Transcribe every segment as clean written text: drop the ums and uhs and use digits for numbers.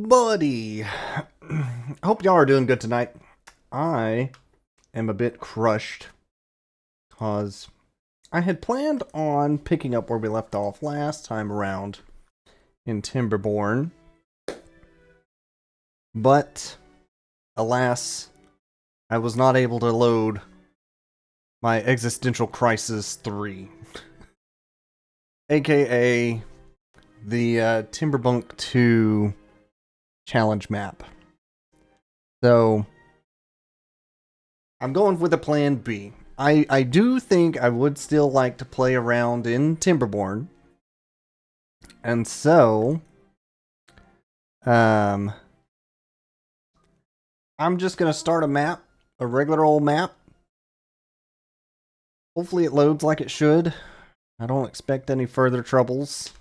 everybody. Hope y'all are doing good tonight. I am a bit crushed because I had planned on picking up where we left off last time around in Timberborn, but alas, I was not able to load my Existential Crisis 3, aka the Timberbunk 2 challenge map. So I'm going with a plan B. I do think I would still like to play around in Timberborn. And so I'm just going to start a map, a regular old map. Hopefully it loads like it should. I don't expect any further troubles.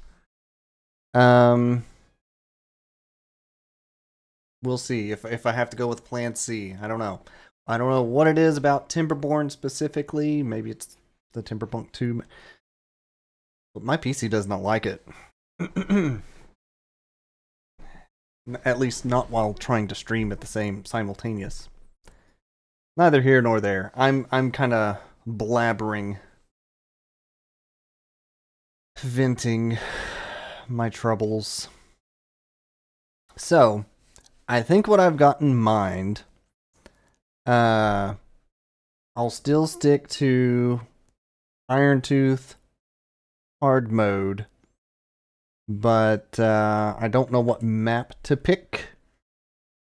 We'll see if I have to go with plan C. I don't know. I don't know what it is about Timberborn specifically. Maybe it's the Timberpunk 2. But my PC does not like it. At least not while trying to stream at the same simultaneous. Neither here nor there. I'm kind of blabbering, venting my troubles. So, I think what I've got in mind, I'll still stick to Iron Tooth hard mode, but I don't know what map to pick.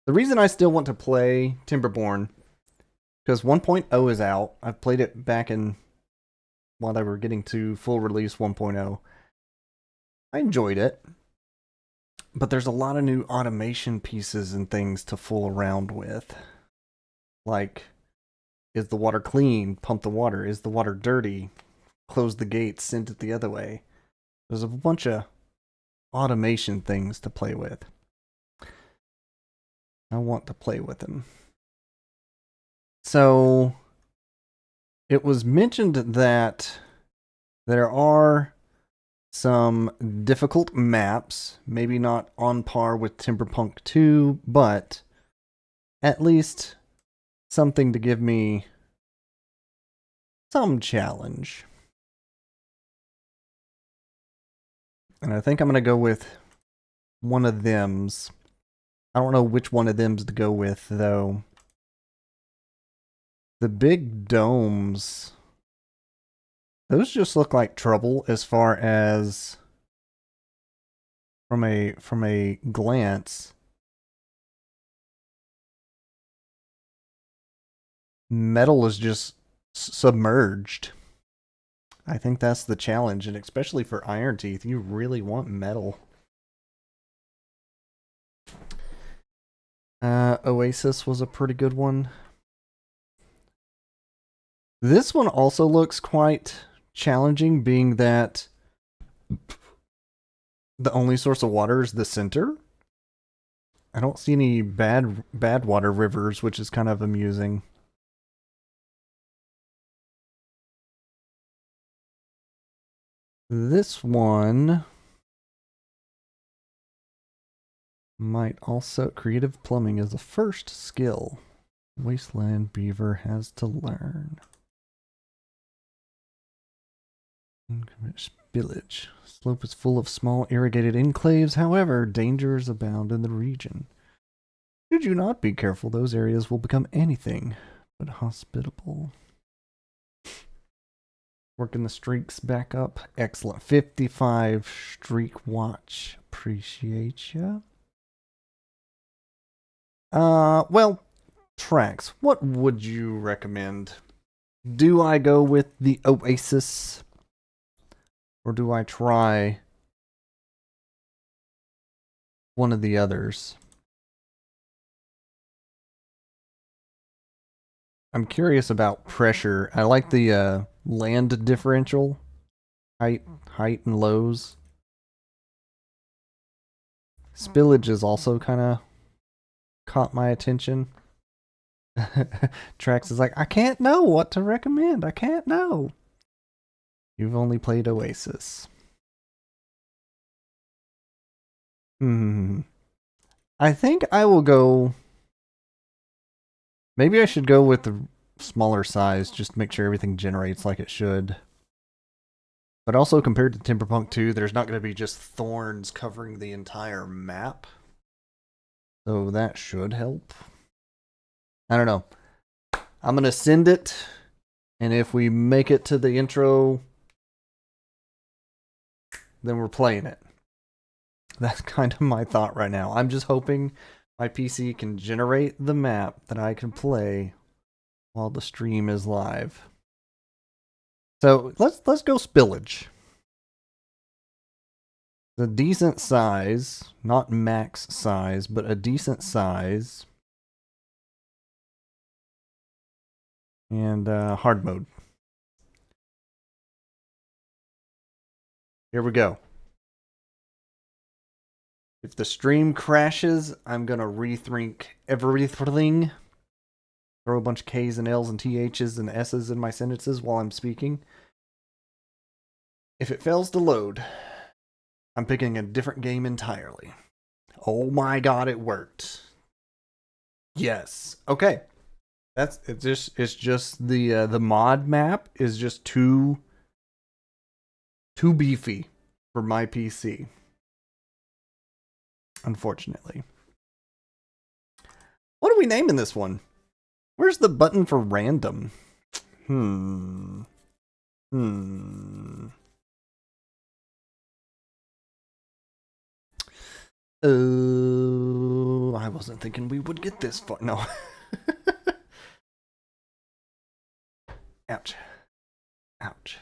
The reason I still want to play Timberborn, because 1.0 is out. I've played it back in while they were getting to full release 1.0. I enjoyed it, but there's a lot of new automation pieces and things to fool around with. Like, is the water clean? Pump the water. Is the water dirty? Close the gates, send it the other way. There's a bunch of automation things to play with. I want to play with them. So, it was mentioned that there are some difficult maps, maybe not on par with Timberpunk 2, but at least something to give me some challenge. And I think I'm going to go with one of them's. I don't know which one of them's to go with, though. The big domes, those just look like trouble as far as from a glance. Metal is just submerged. I think that's the challenge, and especially for Iron Teeth, you really want metal. Oasis was a pretty good one. This one also looks quite challenging, being that the only source of water is the center. I don't see any bad water rivers, which is kind of amusing. This one might also... Creative plumbing is the first skill Wasteland Beaver has to learn. Spillage. Slope is full of small irrigated enclaves, however, dangers abound in the region. Should you not be careful, those areas will become anything but hospitable. Working the streaks back up. Excellent. 55 streak watch. Appreciate ya. Well, tracks. What would you recommend? Do I go with the Oasis? Or do I try one of the others? I'm curious about pressure. I like the land differential. Height and lows. Spillage is also kind of caught my attention. Trax is like, I can't know what to recommend. I can't know. You've only played Oasis. I think I will go. Maybe I should go with the smaller size just to make sure everything generates like it should. But also compared to Timberpunk 2, there's not going to be just thorns covering the entire map. So that should help. I don't know. I'm going to send it. And if we make it to the intro, then we're playing it. That's kind of my thought right now. I'm just hoping my PC can generate the map that I can play while the stream is live. So let's go spillage. A decent size, not max size, but a decent size. And hard mode. Here we go. If the stream crashes, I'm going to rethink everything. Throw a bunch of K's and L's and TH's and S's in my sentences while I'm speaking. If it fails to load, I'm picking a different game entirely. Oh my god, it worked. Yes. Okay. It's just the mod map is just too beefy for my PC. Unfortunately. What are we naming this one? Where's the button for random? I wasn't thinking we would get this far. No. Ouch. Ouch.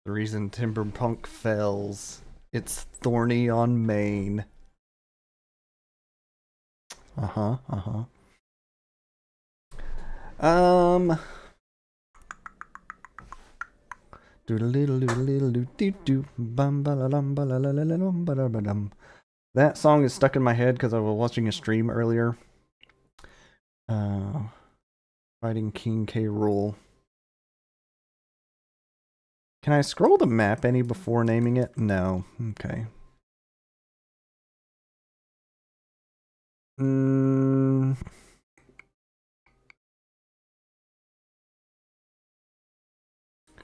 The reason Timberpunk fails. It's thorny on main. That song is stuck in my head because I was watching a stream earlier. Fighting King K. Rool. Can I scroll the map any before naming it? No. Okay.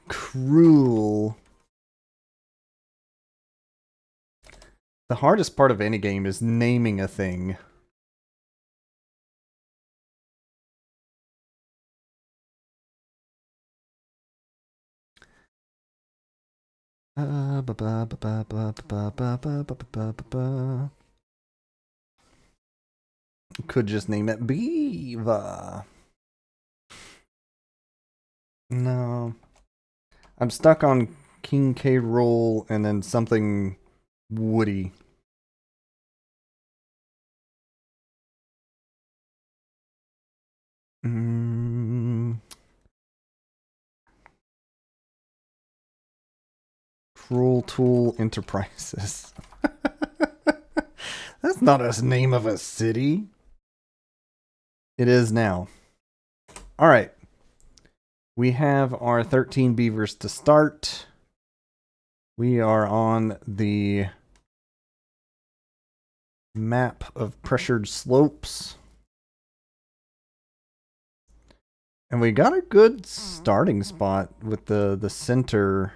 Cruel. The hardest part of any game is naming a thing. Could just name it Beaver. No. I'm stuck on King K. Rool and then something woody. Cruel Tool Enterprises. That's not a name of a city. It is now. All right. We have our 13 beavers to start. We are on the map of pressured slopes. And we got a good starting spot with the center.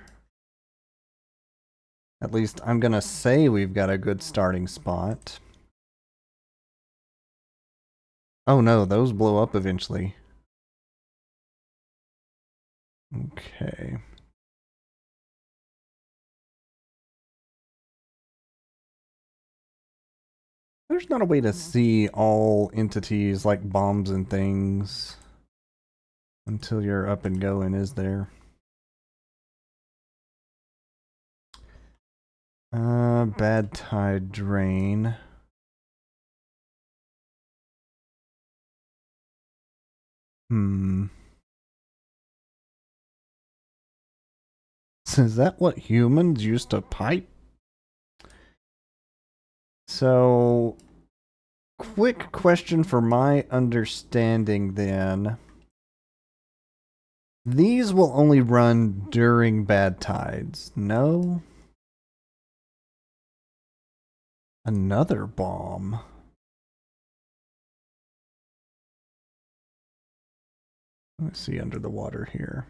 At least I'm going to say we've got a good starting spot. Oh no, those blow up eventually. Okay. There's not a way to see all entities like bombs and things until you're up and going, is there? Bad tide drain. Is that what humans used to pipe? So, quick question for my understanding then. These will only run during bad tides, no? Another bomb. Let's see under the water here.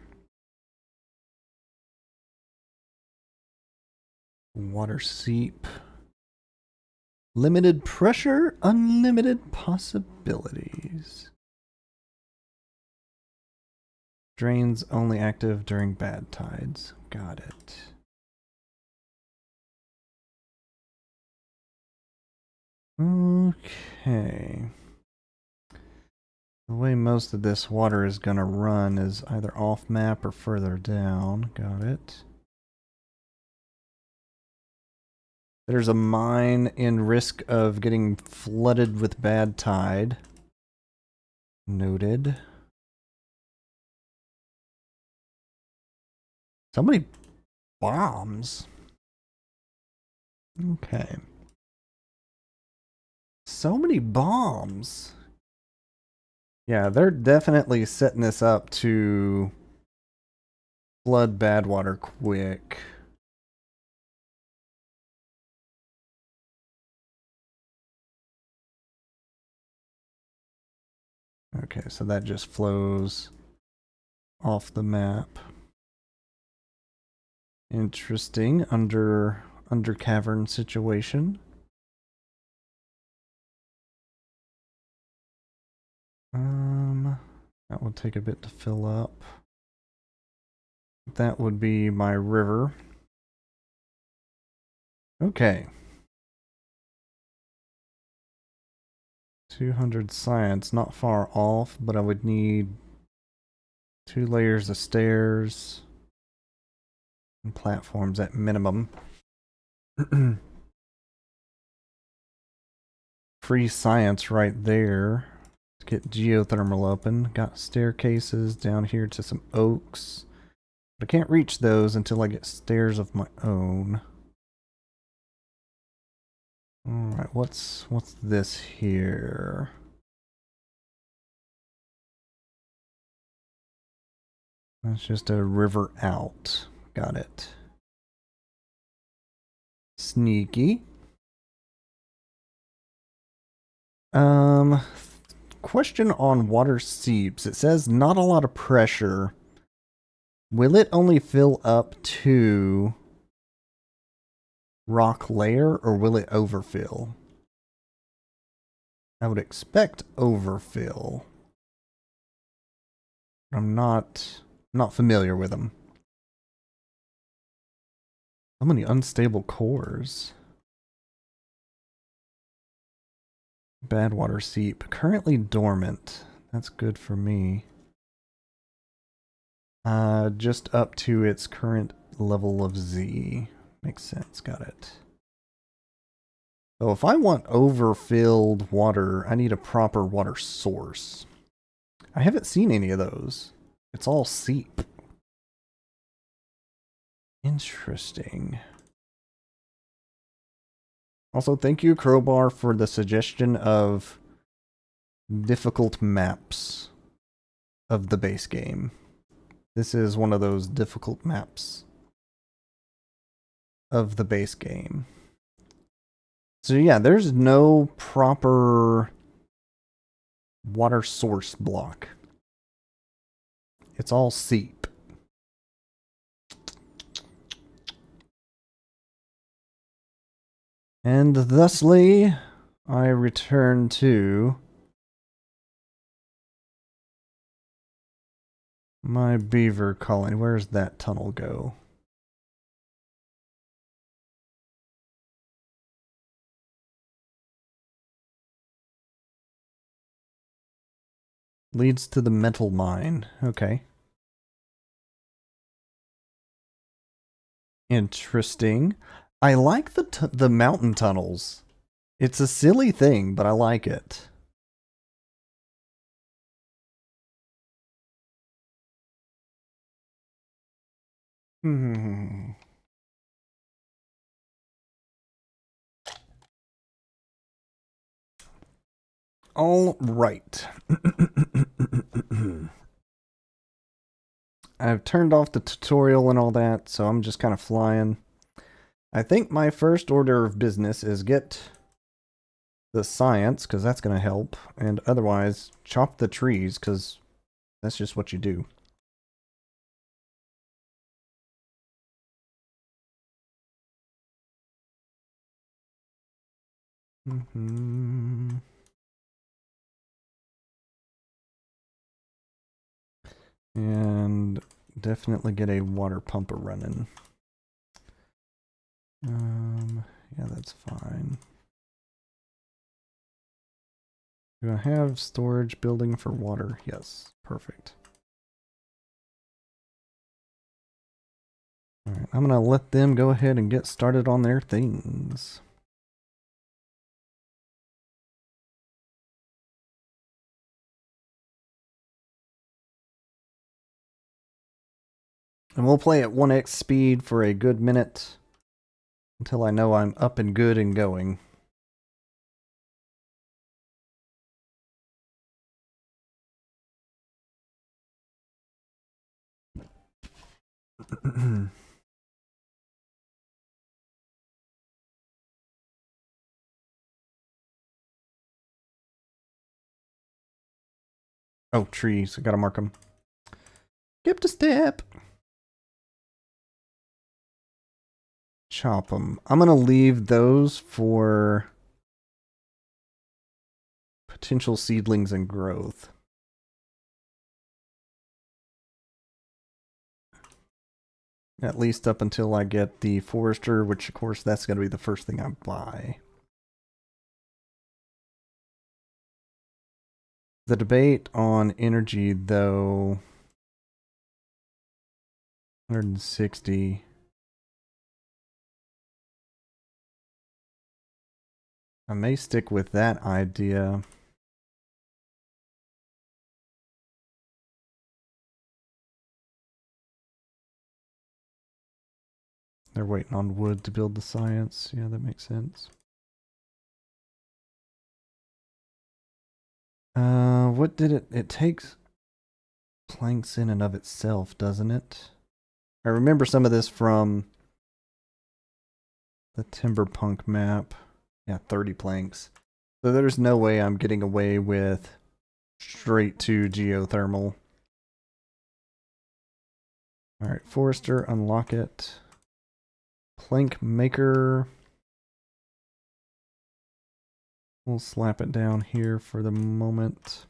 Water seep. Limited pressure, unlimited possibilities. Drains only active during bad tides. Got it. Okay. The way most of this water is going to run is either off map or further down. Got it. There's a mine in risk of getting flooded with bad tide. Noted. So many bombs. Okay. So many bombs. Yeah, they're definitely setting this up to flood Badwater quick. Okay, so that just flows off the map. Interesting. Under cavern situation. That will take a bit to fill up. That would be my river. Okay. 200 science, not far off, but I would need 2 layers of stairs and platforms at minimum. Free science right there. Let's get geothermal open. Got staircases down here to some oaks. But I can't reach those until I get stairs of my own. Alright, what's this here? That's just a river out. Got it. Sneaky. Question on water seeps. It says not a lot of pressure. Will it only fill up to rock layer or will it overfill? I would expect overfill. I'm not familiar with them. How many unstable cores? Badwater seep. Currently dormant. That's good for me. Just up to its current level of Z. Makes sense. Got it. So if I want overfilled water, I need a proper water source. I haven't seen any of those. It's all seep. Interesting. Also, thank you, Crowbar, for the suggestion of difficult maps of the base game. This is one of those difficult maps of the base game. So yeah, there's no proper water source block. It's all seep. And thusly, I return to my beaver colony. Where's that tunnel go? Leads to the metal mine. Okay. Interesting. I like the mountain tunnels. It's a silly thing, but I like it. All right. I've turned off the tutorial and all that, so I'm just kind of flying. I think my first order of business is get the science, because that's going to help, and otherwise chop the trees, because That's just what you do. Mm-hmm. And definitely get a water pumper running. Yeah, that's fine. Do I have storage building for water? Yes, perfect. All right, I'm gonna let them go ahead and get started on their things. And we'll play at 1x speed for a good minute until I know I'm up and good and going. Oh, trees. I gotta mark them. Skip to step. Chop them. I'm gonna leave those for potential seedlings and growth. At least up until I get the forester, which of course that's gonna be the first thing I buy. The debate on energy, though, 160. I may stick with that idea. They're waiting on wood to build the science. Yeah, that makes sense. What did it takes planks in and of itself, doesn't it? I remember some of this from the Timberpunk map. Yeah, 30 planks. So there's no way I'm getting away with straight to geothermal. Alright, Forester, unlock it. Plank maker. We'll slap it down here for the moment.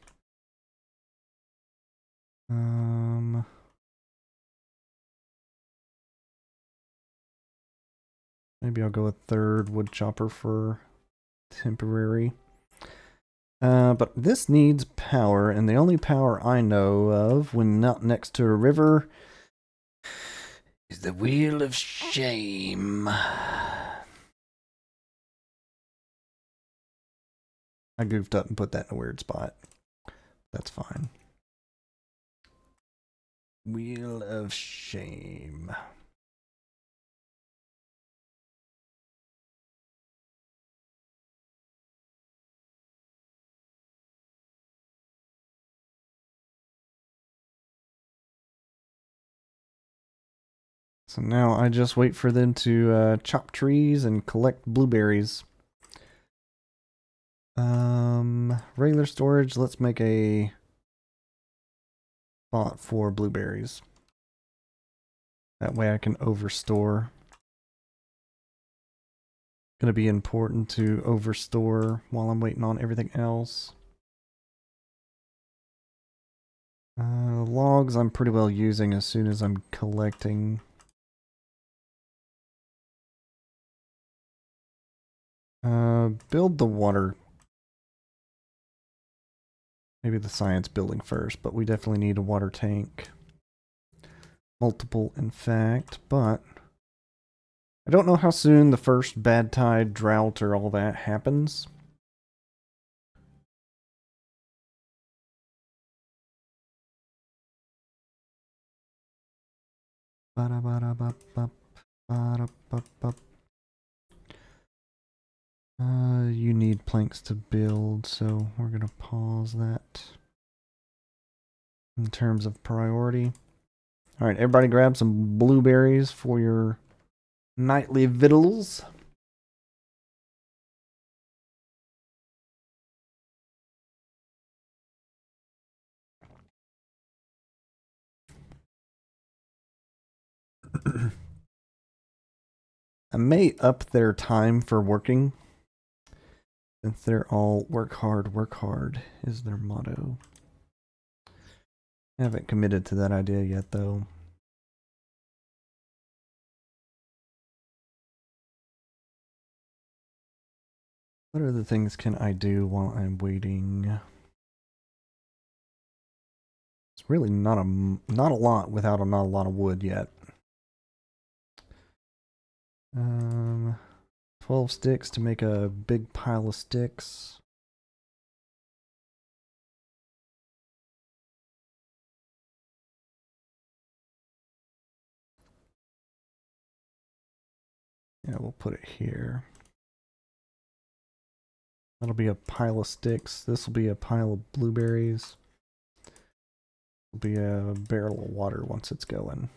Maybe I'll go a third wood chopper for temporary. But this needs power, and the only power I know of when not next to a river is the Wheel of Shame. I goofed up and put that in a weird spot. That's fine. Wheel of Shame. So now I just wait for them to chop trees and collect blueberries. Regular storage, let's make a spot for blueberries. That way I can overstore. Gonna be important to overstore while I'm waiting on everything else. Logs I'm pretty well using as soon as I'm collecting. Build the water. Maybe the science building first, but we definitely need a water tank. Multiple, in fact, but I don't know how soon the first bad tide, drought, or all that happens. You need planks to build, so we're going to pause that in terms of priority. All right, everybody grab some blueberries for your nightly victuals. I may up their time for working, since they're all work hard is their motto. I haven't committed to that idea yet, though. What other things can I do while I'm waiting? It's really not a lot without not a lot of wood yet. 12 sticks to make a big pile of sticks. Yeah, we'll put it here. That'll be a pile of sticks. This will be a pile of blueberries. Will be a barrel of water once it's going.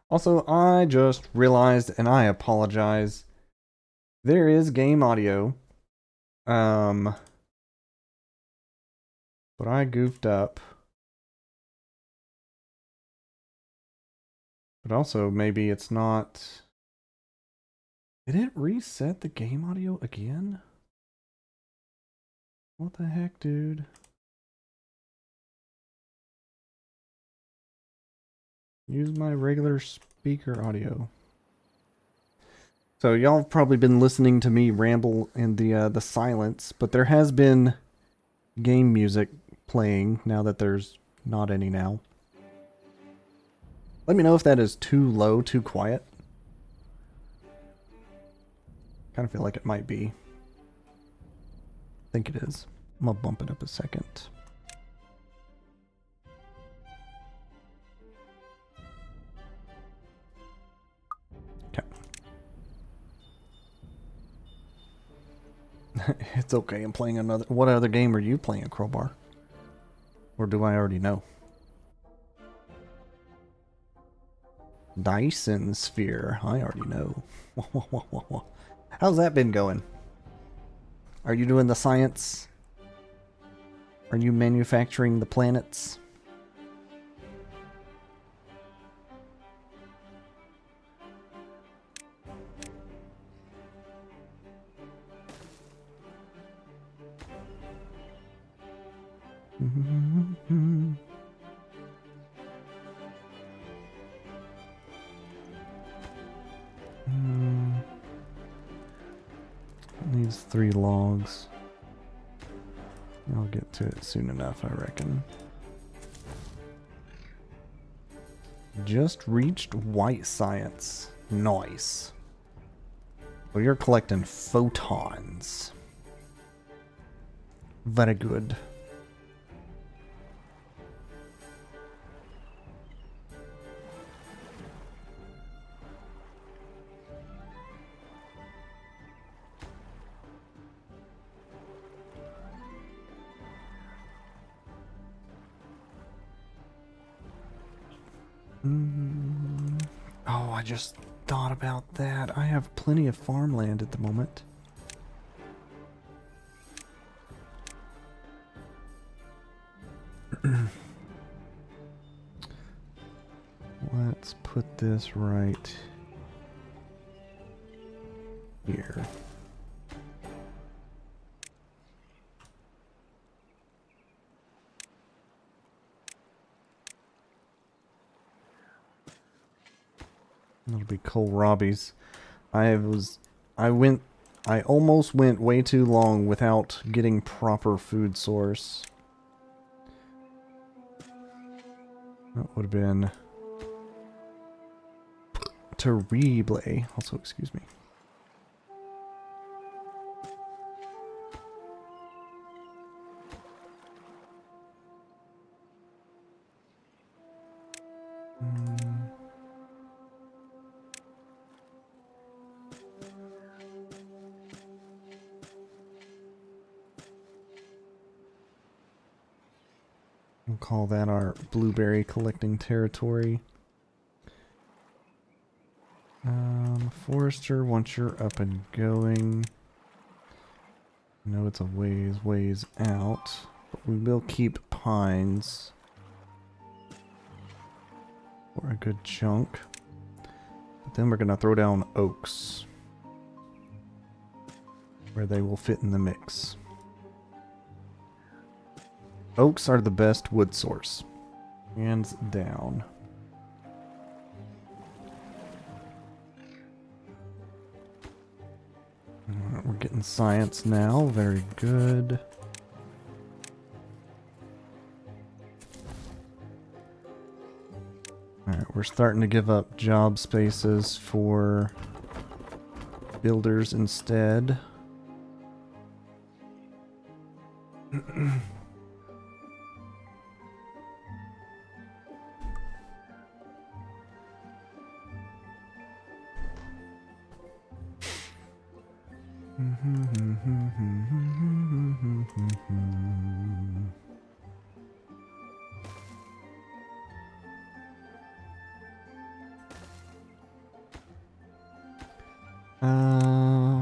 Also, I just realized, and I apologize, there is game audio. But I goofed up. But also, maybe it's not... Did it reset the game audio again? What the heck, dude? Use my regular speaker audio. So y'all have probably been listening to me ramble in the silence, but there has been game music playing now that there's not any now. Let me know if that is too low, too quiet. Kind of feel like it might be. I think it is. I'm gonna bump it up a second. Okay. It's okay, I'm playing another... What other game are you playing, Crowbar? Or do I already know? Dyson Sphere. I already know. How's that been going? Are you doing the science? Are you manufacturing the planets? Needs 3 logs. I'll get to it soon enough, I reckon. Just reached white science. Nice. Well, you're collecting photons. Very good. Oh, I just thought about that. I have plenty of farmland at the moment. Let's put this right here. That'll be kohlrabi's. I almost went way too long without getting proper food source. That would have been terrible. Also, excuse me. We'll call that our blueberry collecting territory. Forester, once you're up and going, I know it's a ways out. But we will keep pines for a good chunk. But then we're going to throw down oaks, where they will fit in the mix. Oaks are the best wood source, hands down. Alright, we're getting science now, very good. Alright, we're starting to give up job spaces for builders instead.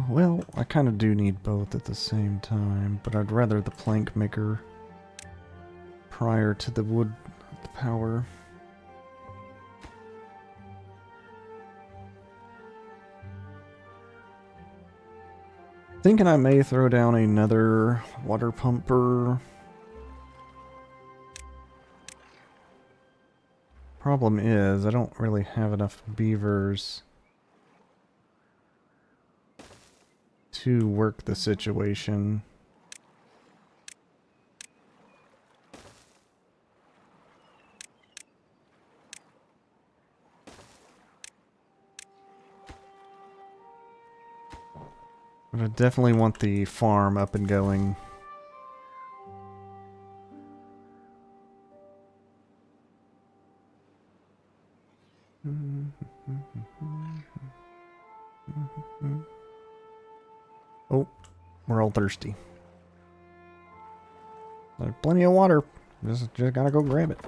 Well, I kind of do need both at the same time, but I'd rather the plank maker prior to the wood power. Thinking I may throw down another water pumper. Problem is, I don't really have enough beavers to work the situation. But I definitely want the farm up and going. Oh, we're all thirsty. There's plenty of water. Just gotta go grab it.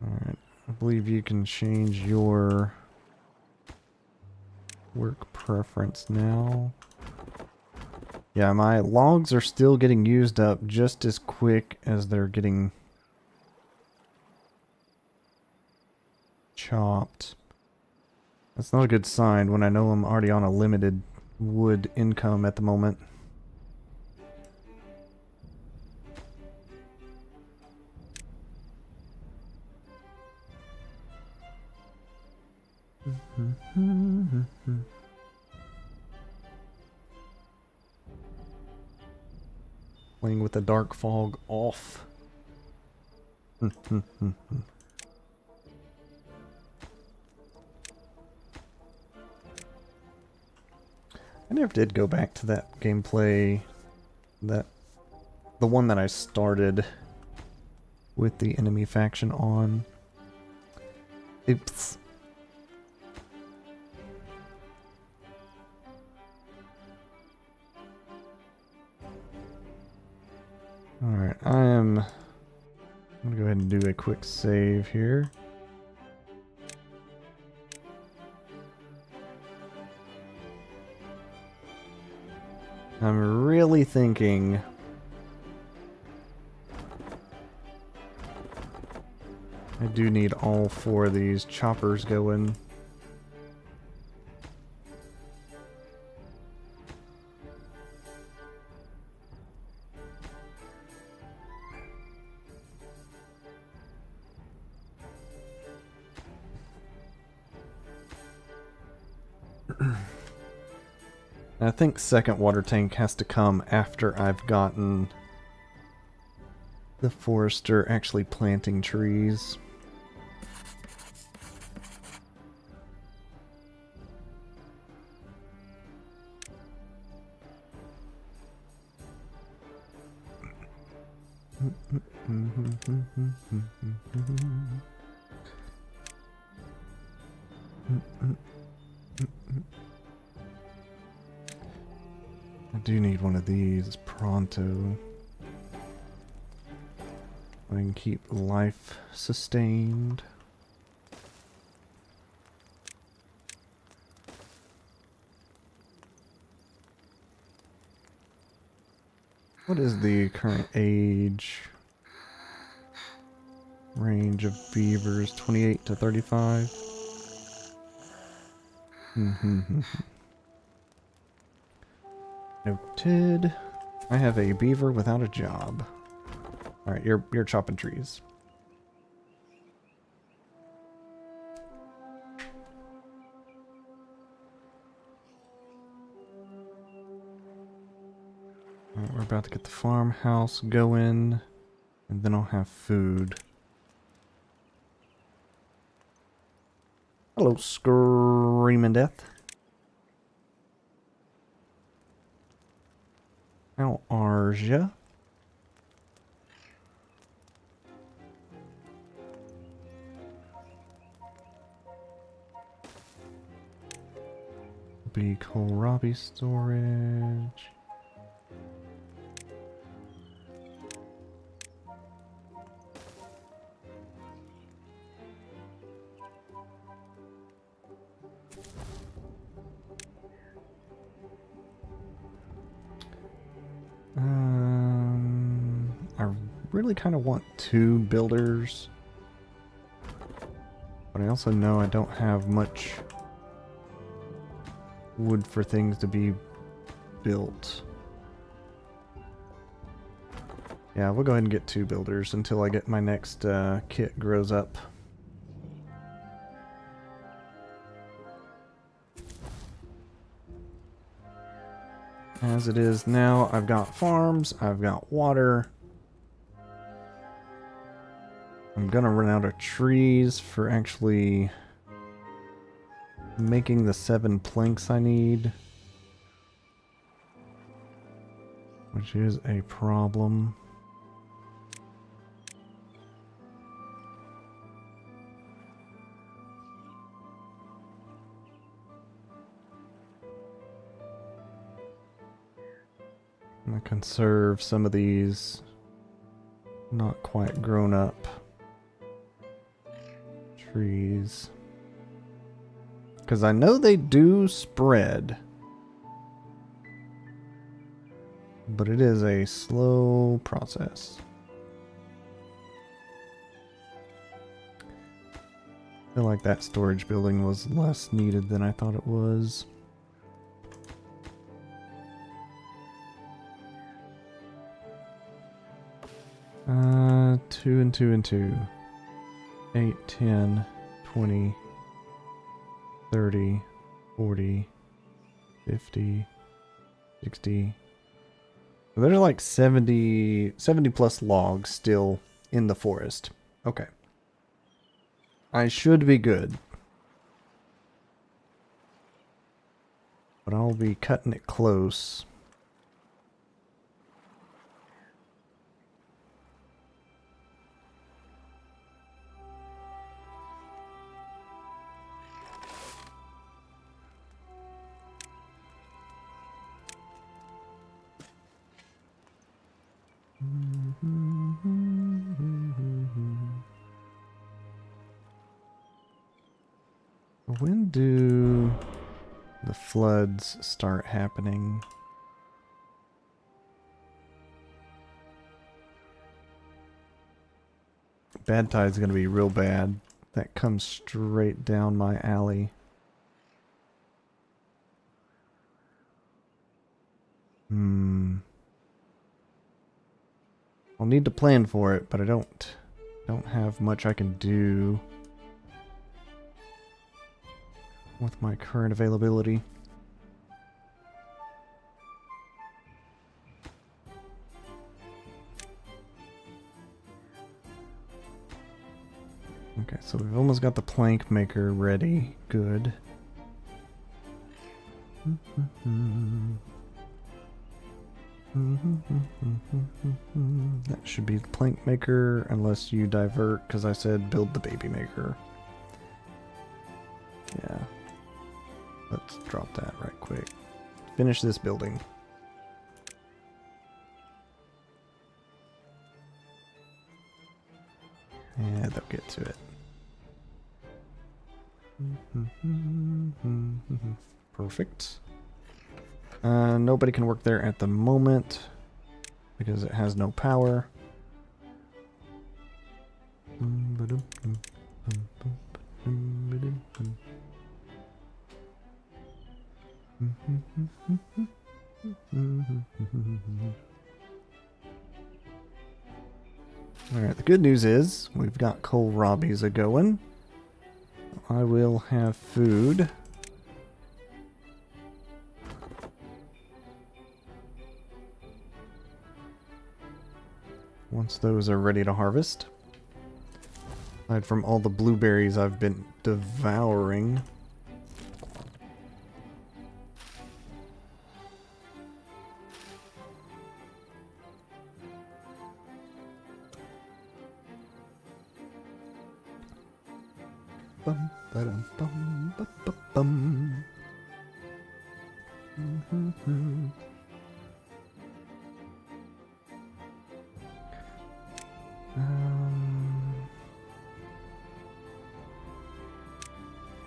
Alright, I believe you can change your work preference now. Yeah, my logs are still getting used up just as quick as they're getting chopped. That's not a good sign when I know I'm already on a limited wood income at the moment. Playing with the dark fog off. I never did go back to that gameplay, the one that I started with the enemy faction on. Oops. Alright, I'm gonna go ahead and do a quick save here. I'm really thinking I do need all four of these choppers going. I think second water tank has to come after I've gotten the forester actually planting trees. I do need one of these pronto. I can keep life sustained. What is the current age range of beavers? 28 to 35? Noted. I have a beaver without a job. Alright, you're chopping trees. Alright, we're about to get the farmhouse going, and then I'll have food. Hello, Screaming Death. How are ya? Be kohlrabi storage. I really kind of want 2 builders, but I also know I don't have much wood for things to be built. Yeah, we'll go ahead and get 2 builders until I get my next kit grows up. As it is now, I've got farms, I've got water. I'm gonna run out of trees for actually making the 7 planks I need, which is a problem. I'm gonna conserve some of these not quite grown up trees, because I know they do spread, but it is a slow process. I feel like that storage building was less needed than I thought it was. Two and 2 and 2. 8, 10, 20, 30, 40, 50, 60. So there's like 70 plus logs still in the forest. Okay. I should be good. But I'll be cutting it close. When do the floods start happening? Bad tide's gonna be real bad. That comes straight down my alley. I'll need to plan for it, but I don't have much I can do with my current availability. Okay, so we've almost got the plank maker ready. Good. That should be the plank maker, unless you divert, because I said build the baby maker. Yeah. Let's drop that right quick. Finish this building. Yeah, they'll get to it. Perfect. Nobody can work there at the moment. because it has no power. Alright, the good news is we've got kohlrabies a-going. I will have food. Once those are ready to harvest. Aside from all the blueberries I've been devouring. Bum, ba-dum, bum, ba-ba-bum.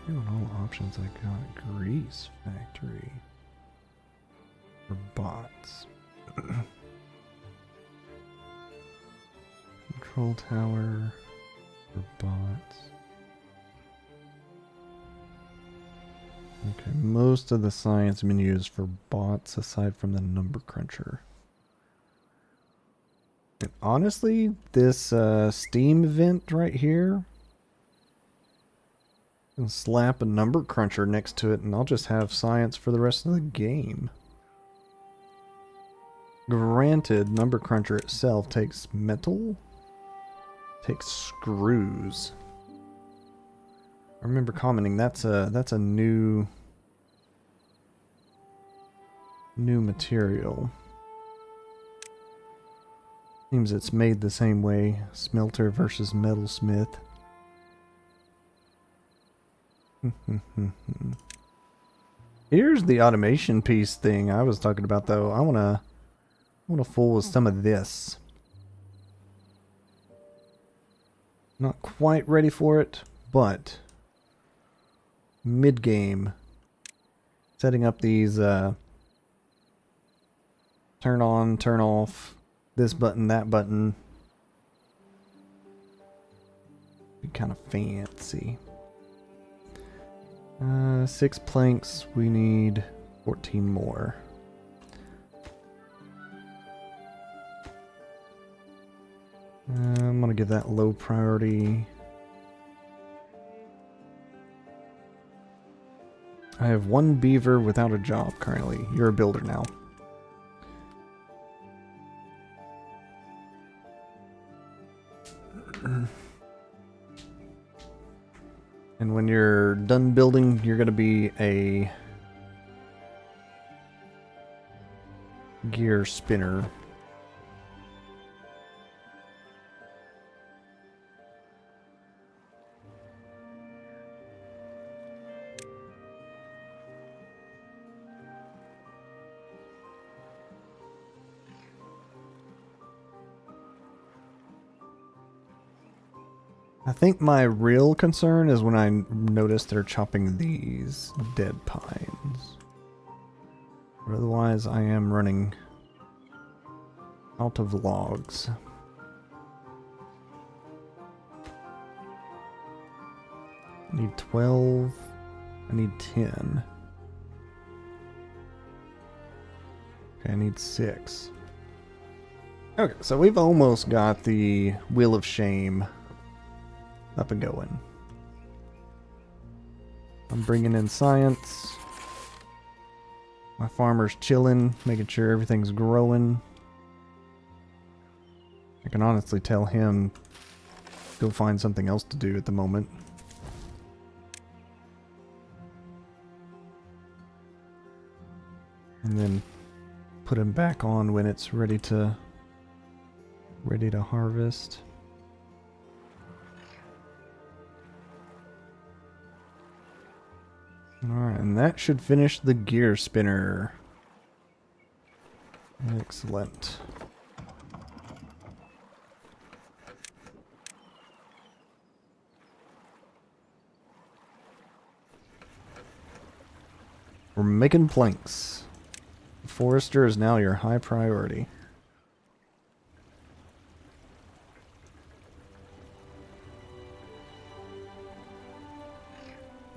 On all options, I got grease factory for bots. Control tower for bots. Okay, most of the science has been used for bots aside from the number cruncher. And honestly, this Steam event right here, I can slap a number cruncher next to it and I'll just have science for the rest of the game. Granted, number cruncher itself takes metal, takes screws. I remember commenting that's a new material. Seems it's made the same way. Smelter versus metalsmith. Here's the automation piece thing I was talking about though. I wanna fool with some of this. Not quite ready for it, but mid-game, setting up these turn on, turn off, this button, that button. Be kind of fancy. 6 planks, we need 14 more. I'm gonna give that low priority. I have 1 beaver without a job currently. You're a builder now. And when you're done building, you're going to be a gear spinner. I think my real concern is when I notice they're chopping these dead pines. But otherwise, I am running out of logs. I need 12. I need 10. Okay, I need 6. Okay, so we've almost got the Wheel of Shame up and going. I'm bringing in science. My farmer's chilling, making sure everything's growing. I can honestly tell him go find something else to do at the moment. And then put him back on when it's ready to harvest. Alright, and that should finish the gear spinner. Excellent. We're making planks. The forester is now your high priority.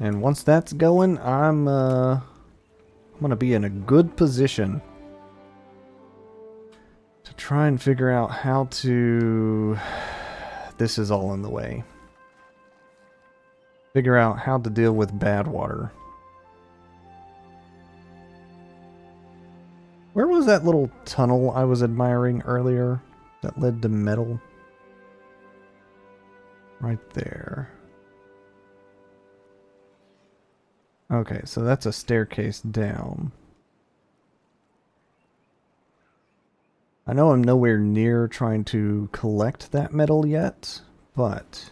And once that's going, I'm gonna be in a good position to try and figure out how to... This is all in the way. Figure out how to deal with bad water. Where was that little tunnel I was admiring earlier that led to metal? Right there. Okay, so that's a staircase down. I know I'm nowhere near trying to collect that metal yet, but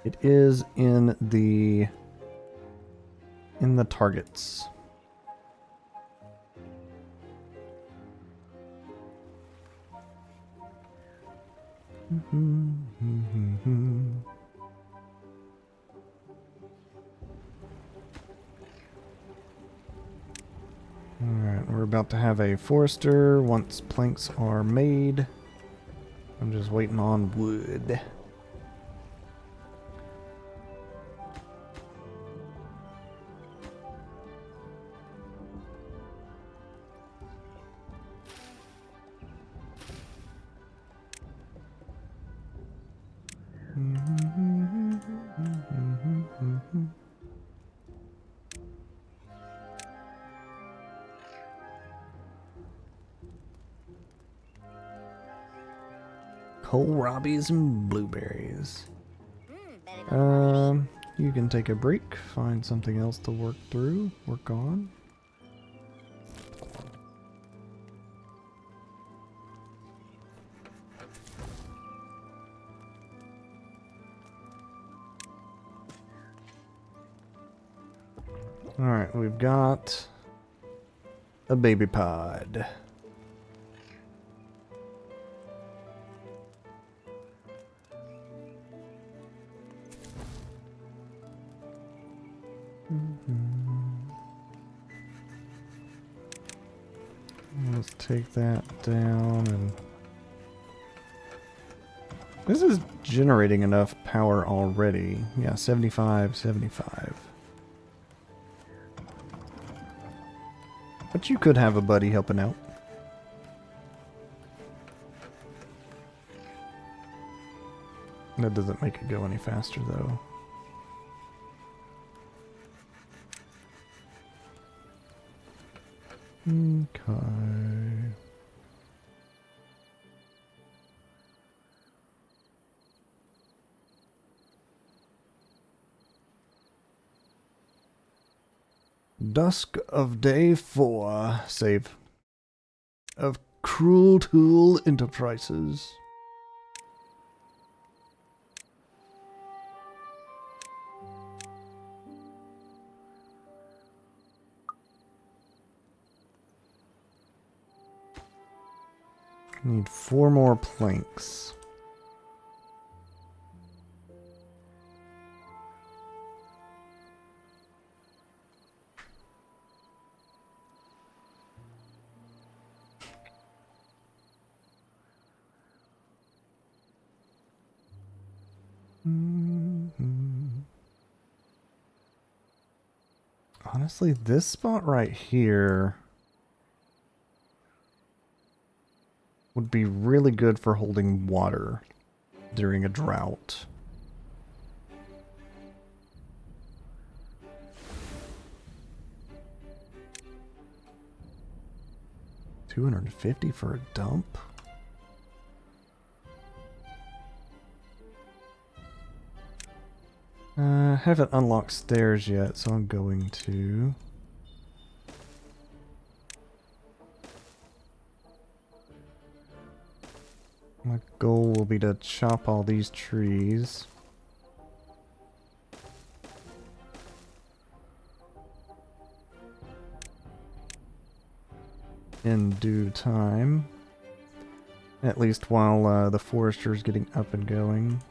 it is in the targets. Alright, we're about to have a forester once planks are made. I'm just waiting on wood. Kohlrabies and blueberries. You can take a break, find something else to work on. Alright, we've got a baby pod. Let's take that down and... This is generating enough power already. Yeah, 75, 75. But you could have a buddy helping out. That doesn't make it go any faster though. Okay. Dusk of day 4. Save. Of Cruel Tool Enterprises. Need 4 more planks. Honestly, this spot right here would be really good for holding water during a drought. $250 for a dump? Haven't unlocked stairs yet, so I'm going to. My goal will be to chop all these trees. In due time. At least while the forester is getting up and going.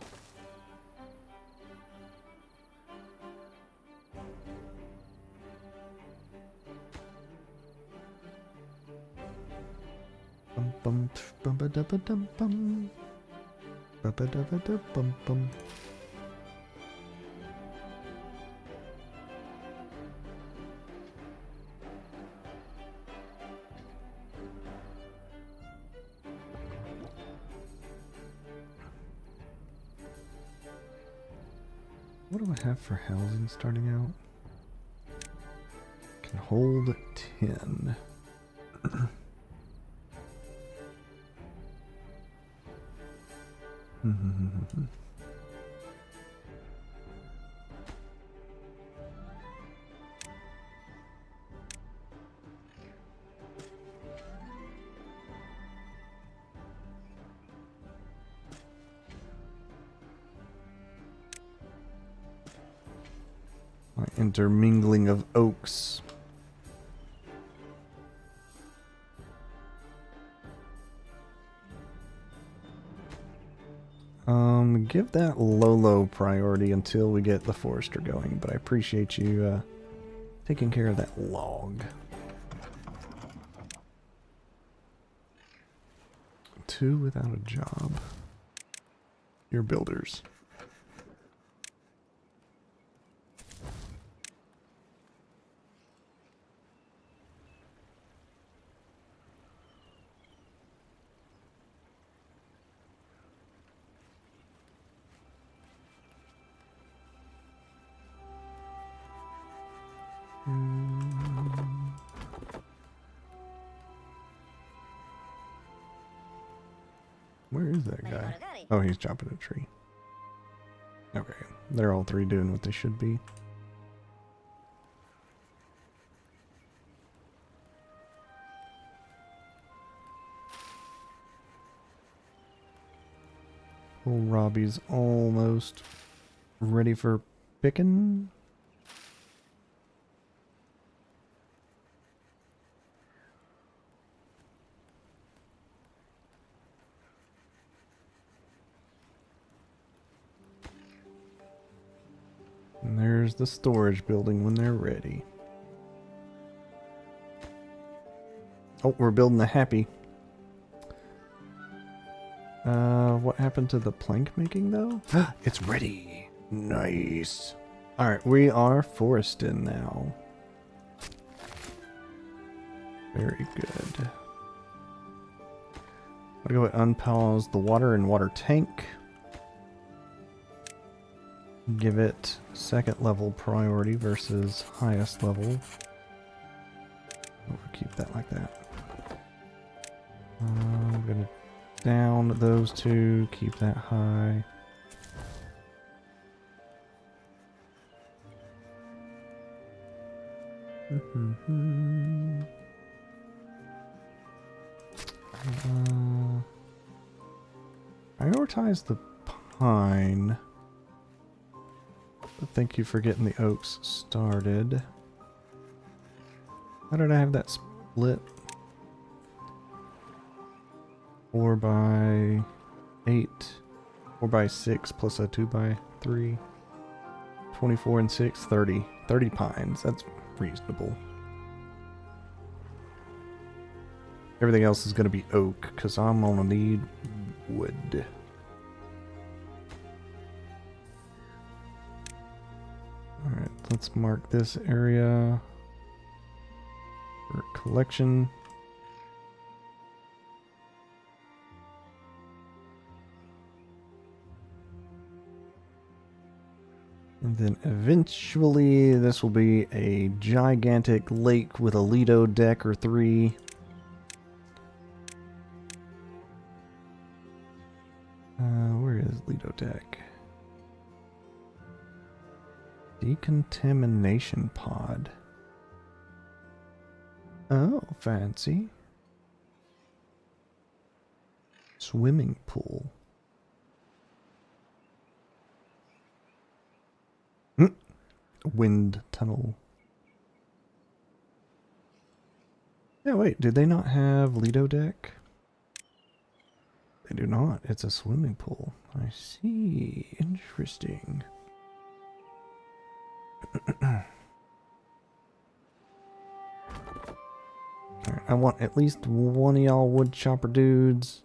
What do I have for housing starting out? Can hold 10. My intermingling of oaks. Give that low priority until we get the forester going, but I appreciate you taking care of that log. 2 without a job. You're builders. Where is that guy? Oh, he's chopping a tree. Okay, they're all 3 doing what they should be. Old Robbie's almost ready for picking. And there's the storage building when they're ready. Oh, we're building the happy. What happened to the plank making though? It's ready. Nice. Alright, we are foresting now. Very good. I'll go and unpause the water and water tank. Give it 2nd level priority versus highest level. We'll keep that like that. I'm gonna down those 2, keep that high. Prioritize the pine. But thank you for getting the oaks started. How did I have that split? 4 by 8. 4 by 6 plus a 2 by 3. 24 and 6, 30. 30 pines. That's reasonable. Everything else is going to be oak, because I'm going to need wood. Alright, let's mark this area for collection. And then eventually this will be a gigantic lake with a Lido deck or 3. Where is Lido deck? Decontamination pod. Oh, fancy. Swimming pool. Wind tunnel. Yeah, wait, did they not have Lido deck? They do not. It's a swimming pool. I see. Interesting. Alright, I want at least one of y'all wood chopper dudes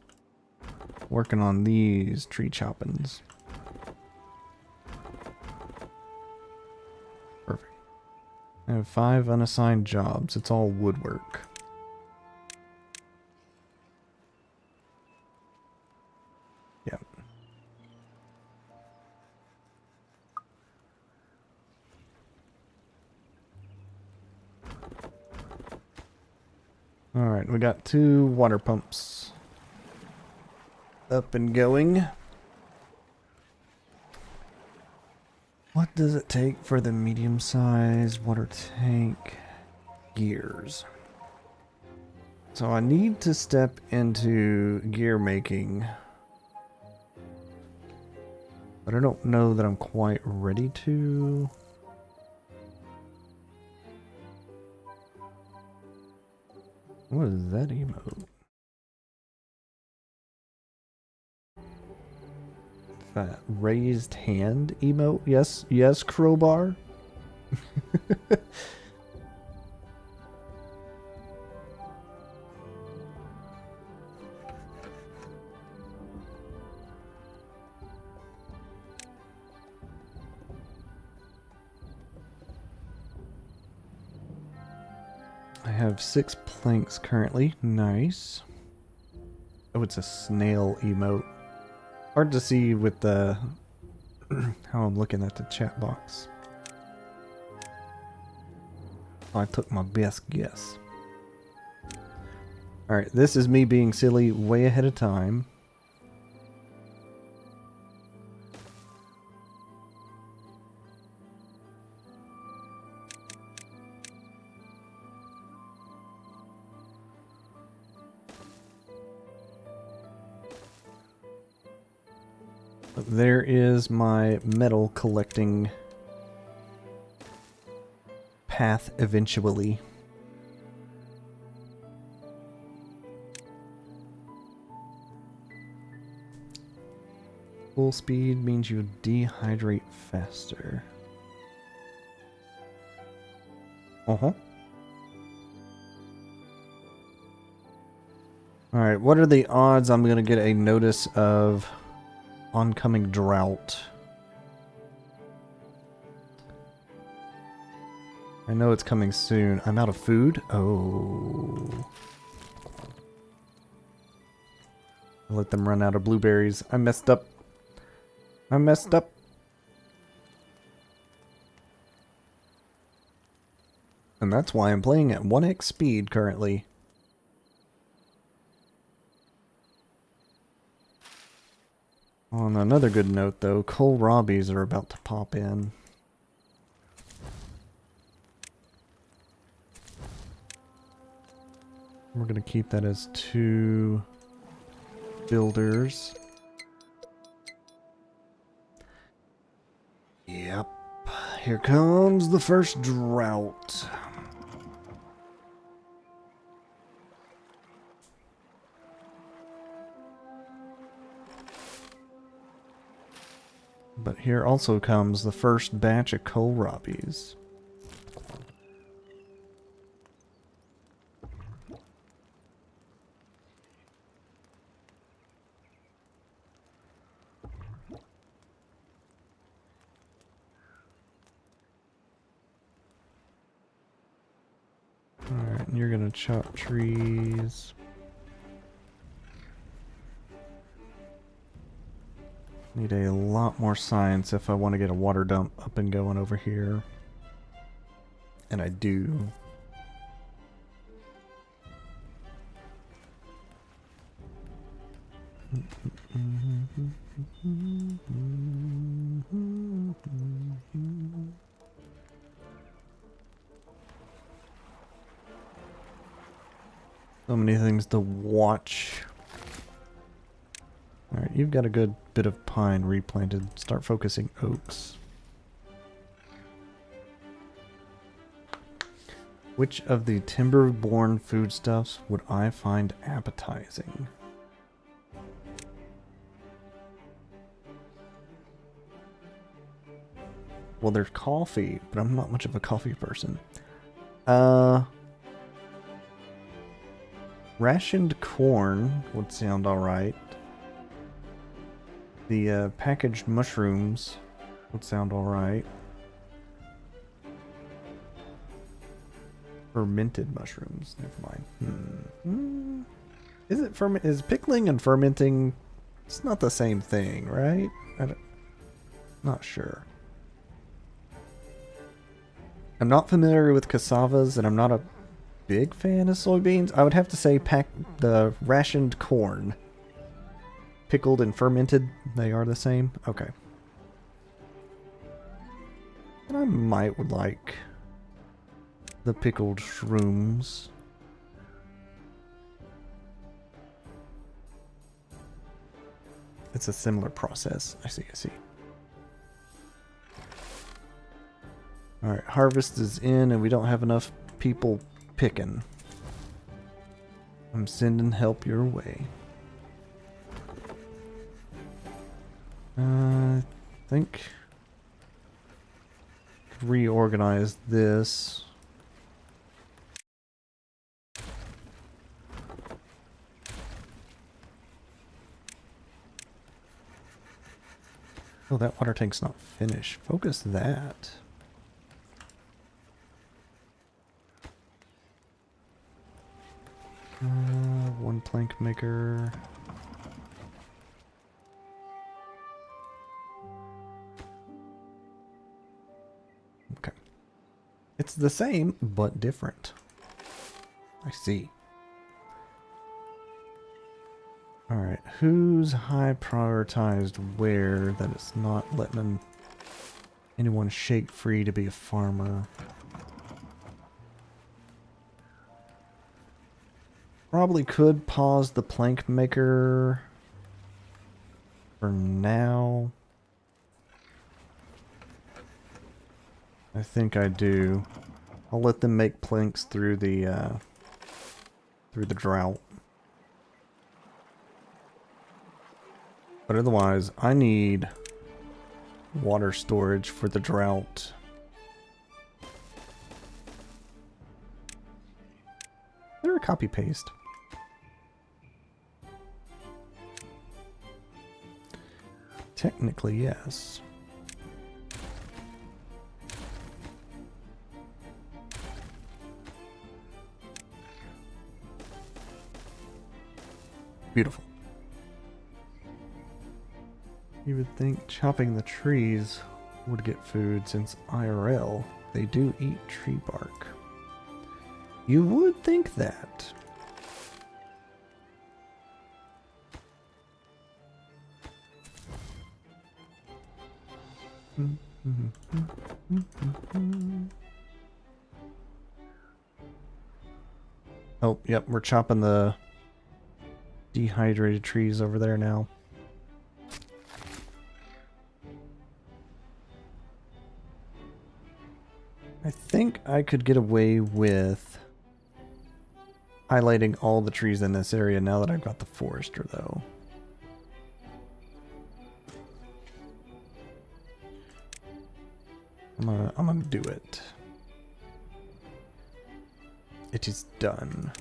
working on these tree choppings. Perfect. I have 5 unassigned jobs. It's all woodwork. Yep. Alright, we got 2 water pumps up and going. What does it take for the medium-sized water tank? Gears. So I need to step into gear making. But I don't know that I'm quite ready to. What is that emote? That raised hand emote? Yes, yes, crowbar. I have 6 planks currently. Nice. Oh, it's a snail emote. Hard to see with the how I'm looking at the chat box. I took my best guess. Alright, this is me being silly way ahead of time. There is my metal collecting path eventually. Full speed means you dehydrate faster. Uh-huh. Alright, what are the odds I'm going to get a notice of oncoming drought? I know it's coming soon. I'm out of food? Oh. I'll let them run out of blueberries. I messed up. I messed up. And that's why I'm playing at 1x speed currently. On another good note though, kohlrabis are about to pop in. We're going to keep that as 2 builders. Yep. Here comes the first drought. But here also comes the first batch of kohlrabis. Alright, and you're gonna chop trees. Need a lot more science if I want to get a water dump up and going over here. And I do. So many things to watch. Alright, you've got a good bit of pine replanted. Start focusing oaks. Which of the Timberborn foodstuffs would I find appetizing? Well, there's coffee, but I'm not much of a coffee person. Rationed corn would sound alright. The packaged mushrooms would sound alright. Fermented mushrooms. Never mind. Is pickling and fermenting? It's not the same thing, right? Not sure. I'm not familiar with cassavas, and I'm not a big fan of soybeans. I would have to say pack the rationed corn. Pickled and fermented, they are the same? Okay. And I might would like the pickled shrooms. It's a similar process. I see, I see. Alright, harvest is in and we don't have enough people picking. I'm sending help your way. I think reorganize this. Oh, that water tank's not finished. Focus that. One plank maker. Okay. It's the same, but different. I see. Alright, who's high prioritized where that it's not letting anyone shake free to be a farmer? Probably could pause the plank maker for now. I think I do. I'll let them make planks through the drought. But otherwise, I need water storage for the drought. They're a copy paste. Technically, yes. Beautiful. You would think chopping the trees would get food since IRL, they do eat tree bark. You would think that. Oh, yep, we're chopping the dehydrated trees over there now. I think I could get away with highlighting all the trees in this area now that I've got the forester, though. I'm gonna do it. It is done.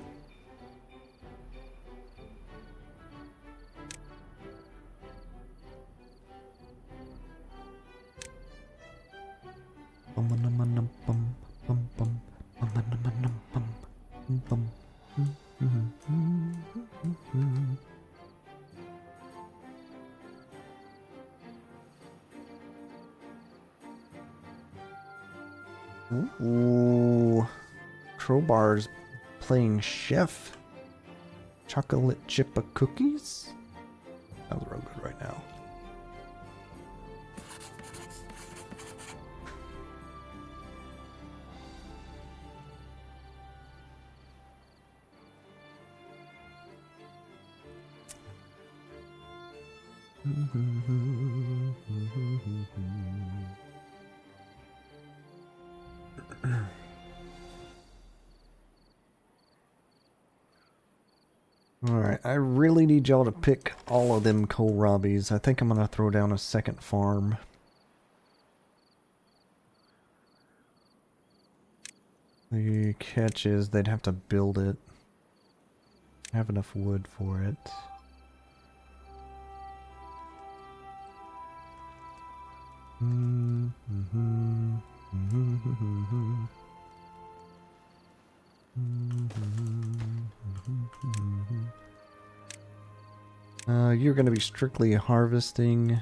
Ooh, Crowbar's playing chef. Chocolate chip cookies. Sounds real good right now. Alright, I really need y'all to pick all of them kohlrabis. I think I'm going to throw down a second farm. The catch is they'd have to build it. Have enough wood for it. You're going to be strictly harvesting.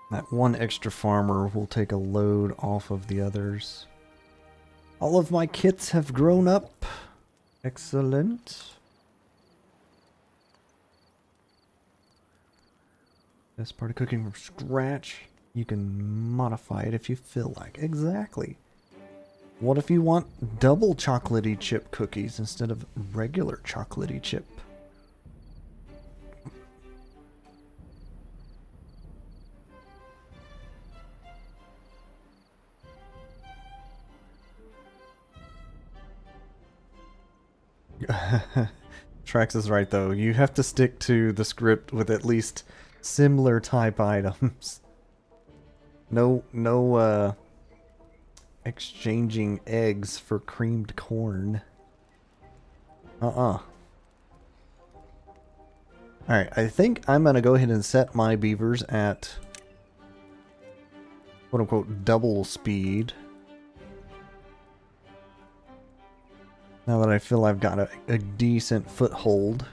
That one extra farmer will take a load off of the others. All of my kits have grown up. Excellent. Best part of cooking from scratch, you can modify it if you feel like. Exactly. What if you want double chocolatey chip cookies instead of regular chocolatey chip? Trax is right though. You have to stick to the script with at least similar type items. No, exchanging eggs for creamed corn. Alright, I think I'm gonna go ahead and set my beavers at quote unquote double speed. Now that I feel I've got a decent foothold.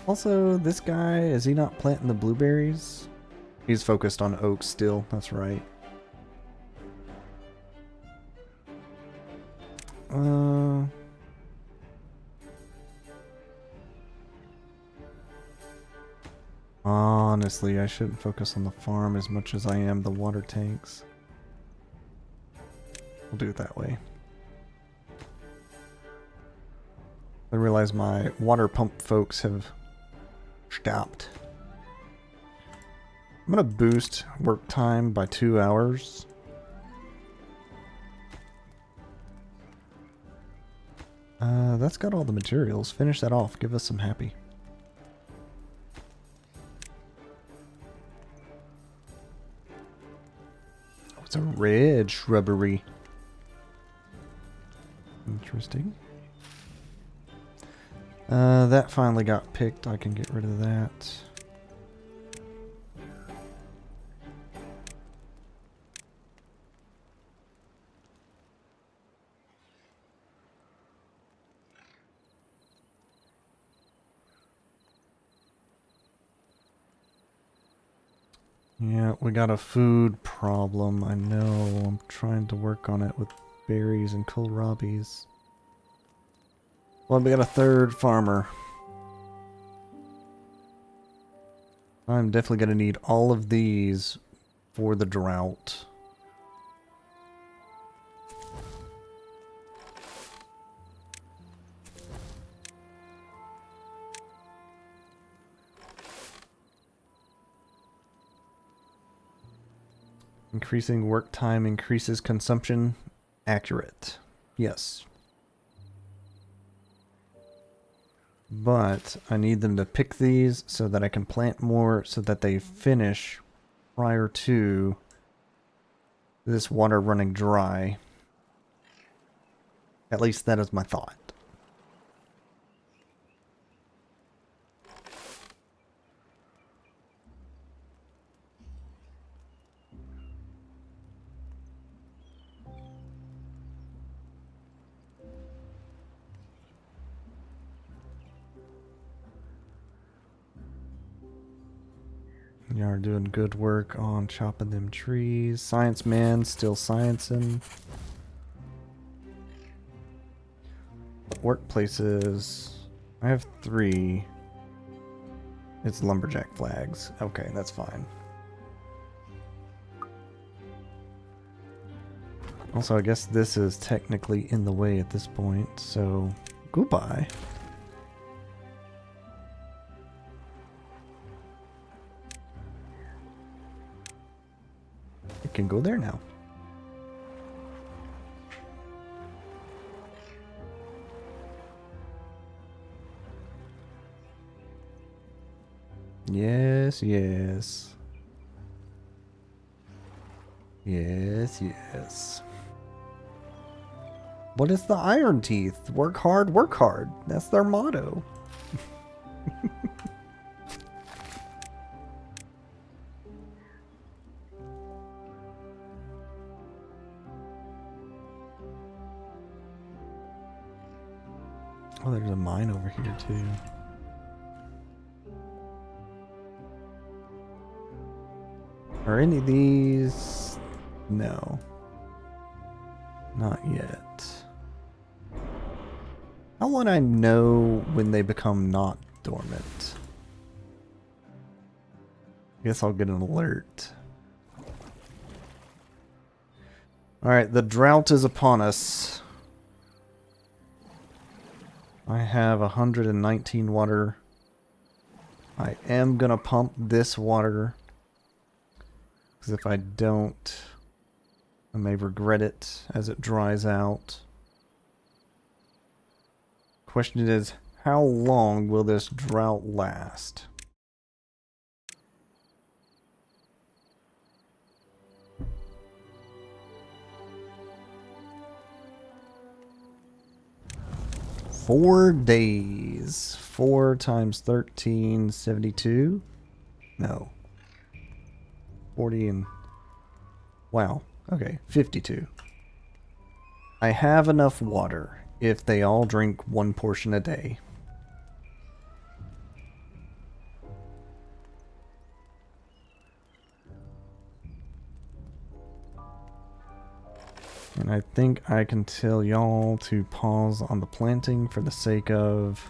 Also, this guy, is he not planting the blueberries? He's focused on oaks still, that's right. Honestly, I shouldn't focus on the farm as much as I am the water tanks. We'll do it that way. I realize my water pump folks have stopped. I'm gonna boost work time by 2 hours. That's got all the materials. Finish that off. Give us some happy. Oh, it's a red shrubbery. Interesting. That finally got picked. I can get rid of that. Yeah, we got a food problem. I know. I'm trying to work on it with berries and kohlrabis. Well, we got a third farmer. I'm definitely going to need all of these for the drought. Increasing work time increases consumption. Accurate. Yes. But I need them to pick these so that I can plant more so that they finish prior to this water running dry. At least that is my thought. You are doing good work on chopping them trees. Science man still sciencing. Workplaces. I have 3. It's lumberjack flags. Okay, that's fine. Also, I guess this is technically in the way at this point, so goodbye. It can go there now. Yes, yes. Yes, yes. What is the Iron Teeth? Work hard, work hard. That's their motto. there's a mine over here too. Are any of these? No. Not yet. How would I know when they become not dormant? Guess I'll get an alert. Alright, the drought is upon us. I have 119 water. I am gonna pump this water, because if I don't, I may regret it as it dries out. Question is, how long will this drought last? Four days. 4 times 13, 72? No. 40 and... Wow. Okay, 52. I have enough water if they all drink 1 portion a day. And I think I can tell y'all to pause on the planting for the sake of...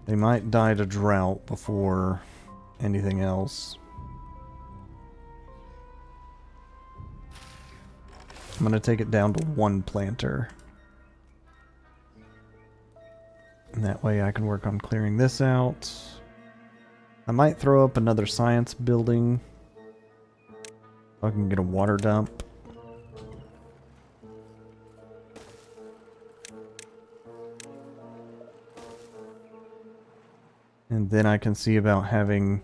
They might die to drought before anything else. I'm going to take it down to 1 planter. And that way I can work on clearing this out. I might throw up another science building. So I can get a water dump. And then I can see about having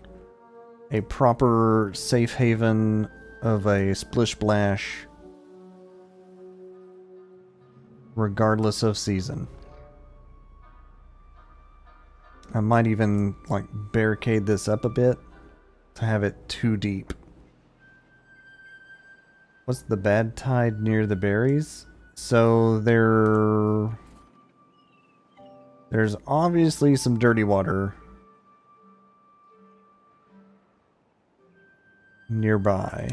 a proper safe haven of a splish splash regardless of season. I might even like barricade this up a bit to have it too deep. What's the bad tide near the berries? So there's obviously some dirty water nearby.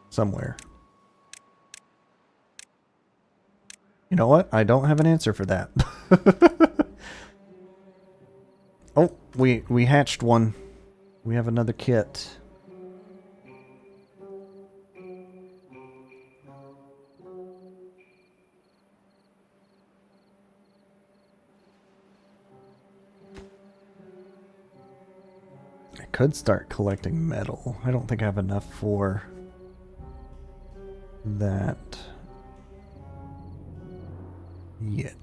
Somewhere. You know what? I don't have an answer for that. Oh, we hatched one. We have another kit. I could start collecting metal. I don't think I have enough for that yet.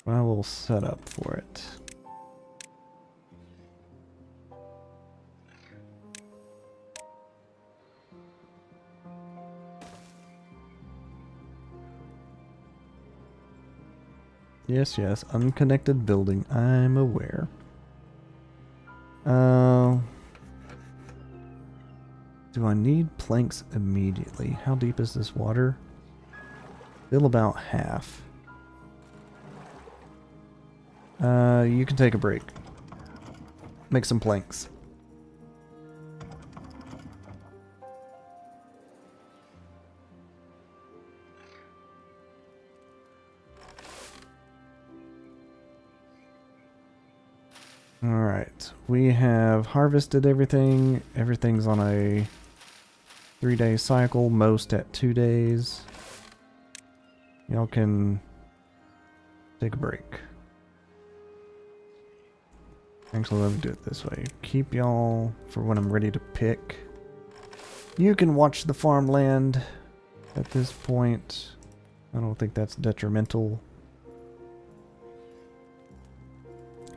Well, we'll set up for it. Yes, yes, unconnected building. I'm aware. Do I need planks immediately? How deep is this water? Still about half. You can take a break. Make some planks. Alright, we have harvested everything. Everything's on a 3-day cycle, most at 2 days. Y'all can take a break. Actually, let me do it this way. Keep y'all for when I'm ready to pick. You can watch the farmland at this point. I don't think that's detrimental.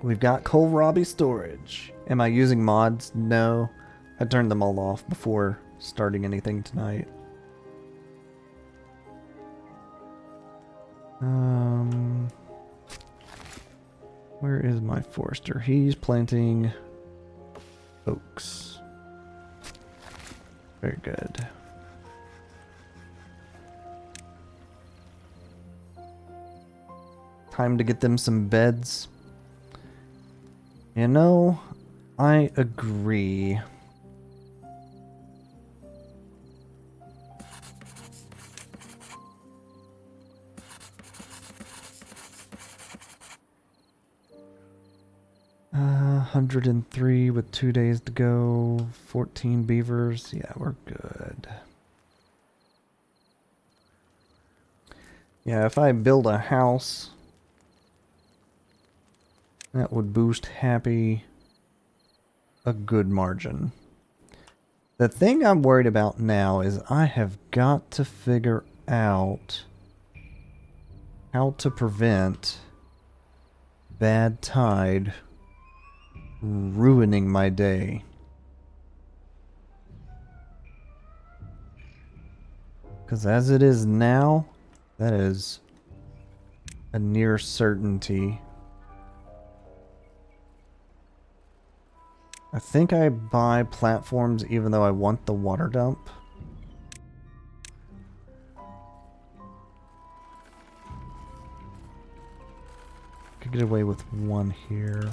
We've got kohlrabi storage. Am I using mods? No. I turned them all off before starting anything tonight. Where is my forester? He's planting oaks. Very good. Time to get them some beds. You know, I agree. Uh, 103 with 2 days to go. 14 beavers. Yeah, we're good. Yeah, if I build a house, that would boost happy a good margin. The thing I'm worried about now is I have got to figure out how to prevent bad tide ruining my day. Because as it is now, that is a near certainty. I think I buy platforms even though I want the water dump. Could get away with one here.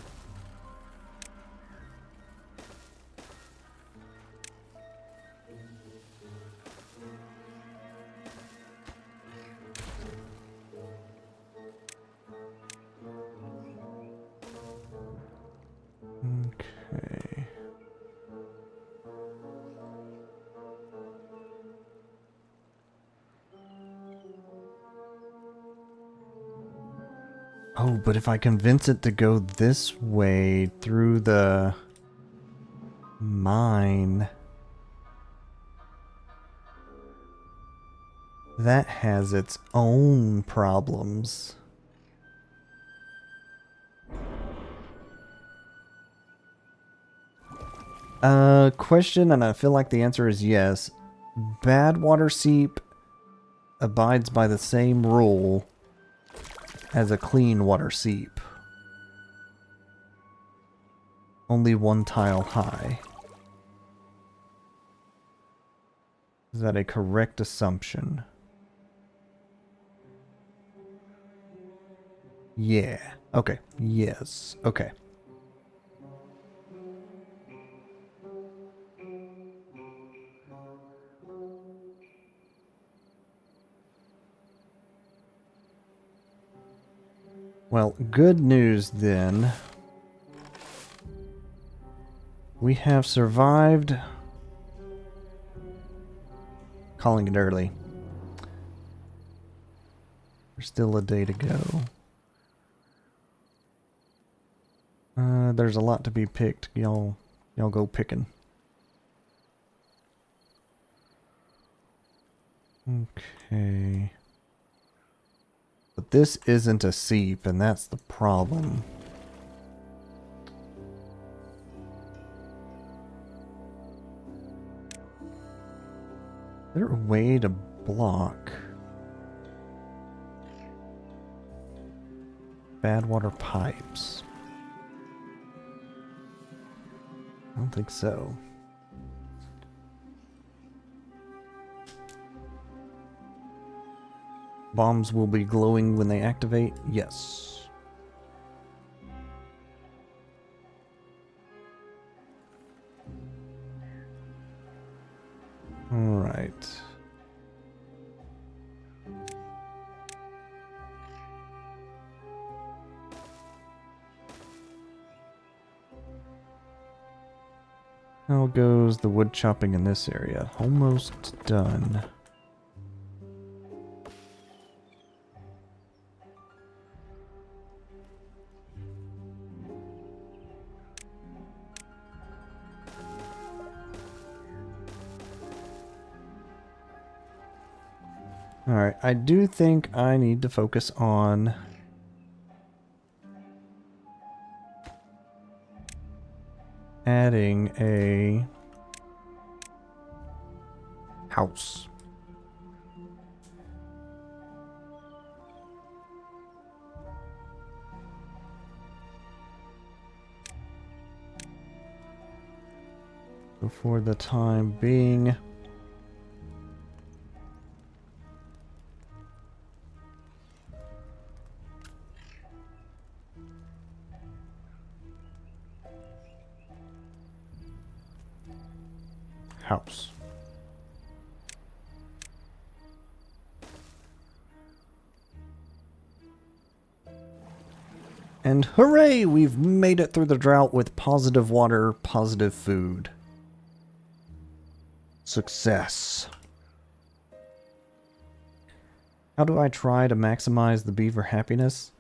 Okay. Oh, but if I convince it to go this way through the mine, that has its own problems. Question, and I feel like the answer is yes. Bad water seep abides by the same rule as a clean water seep. Only one tile high. Is that a correct assumption? Yeah. Okay. Yes. Okay. Well, good news then. We have survived. Calling it early. There's still a day to go. There's a lot to be picked. Y'all go picking. Okay. But this isn't a seep, and that's the problem. Is there a way to block bad water pipes? I don't think so. Bombs will be glowing when they activate? Yes. Alright. How goes the wood chopping in this area? Almost done. Alright, I do think I need to focus on adding a house. So for the time being, house. And hooray, we've made it through the drought with positive water, positive food. Success. How do I try to maximize the beaver happiness?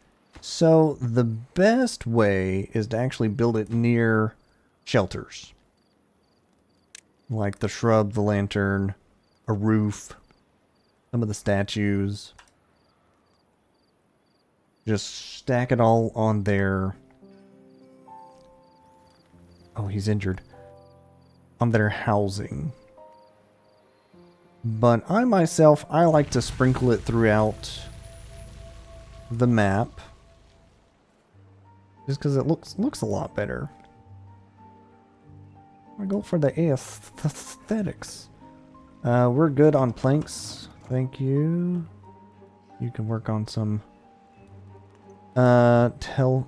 So the best way is to actually build it near shelters. Like the shrub, the lantern, a roof, some of the statues. Just stack it all on there. Oh, he's injured. On their housing. But I myself, I like to sprinkle it throughout the map. Just because it looks a lot better. I go for the aesthetics. We're good on planks. Thank you. You can work on some... tell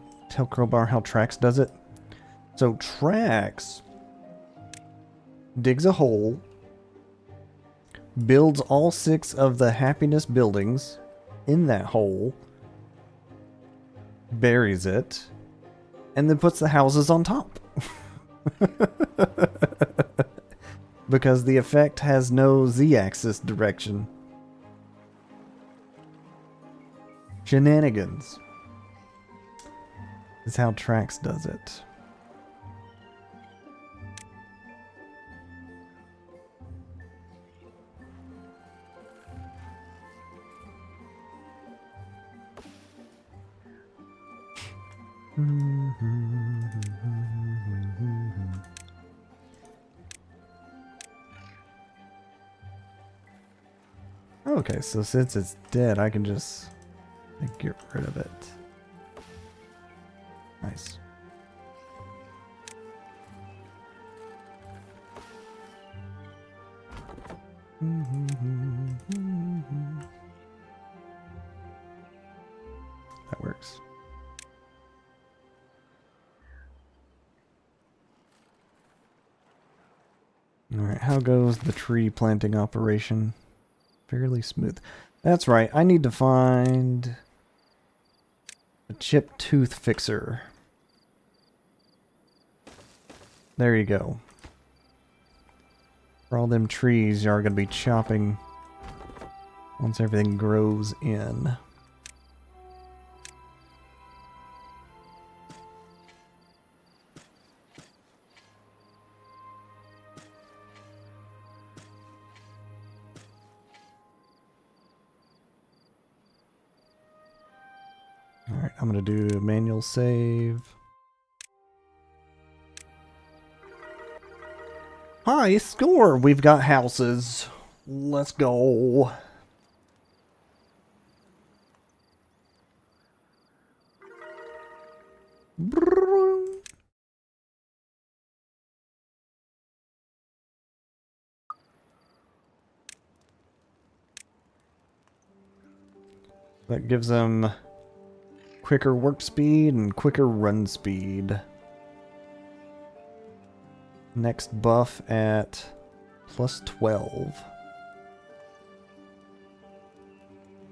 Crowbar how Trax does it. So Trax digs a hole, builds all 6 of the happiness buildings in that hole, buries it, and then puts the houses on top. Because the effect has no z-axis direction. Shenanigans is how Trax does it. Okay, so since it's dead, I can just get rid of it. Nice. That works. Alright, how goes the tree planting operation? Fairly smooth. That's right, I need to find a chipped tooth fixer. There you go. For all them trees you are going to be chopping once everything grows in. Alright, I'm going to do a manual save. High score! We've got houses. Let's go. That gives them quicker work speed and quicker run speed. Next buff at plus 12.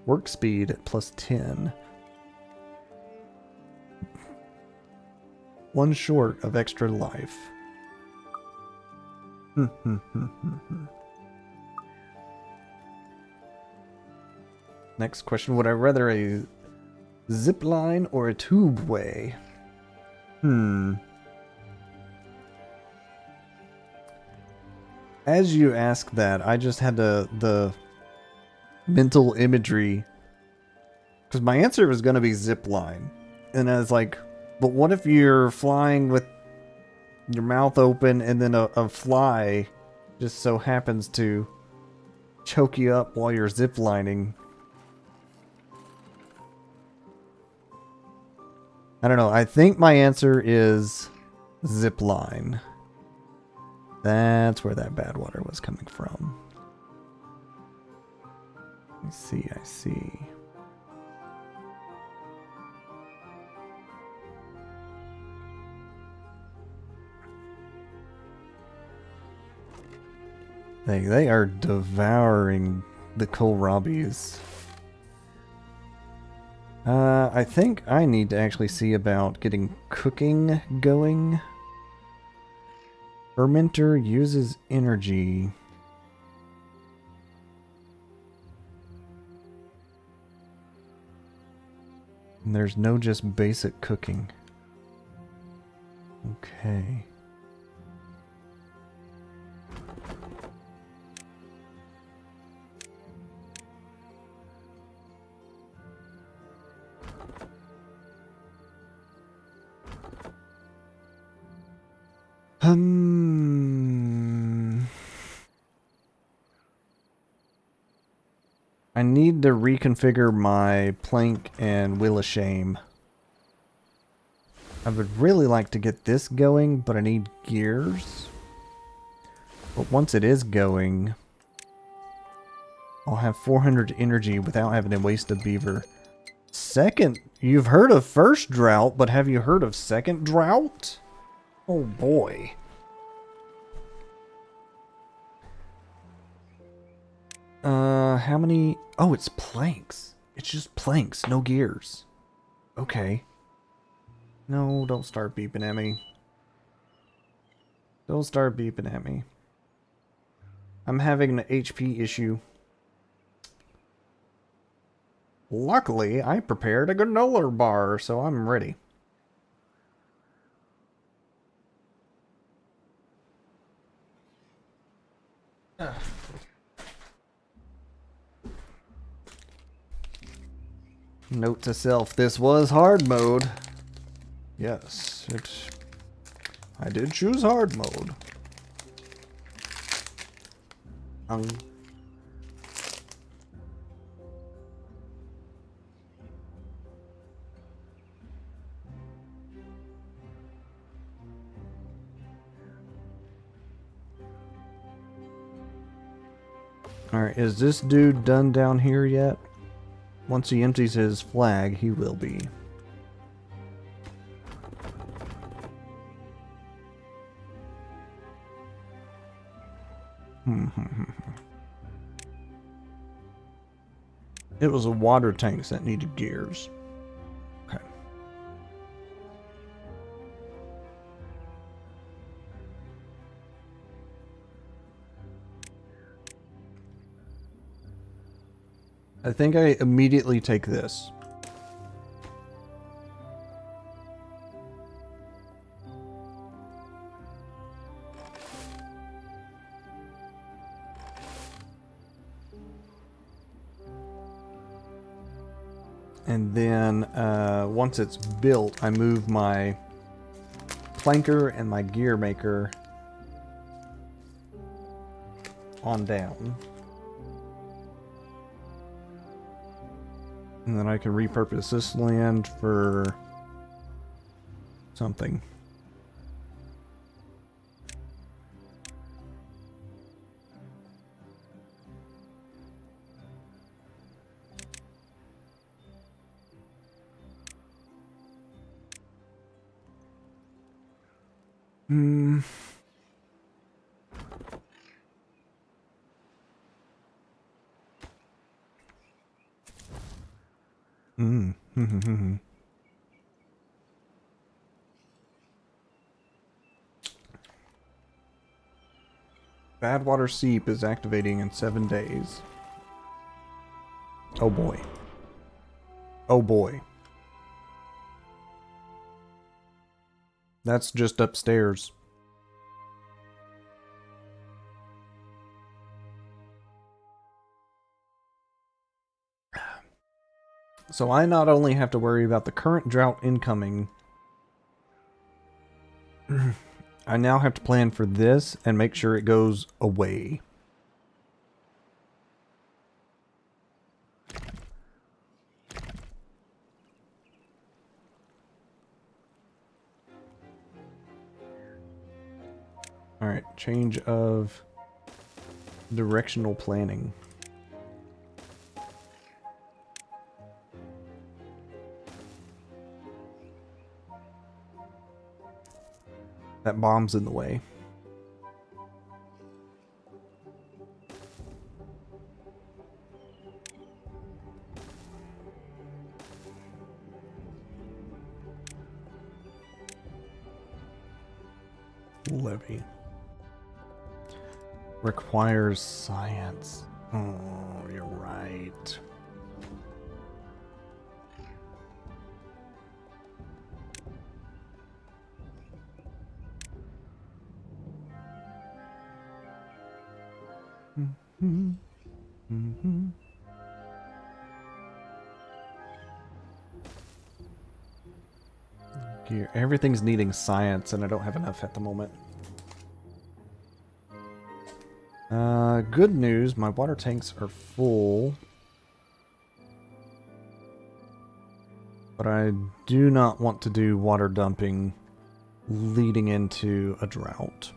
Work speed at plus 10. One short of extra life. Next question, would I rather a zip line or a tubeway? As you ask that, I just had the mental imagery. Because my answer was going to be zip line. And I was like, but what if you're flying with your mouth open and then a fly just so happens to choke you up while you're zip lining? I don't know. I think my answer is zip line. That's where that bad water was coming from. I see, I see. They are devouring the kohlrabis. I think I need to actually see about getting cooking going. Fermenter uses energy. And there's no just basic cooking. Okay. I need to reconfigure my plank and wheel of shame. I would really like to get this going, but I need gears. But once it is going, I'll have 400 energy without having to waste a beaver. Second, you've heard of first drought, but have you heard of second drought? Oh boy. How many? Oh, it's planks. It's just planks, no gears. Okay. No, don't start beeping at me. Don't start beeping at me. I'm having an HP issue. Luckily, I prepared a granola bar, so I'm ready. Note to self, this was hard mode. Yes, I did choose hard mode. Alright, is this dude done down here yet? Once he empties his flag, he will be. It was a water tanks that needed gears. Okay. I think I immediately take this. And then once it's built, I move my planker and my gear maker on down. And then I can repurpose this land for something. Badwater Seep is activating in 7 days. Oh boy. Oh boy. That's just upstairs. So I not only have to worry about the current drought incoming, I now have to plan for this and make sure it goes away. Alright, change of directional planning. That bomb's in the way. Levy. Requires science. Oh, you're right. Mm-hmm. Mm-hmm. Gear. Everything's needing science, and I don't have enough at the moment. Good news, my water tanks are full. But I do not want to do water dumping leading into a drought.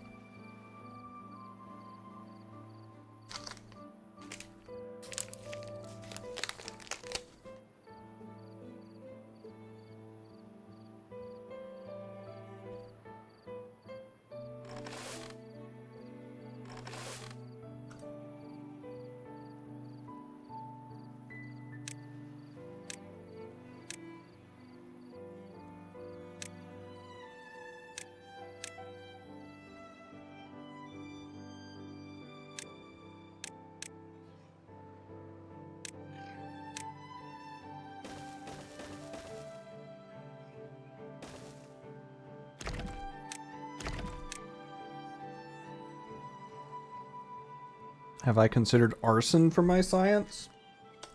Have I considered arson for my science?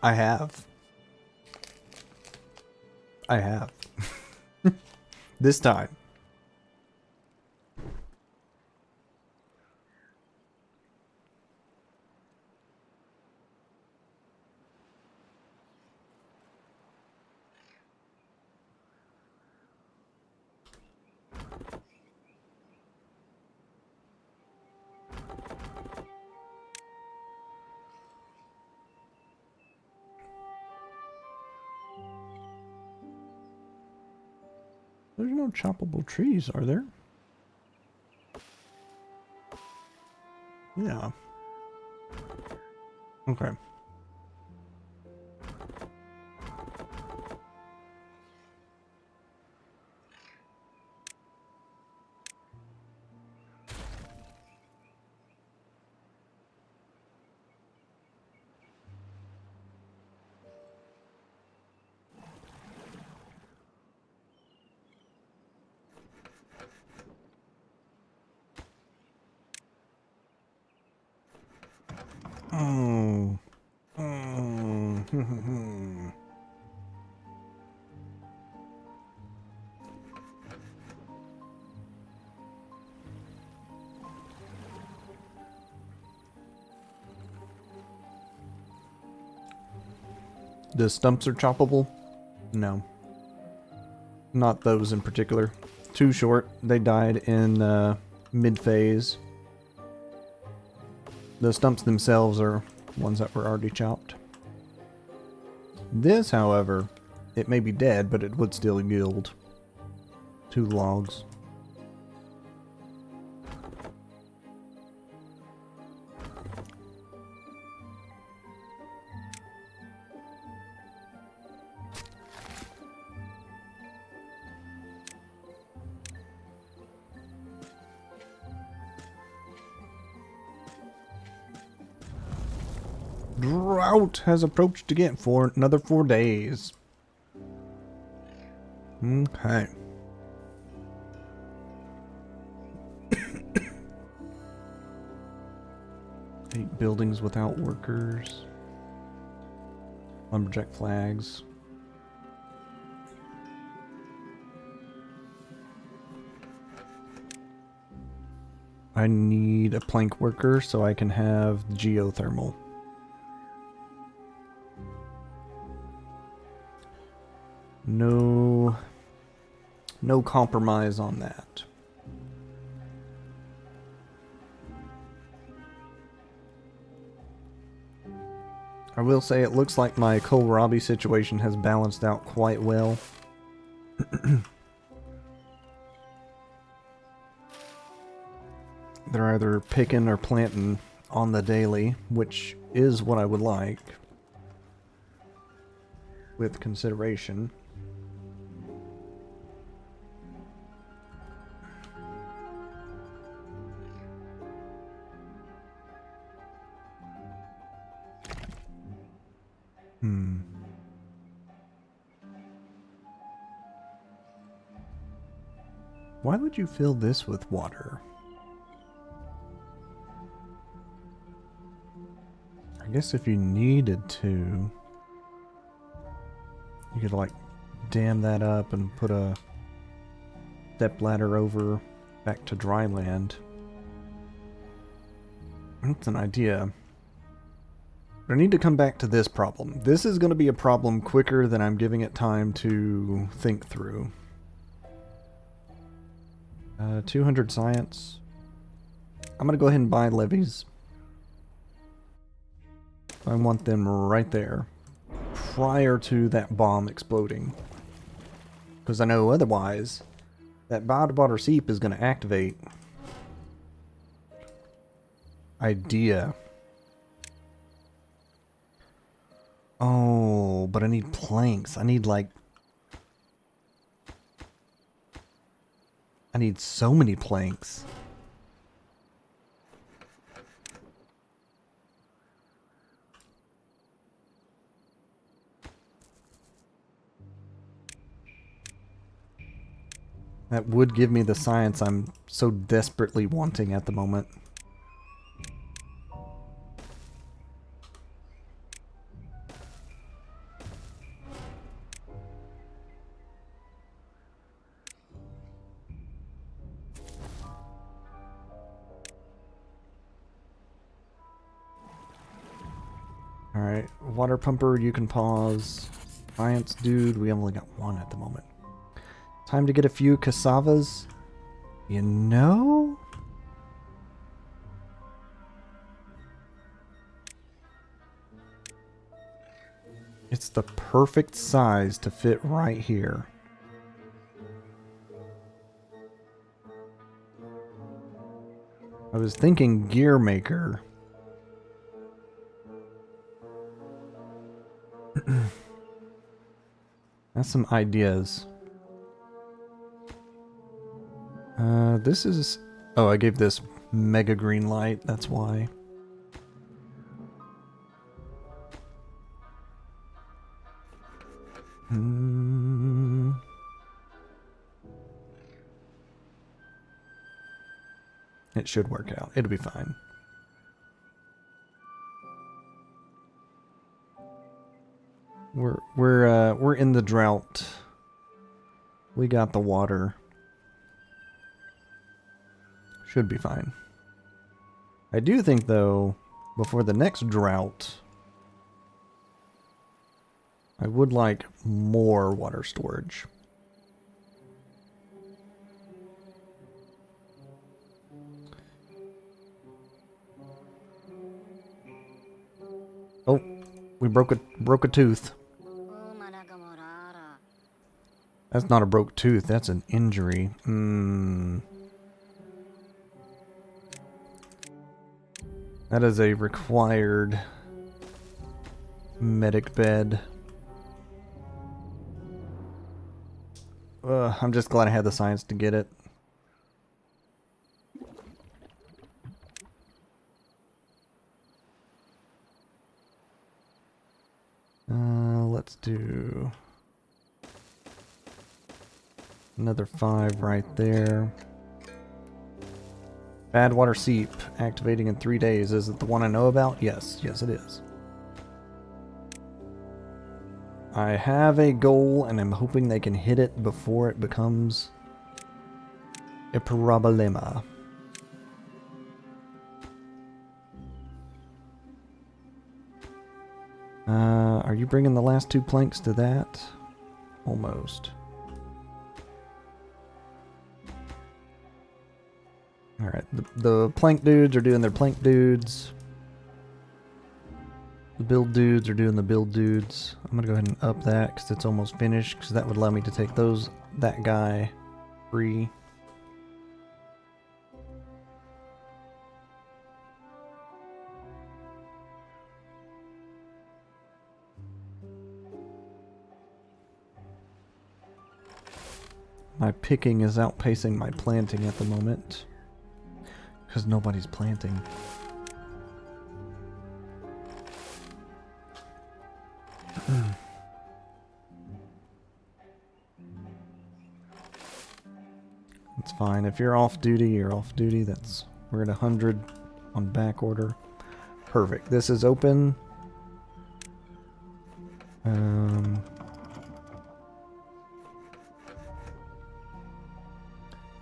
I have. I have. This time. There's no choppable trees, are there? Yeah. Okay. Oh. Oh. The stumps are choppable? No. Not those in particular. Too short. They died in mid-phase. The stumps themselves are ones that were already chopped. This, however, it may be dead, but it would still yield 2 logs. Drought has approached again for another 4 days. Okay. Eight buildings without workers. Lumberjack flags. I need a plank worker so I can have geothermal. No compromise on that. I will say it looks like my kohlrabi situation has balanced out quite well. They're either picking or planting on the daily, which is what I would like, with consideration. Why would you fill this with water? I guess if you needed to, you could like dam that up and put a step ladder over back to dry land. That's an idea. But I need to come back to this problem. This is going to be a problem quicker than I'm giving it time to think through. 200 science. I'm going to go ahead and buy levies. I want them right there, prior to that bomb exploding. Because I know otherwise, that Biodebater Seep is going to activate. Idea. Oh, but I need planks. I need so many planks. That would give me the science I'm so desperately wanting at the moment. Alright, water pumper, you can pause. Science dude, we only got one at the moment. Time to get a few cassavas. You know? It's the perfect size to fit right here. I was thinking gear maker. That's some ideas. This is... Oh, I gave this mega green light, that's why. It should work out. It'll be fine. We're in the drought. We got the water. Should be fine. I do think, though, before the next drought, I would like more water storage. Oh, we broke a tooth. That's not a broke tooth, that's an injury. That is a required medic bed. I'm just glad I had the science to get it. Let's do another 5 right there. Bad water seep activating in 3 days. Is it the one I know about? Yes. Yes, it is. I have a goal, and I'm hoping they can hit it before it becomes a problema. Are you bringing the last 2 planks to that? Almost. Alright, the plank dudes are doing their plank dudes. The build dudes are doing the build dudes. I'm gonna go ahead and up that because it's almost finished, because that would allow me to take that guy free. My picking is outpacing my planting at the moment, because nobody's planting. It's fine. If you're off duty, you're off duty. We're at 100 on back order. Perfect. This is open. The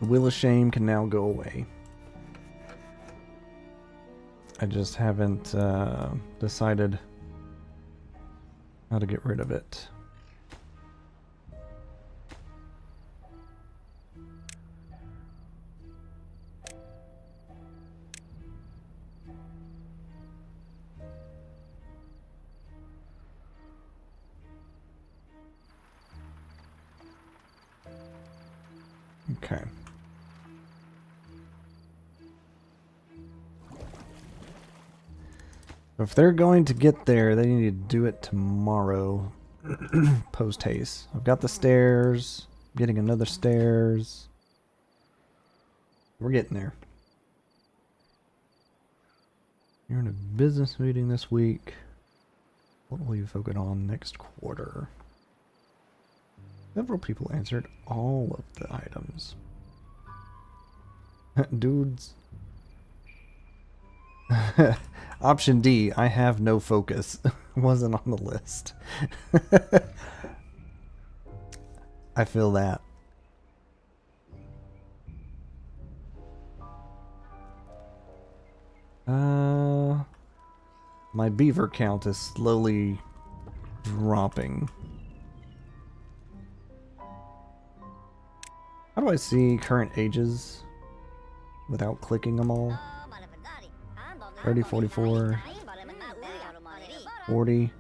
Wheel of Shame can now go away. I just haven't decided how to get rid of it. Okay. If they're going to get there, they need to do it tomorrow. Post haste. I've got the stairs. I'm getting another stairs. We're getting there. You're in a business meeting this week. What will you focus on next quarter? Several people answered all of the items. Dudes. Option D, I have no focus. Wasn't on the list. I feel that. My beaver count is slowly dropping. How do I see current ages without clicking them all? 30, 44, 40.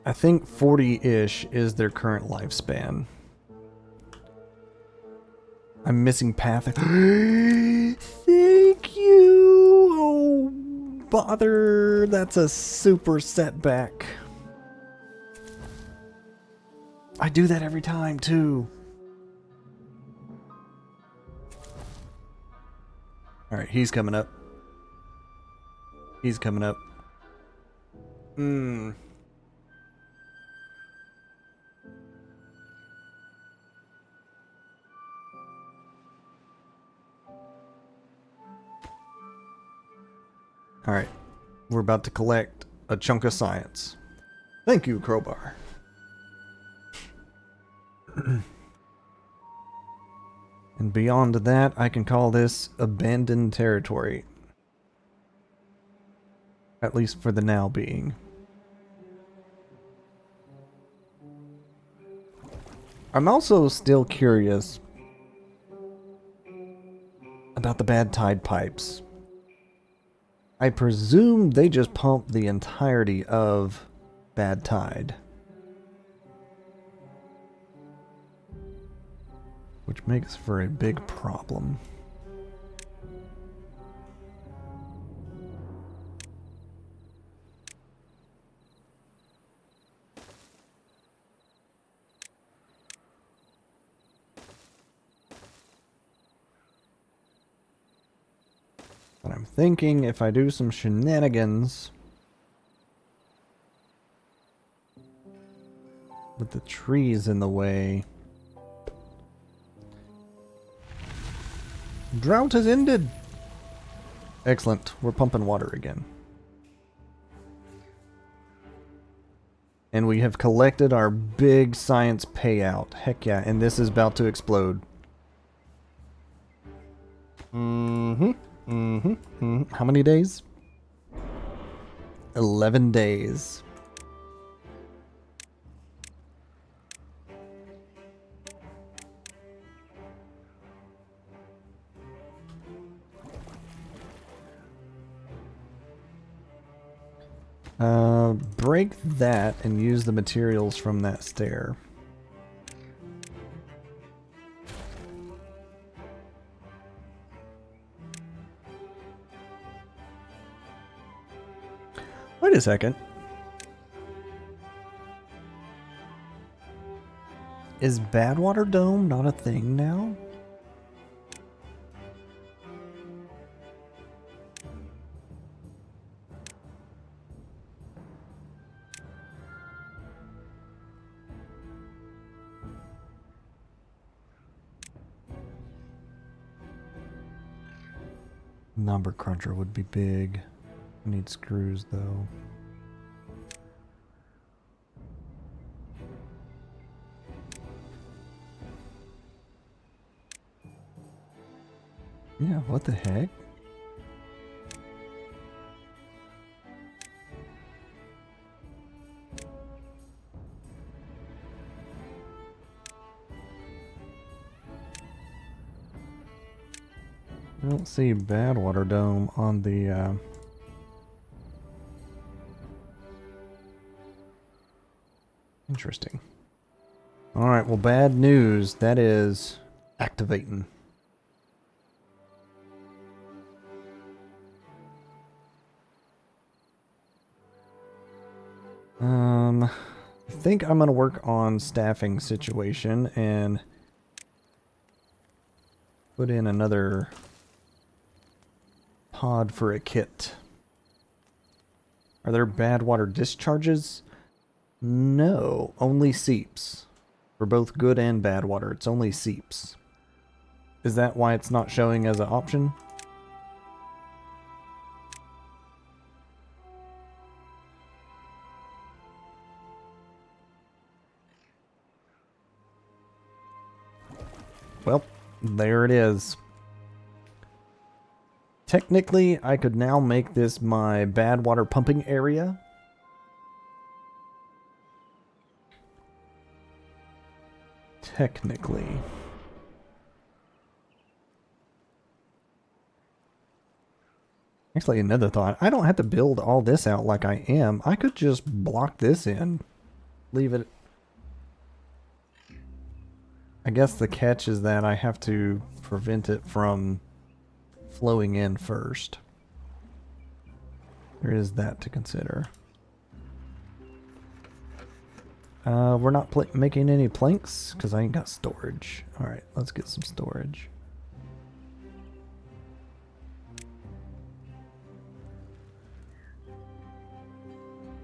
I think 40-ish is their current lifespan. I'm missing path. Thank you! Oh, bother. That's a super setback. I do that every time, too. Alright, he's coming up. He's coming up. Alright. We're about to collect a chunk of science. Thank you, Crowbar. And beyond that, I can call this abandoned territory. At least for the now being. I'm also still curious about the bad tide pipes. I presume they just pump the entirety of bad tide. Which makes for a big problem. But I'm thinking if I do some shenanigans with the trees in the way. Drought has ended. Excellent. We're pumping water again. And we have collected our big science payout. Heck yeah. And this is about to explode. How many days? 11 days. Break that and use the materials from that stair. Wait a second. Is Badwater Dome not a thing now? Number cruncher would be big. I need screws though. Yeah, what the heck? I don't see Badwater Dome on the Interesting. Alright, well, bad news. That is activating. I think I'm going to work on staffing situation and put in another pod for a kit. Are there bad water discharges? No, only seeps. For both good and bad water, it's only seeps. Is that why it's not showing as an option? Well, there it is. Technically, I could now make this my bad water pumping area. Technically. Actually, another thought. I don't have to build all this out like I am. I could just block this in. Leave it. I guess the catch is that I have to prevent it from flowing in first. There is that to consider. We're not making any planks because I ain't got storage. Alright, let's get some storage.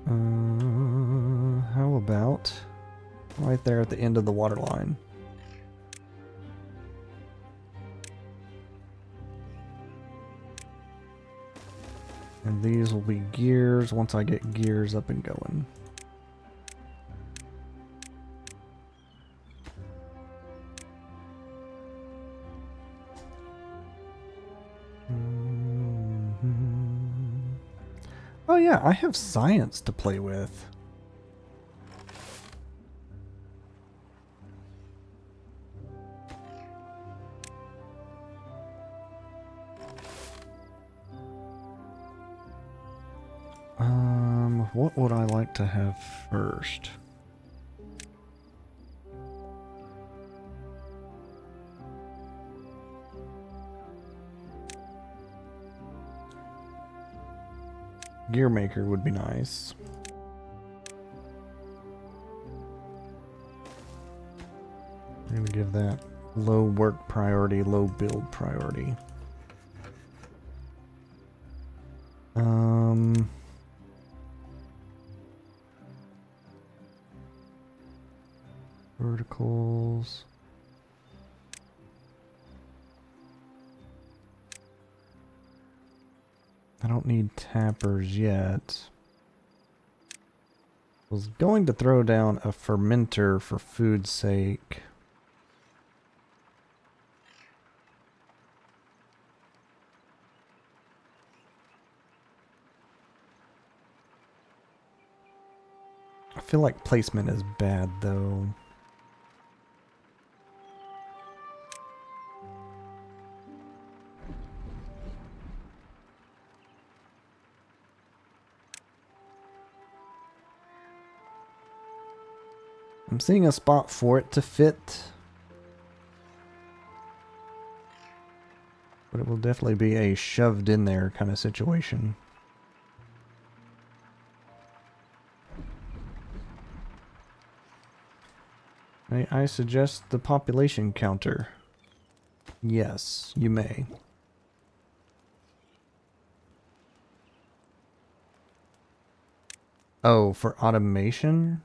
How about right there at the end of the water line? And these will be gears once I get gears up and going. Oh yeah, I have science to play with. What would I like to have first? Gear maker would be nice. I'm gonna give that low work priority, low build priority. Verticals. I don't need tappers yet. I was going to throw down a fermenter for food's sake. I feel like placement is bad though. I'm seeing a spot for it to fit. But it will definitely be a shoved in there kind of situation. May I suggest the population counter? Yes, you may. Oh, for automation?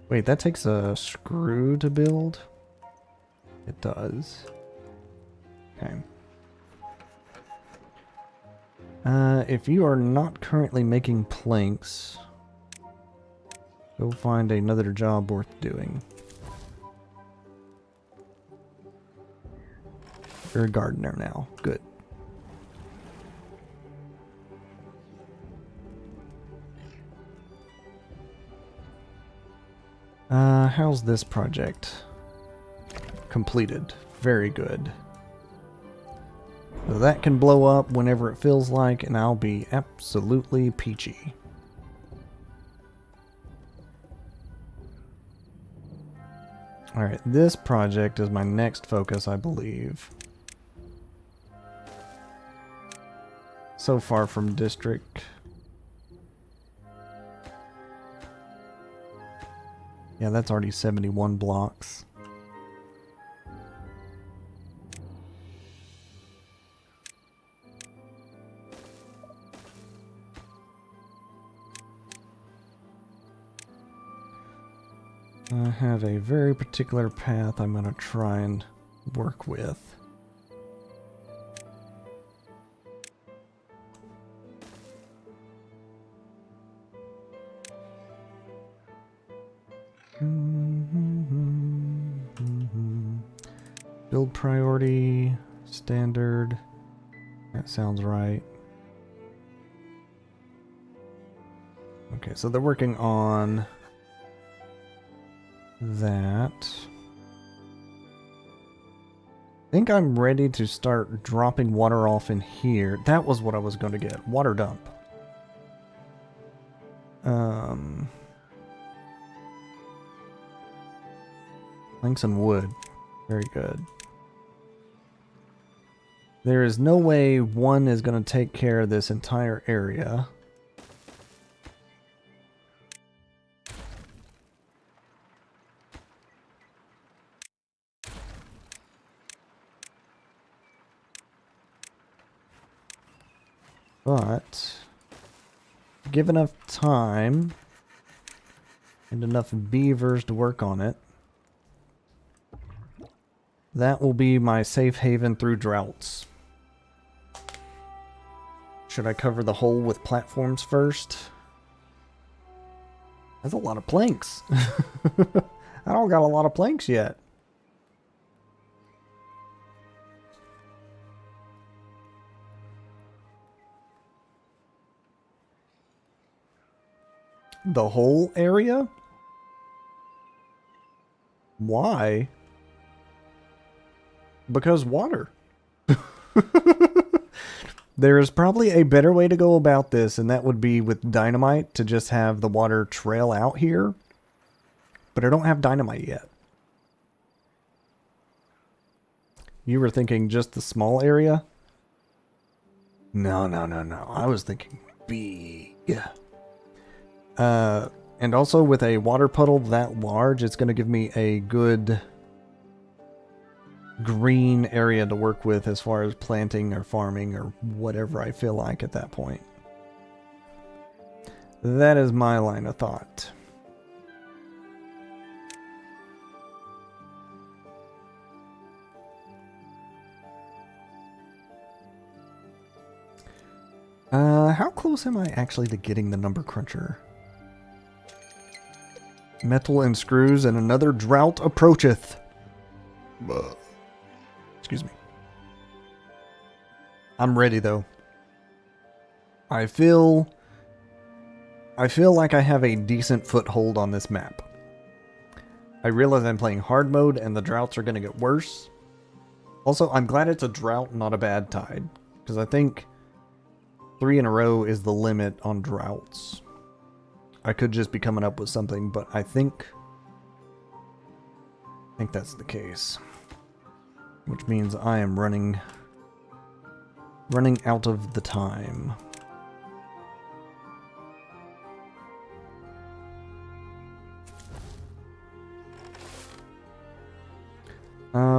Wait, that takes a screw to build? It does. Okay. If you are not currently making planks, go find another job worth doing. You're a gardener now. Good. How's this project? Completed. Very good. So that can blow up whenever it feels like, and I'll be absolutely peachy. Alright, this project is my next focus, I believe. So far from district. Yeah, that's already 71 blocks. I have a very particular path I'm going to try and work with. Build priority, standard. That sounds right. Okay, so they're working on that. I think I'm ready to start dropping water off in here. That was what I was going to get. Water dump. Planks and wood. Very good. There is no way one is going to take care of this entire area. But give enough time and enough beavers to work on it. That will be my safe haven through droughts. Should I cover the hole with platforms first? That's a lot of planks. I don't got a lot of planks yet. The whole area? Why? Because water. There is probably a better way to go about this, and that would be with dynamite to just have the water trail out here. But I don't have dynamite yet. You were thinking just the small area? No. I was thinking big. And also with a water puddle that large, it's going to give me a good green area to work with as far as planting or farming or whatever I feel like at that point. That is my line of thought. How close am I actually to getting the number cruncher? Metal and screws and another drought approacheth. Excuse me. I'm ready though. I feel like I have a decent foothold on this map. I realize I'm playing hard mode and the droughts are going to get worse. Also, I'm glad it's a drought, not a bad tide. Because I think 3 in a row is the limit on droughts. I could just be coming up with something, but I think that's the case. Which means I am running out of the time.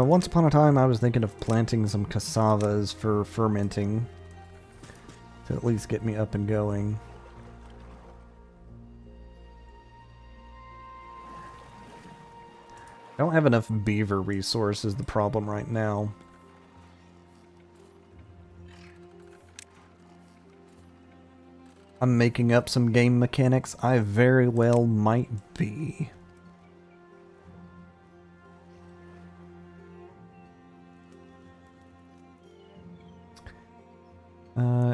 Once upon a time, I was thinking of planting some cassavas for fermenting to at least get me up and going. I don't have enough beaver resources, the problem right now. I'm making up some game mechanics. I very well might be.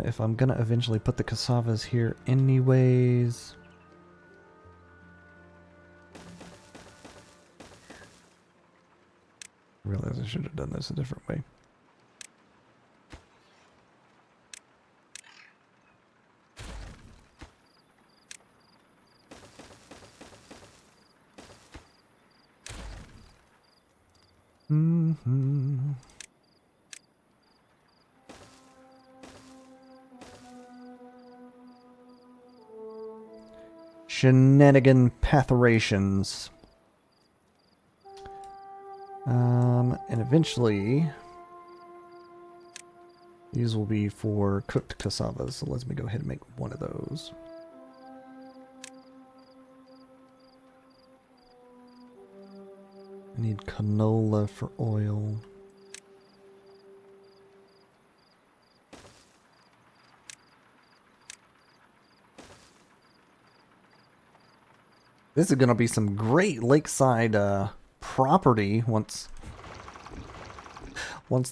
If I'm gonna eventually put the cassavas here anyways. I realize I should have done this a different way. Shenanigan patherations. And eventually these will be for cooked cassavas, so let me go ahead and make one of those. I need canola for oil. This is gonna be some great lakeside property once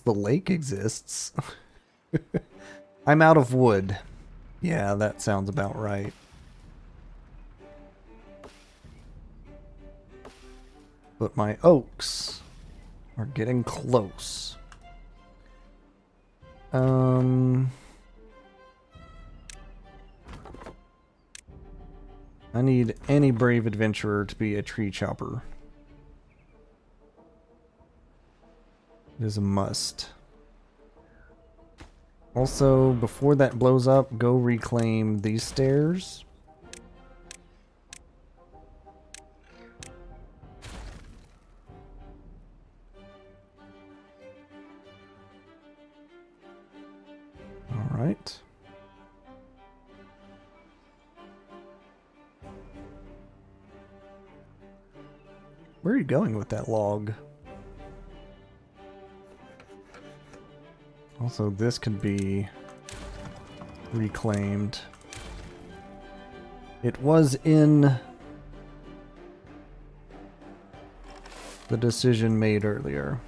the lake exists. I'm out of wood. Yeah, that sounds about right. But my oaks are getting close. I need any brave adventurer to be a tree chopper. It is a must. Also, before that blows up, go reclaim these stairs. All right. Where are you going with that log? Also, this could be reclaimed. It was in the decision made earlier.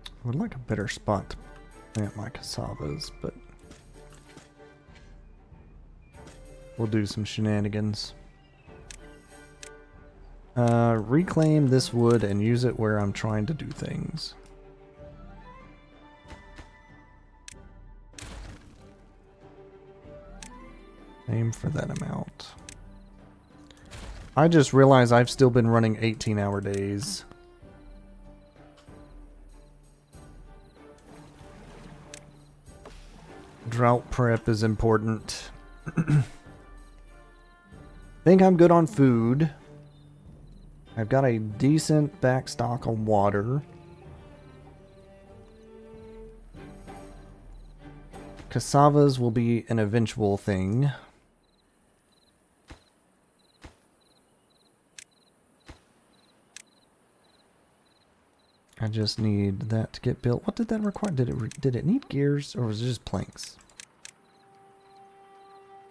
I would like a better spot to plant my cassavas, but we'll do some shenanigans. Reclaim this wood and use it where I'm trying to do things. Aim for that amount. I just realized I've still been running 18-hour days. Drought prep is important. Think I'm good on food. I've got a decent backstock on water. Cassavas will be an eventual thing. I just need that to get built. What did that require? Did it need gears, or was it just planks?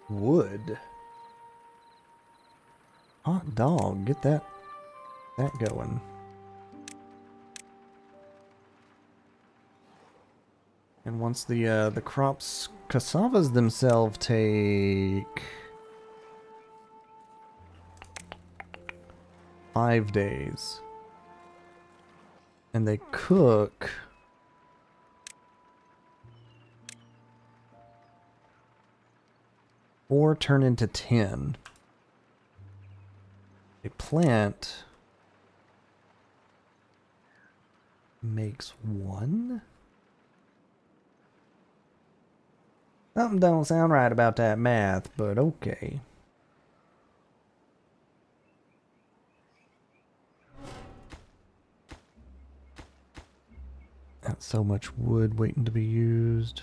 Wood. Hot dog, get that going. And once the crops, cassavas themselves take 5 days. And they cook or turn into 10. A plant makes 1? Something don't sound right about that math, but okay. That's so much wood waiting to be used.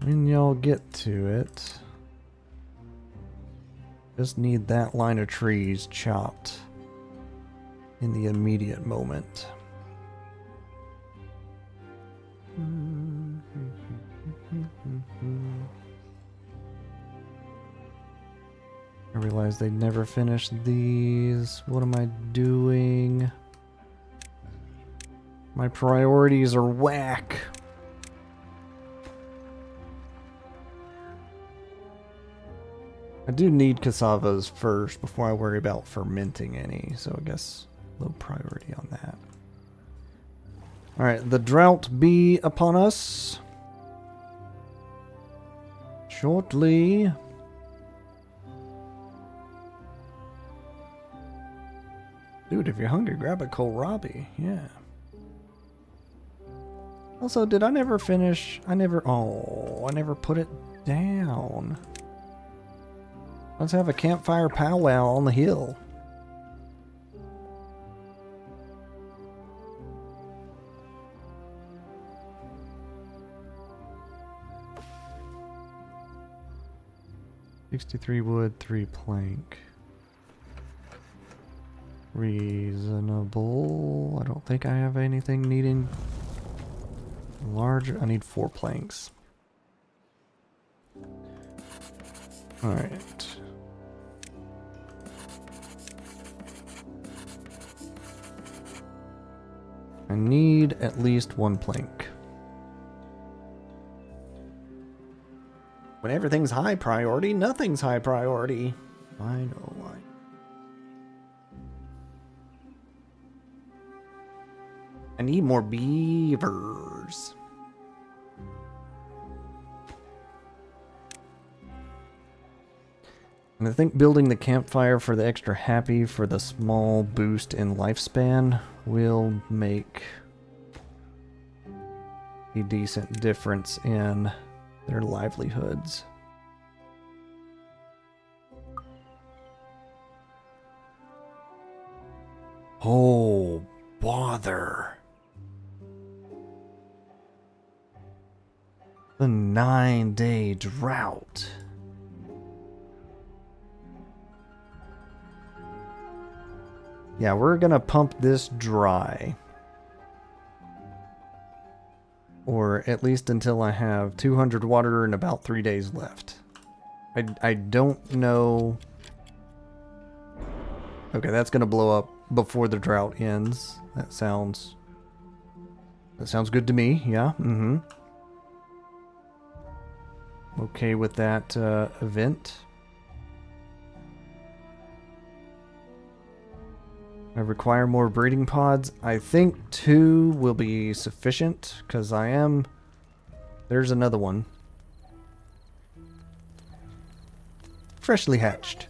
When y'all get to it, just need that line of trees chopped in the immediate moment. I realized they never finished these. What am I doing? My priorities are whack. I do need cassavas first before I worry about fermenting any, so I guess low priority on that. Alright, the drought be upon us shortly. Dude, if you're hungry, grab a kohlrabi. Yeah. Also, did I never finish? I never put it down. Let's have a campfire powwow on the hill. $63 wood, 3 plank. Reasonable. I don't think I have anything needing larger. I need 4 planks. Alright. I need at least 1 plank. When everything's high priority, nothing's high priority. I know why. I need more beavers. And I think building the campfire for the extra happy for the small boost in lifespan will make a decent difference in their livelihoods. Oh, bother. The 9-day drought. Yeah, we're gonna pump this dry. Or at least until I have 200 water and about 3 days left. I don't know. Okay, that's gonna blow up before the drought ends. That sounds good to me. Yeah. Mm-hmm. Okay with that event. I require more breeding pods. I think 2 will be sufficient because there's another one. Freshly hatched.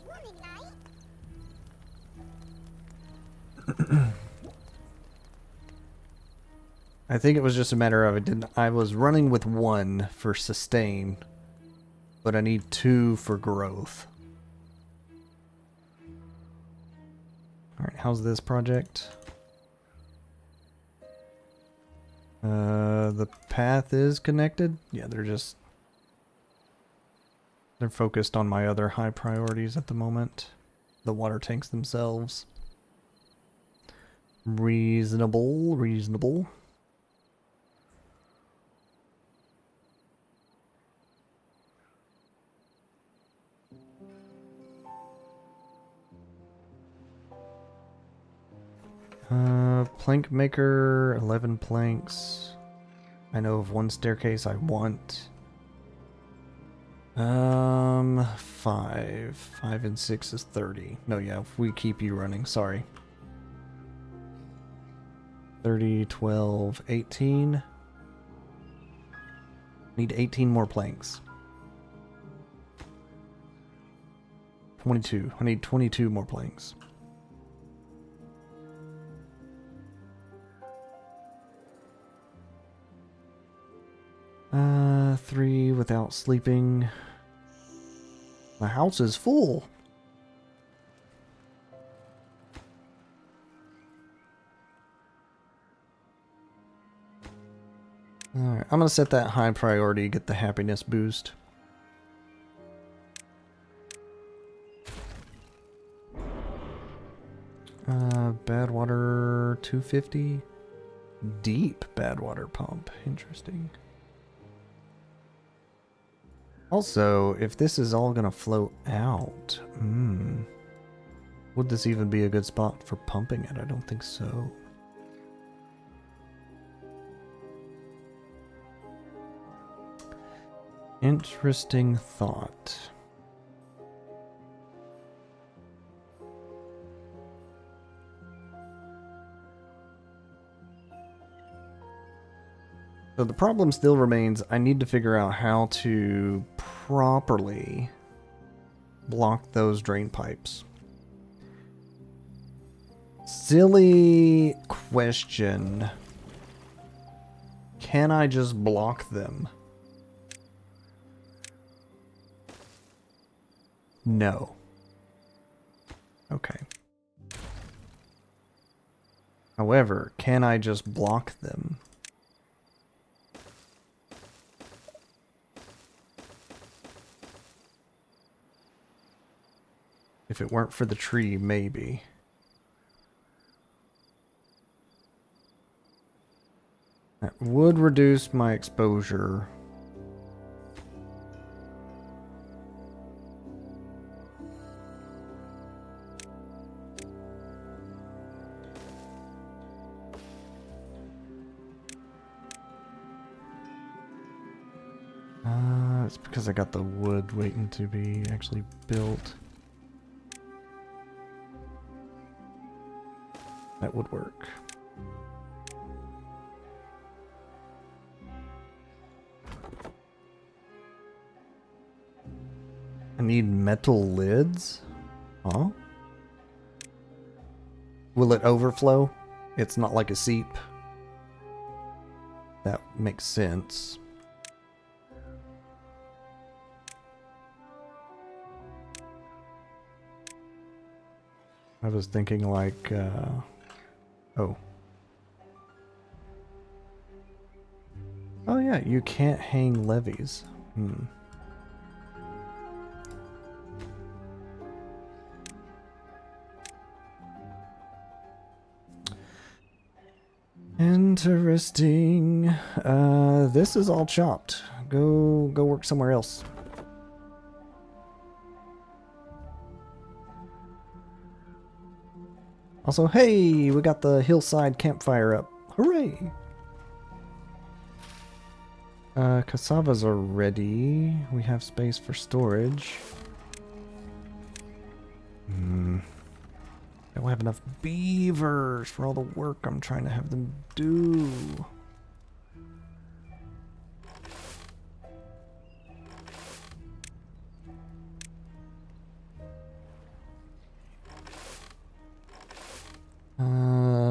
I think it was just a matter of I was running with 1 for sustain, but I need 2 for growth. Alright, how's this project? The path is connected? Yeah, they're focused on my other high priorities at the moment. The water tanks themselves. Reasonable, reasonable. Plank maker, 11 planks. I know of one staircase I want. 5. 5 and 6 is 30. No, yeah, if we keep you running, sorry. 30, 12, 18. Need 18 more planks. 22. I need 22 more planks. Three without sleeping. My house is full. Alright, I'm gonna set that high priority, get the happiness boost. Bad water 250. Deep bad water pump. Interesting. Also, if this is all gonna float out, would this even be a good spot for pumping it? I don't think so. Interesting thought. So the problem still remains, I need to figure out how to properly block those drain pipes. Silly question. Can I just block them? No. Okay. However, can I just block them? If it weren't for the tree, maybe. That would reduce my exposure. It's because I got the wood waiting to be actually built. That would work. I need metal lids? Huh? Will it overflow? It's not like a seep. That makes sense. I was thinking like, oh. Oh yeah, you can't hang levees. Interesting. This is all chopped. Go work somewhere else. Also, hey, we got the hillside campfire up. Hooray! Cassavas are ready. We have space for storage. Don't have enough beavers for all the work I'm trying to have them do.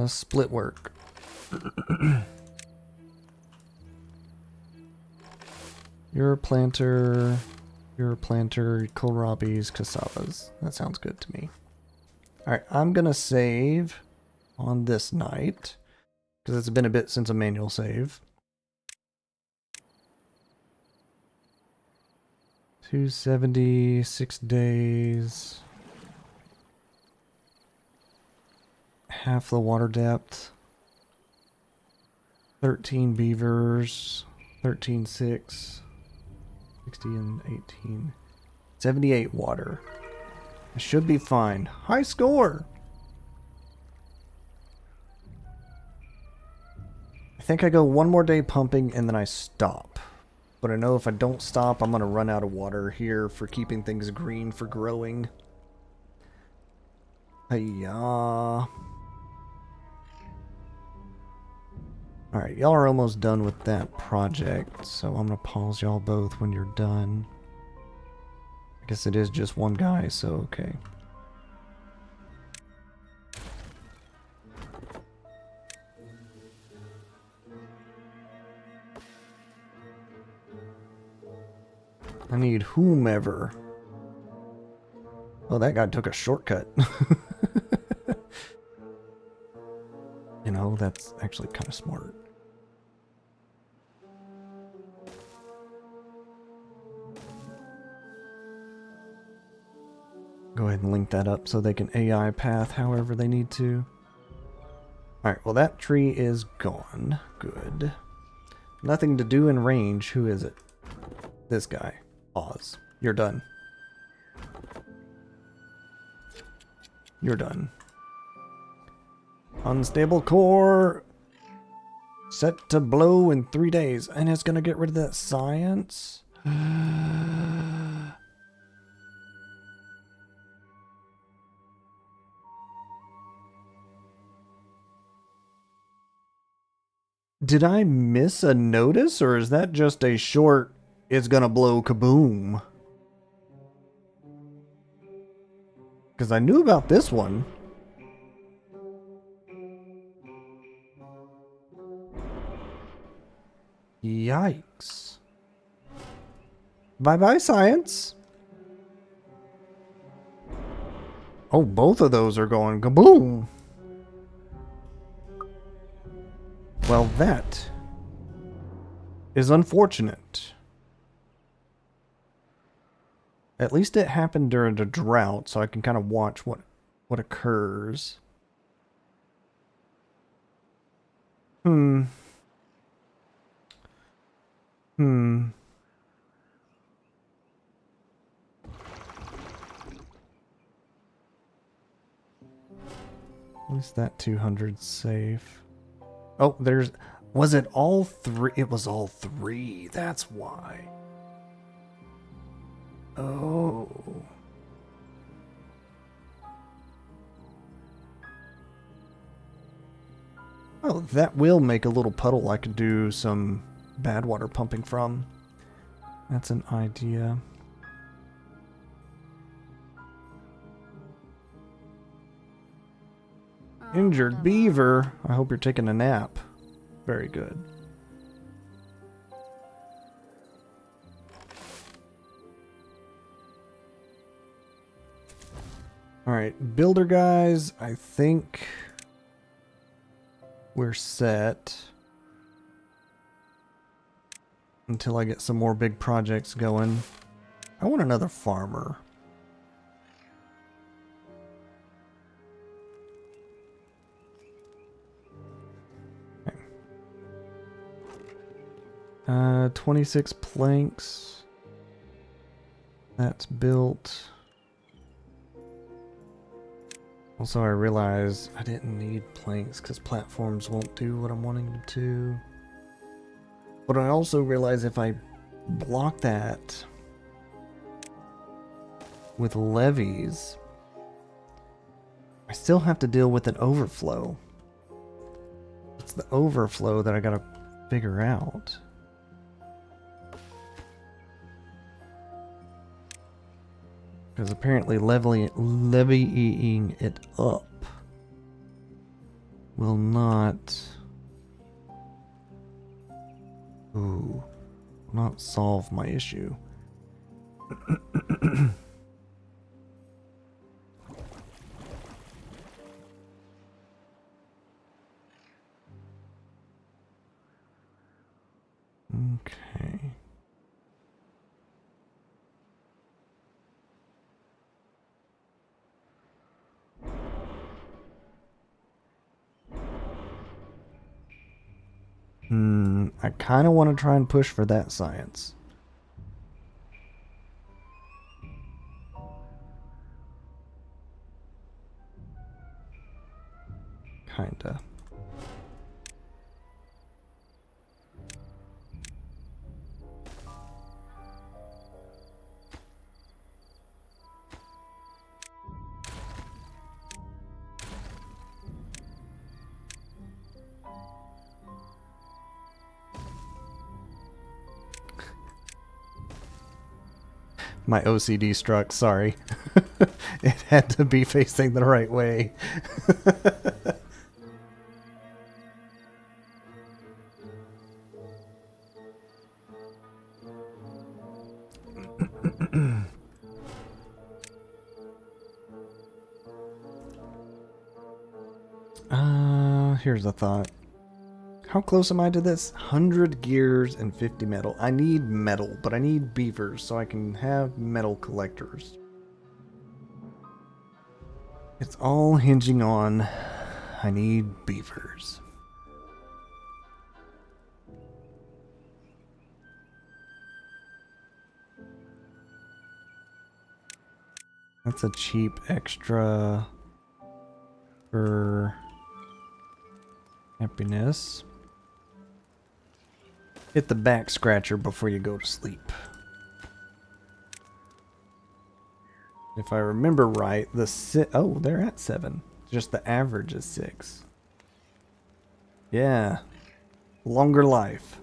Split work. You're a planter, kohlrabi's, cassavas. That sounds good to me. Alright, I'm gonna save on this night, because it's been a bit since a manual save. 270, 6 days. Half the water depth. 13 beavers. 13, 6. 60 and 18. 78 water. I should be fine. High score! think I go one more day pumping and then I stop. But I know if I don't stop, I'm going to run out of water here for keeping things green for growing. Hiya. Alright, y'all are almost done with that project, so I'm going to pause y'all both when you're done. I guess it is just one guy, so okay. I need whomever. Oh, that guy took a shortcut. You know, that's actually kind of smart. Go ahead and link that up so they can AI path however they need to. Alright, well that tree is gone. Good. Nothing to do in range. Who is it? This guy. Oz. You're done. You're done. Unstable core. Set to blow in 3 days. And it's gonna get rid of that science? Did I miss a notice, or is that just a short, it's gonna blow kaboom? Because I knew about this one. Yikes. Bye-bye, science. Oh, both of those are going kaboom. Well, that is unfortunate. At least it happened during a drought, so I can kind of watch what occurs. Hmm. At least that 200's safe. Oh, there's... Was it all three? It was all three. That's why. Oh. Oh, that will make a little puddle I could do some bad water pumping from. That's an idea. Injured beaver. I hope you're taking a nap. Very good. Alright, builder guys, I think we're set until I get some more big projects going. I want another farmer. Okay. 26 planks. That's built. Also, I realize I didn't need planks because platforms won't do what I'm wanting them to. But I also realize if I block that with levees, I still have to deal with an overflow. It's the overflow that I gotta figure out. Because apparently levying it up will not... Ooh, will not solve my issue. Okay. I kind of want to try and push for that science. Kinda. My OCD struck, sorry. It had to be facing the right way. Here's a thought. How close am I to this? 100 gears and 50 metal. I need metal, but I need beavers so I can have metal collectors. It's all hinging on I need beavers. That's a cheap extra for happiness. Hit the back scratcher before you go to sleep. If I remember right, oh, they're at 7. Just the average is 6. Yeah. Longer life.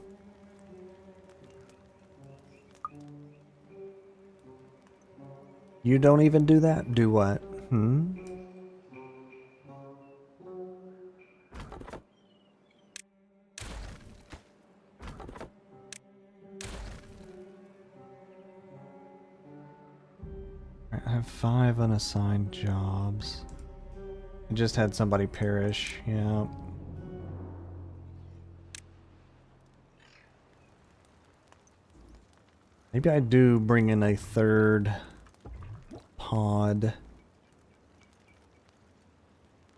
You don't even do that? Do what? I have 5 unassigned jobs. I just had somebody perish, yeah. Maybe I do bring in a 3rd pod.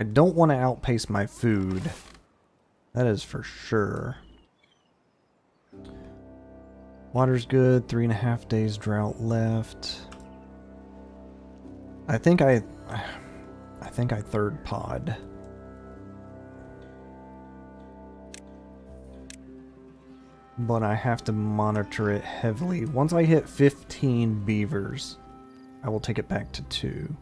I don't want to outpace my food. That is for sure. Water's good, 3.5 days drought left. I think I 3rd pod. But I have to monitor it heavily. Once I hit 15 beavers, I will take it back to 2.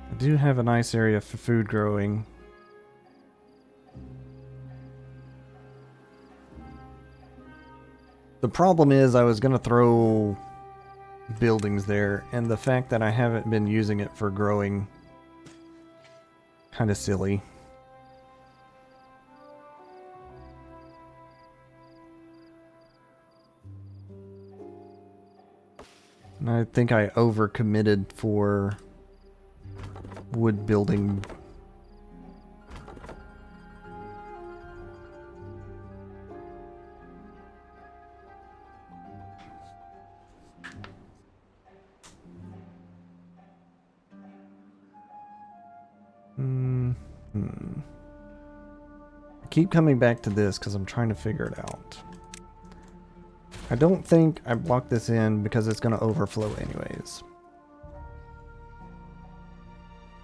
I do have a nice area for food growing. The problem is I was going to throw buildings there, and the fact that I haven't been using it for growing, kind of silly. And I think I overcommitted for wood building. I keep coming back to this because I'm trying to figure it out. I don't think I blocked this in because it's going to overflow anyways.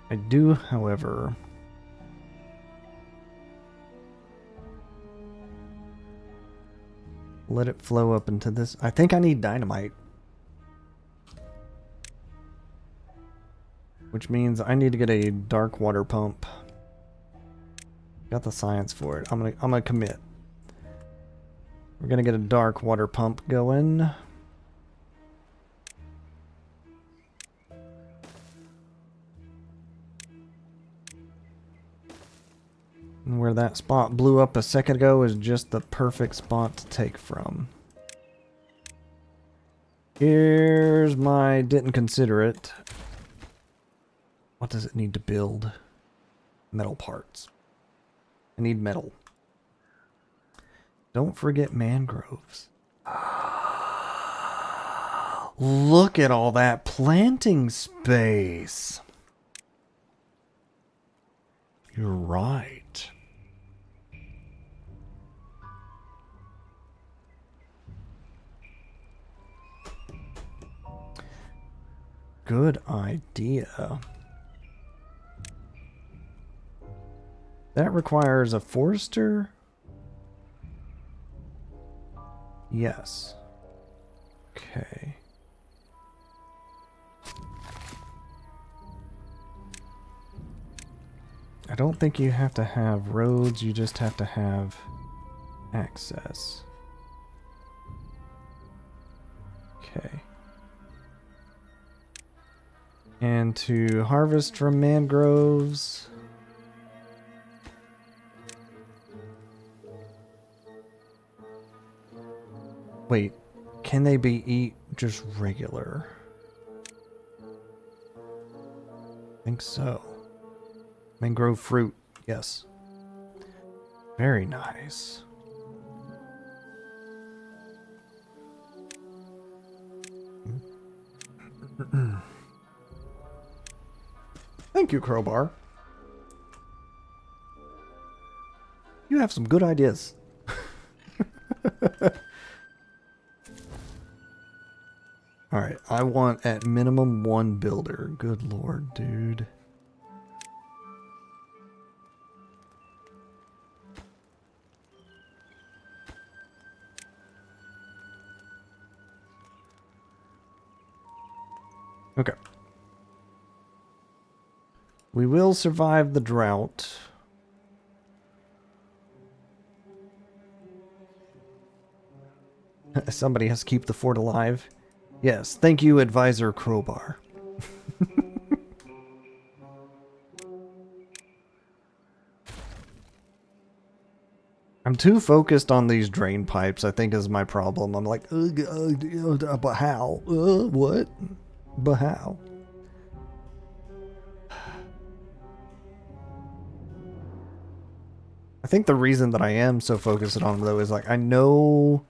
I do, however, let it flow up into this. I think I need dynamite. Which means I need to get a dark water pump. Got the science for it. I'm gonna commit. We're gonna get a dark water pump going. And where that spot blew up a second ago is just the perfect spot to take from. Here's my didn't consider it. What does it need to build? Metal parts. I need metal. Don't forget mangroves. Look at all that planting space. You're right. Good idea. That requires a forester? Yes. Okay. I don't think you have to have roads, you just have to have access. Okay. And to harvest from mangroves. Wait, can they be eat just regular? I think so. Mangrove fruit, yes. Very nice. Thank you, Crowbar. You have some good ideas. Alright, I want at minimum 1 builder. Good lord, dude. Okay. We will survive the drought. Somebody has to keep the fort alive. Yes, thank you, Advisor Crowbar. I'm too focused on these drain pipes, I think, is my problem. I'm like, but how? What? But how? I think the reason that I am so focused on them, though, is like, I know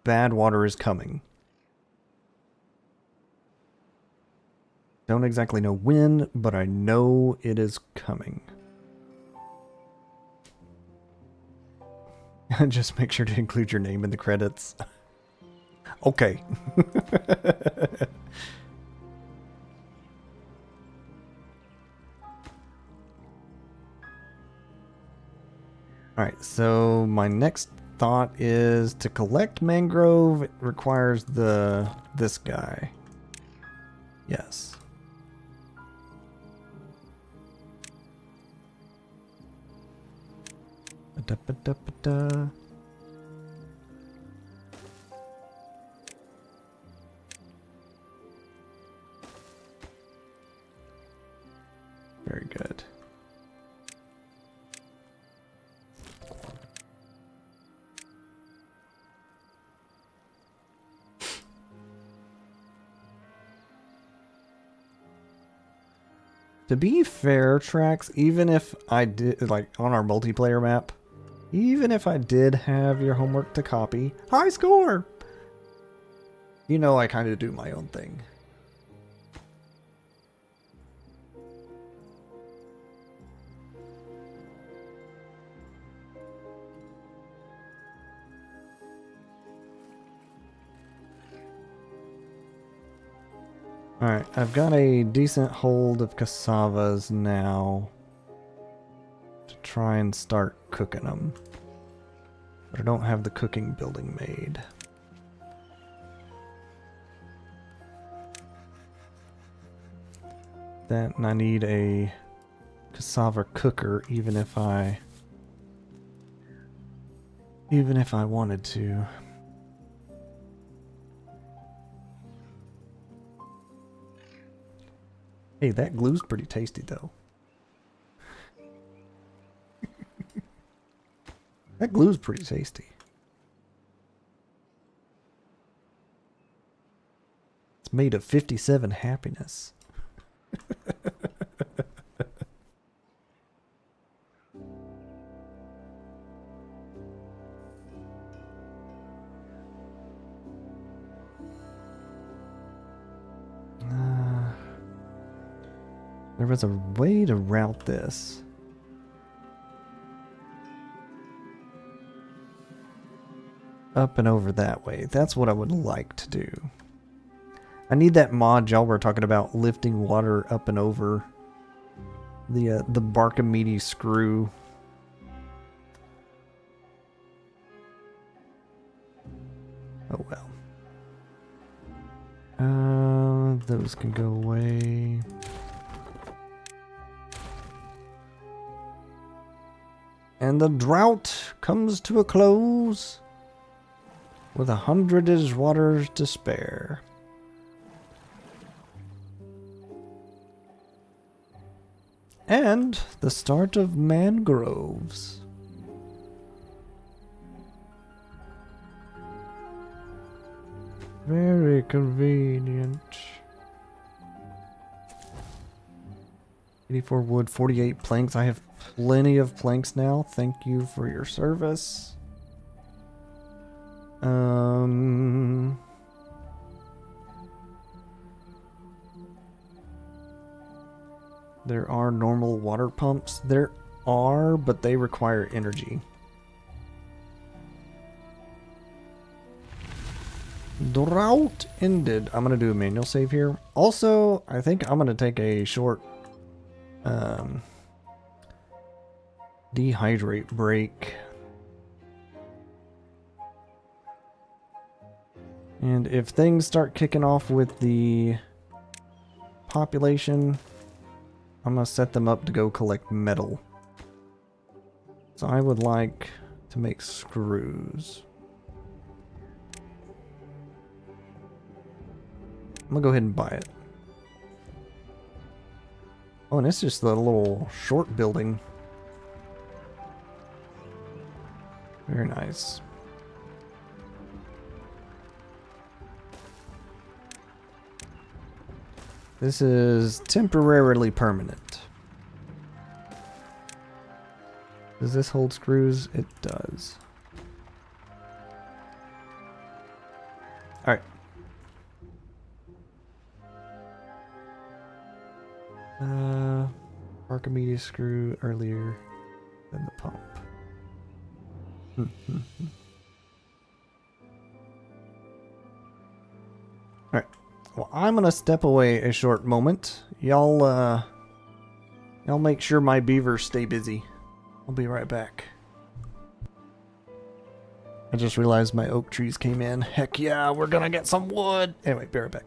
bad water is coming. Don't exactly know when, but I know it is coming. Just make sure to include your name in the credits. Okay. Alright, so my next thought is to collect mangrove, it requires this guy. Yes. Ba-da-ba-da-ba-da. Very good. To be fair, Trax, even if I did, like, on our multiplayer map, even if I did have your homework to copy, high score! You know I kind of do my own thing. Alright, I've got a decent hold of cassavas now to try and start cooking them. But I don't have the cooking building made. Then I need a cassava cooker even if I wanted to. Hey, that glue's pretty tasty, though. That glue's pretty tasty. It's made of 57 happiness. There was a way to route this. Up and over that way. That's what I would like to do. I need that mod y'all were talking about, lifting water up and over the Barkamedi screw. Oh well. Those can go away. And the drought comes to a close with 100 waters to spare. And the start of mangroves. Very convenient. 84 wood, 48 planks. I have plenty of planks now. Thank you for your service. There are normal water pumps. There are, but they require energy. Drought ended. I'm going to do a manual save here. Also, I think I'm going to take a short dehydrate break. And if things start kicking off with the population, I'm going to set them up to go collect metal. So I would like to make screws. I'm going to go ahead and buy it. Oh, and it's just the little short building. Very nice. This is temporarily permanent. Does this hold screws? It does. Alright. Archimedes screw earlier than the pump. Alright. Well, I'm gonna step away a short moment. Y'all make sure my beavers stay busy. I'll be right back. I just realized my oak trees came in. Heck yeah, we're gonna get some wood! Anyway, be right back.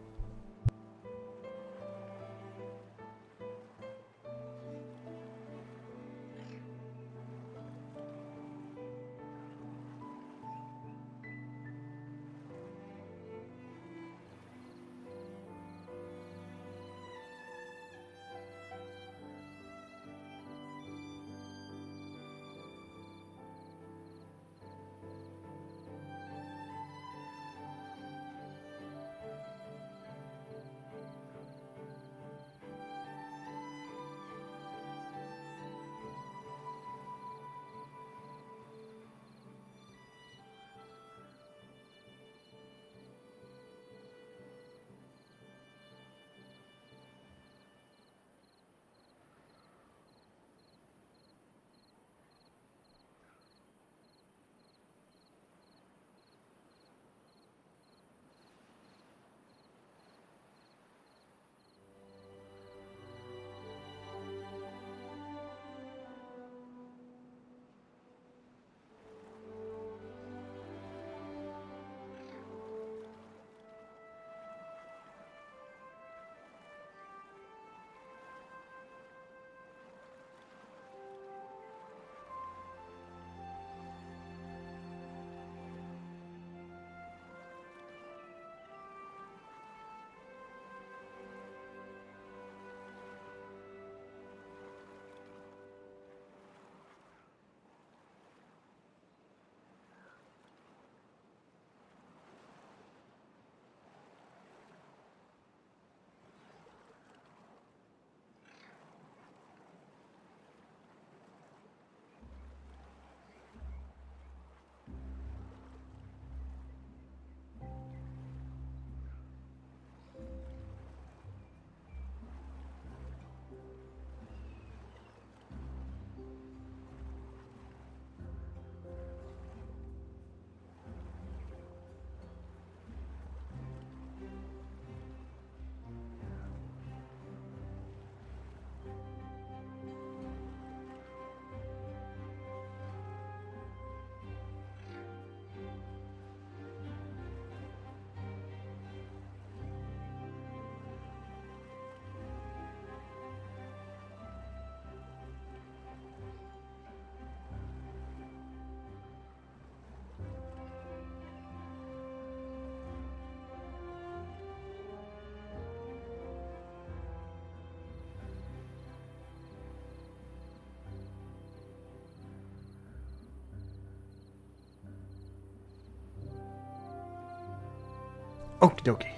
Okie dokie.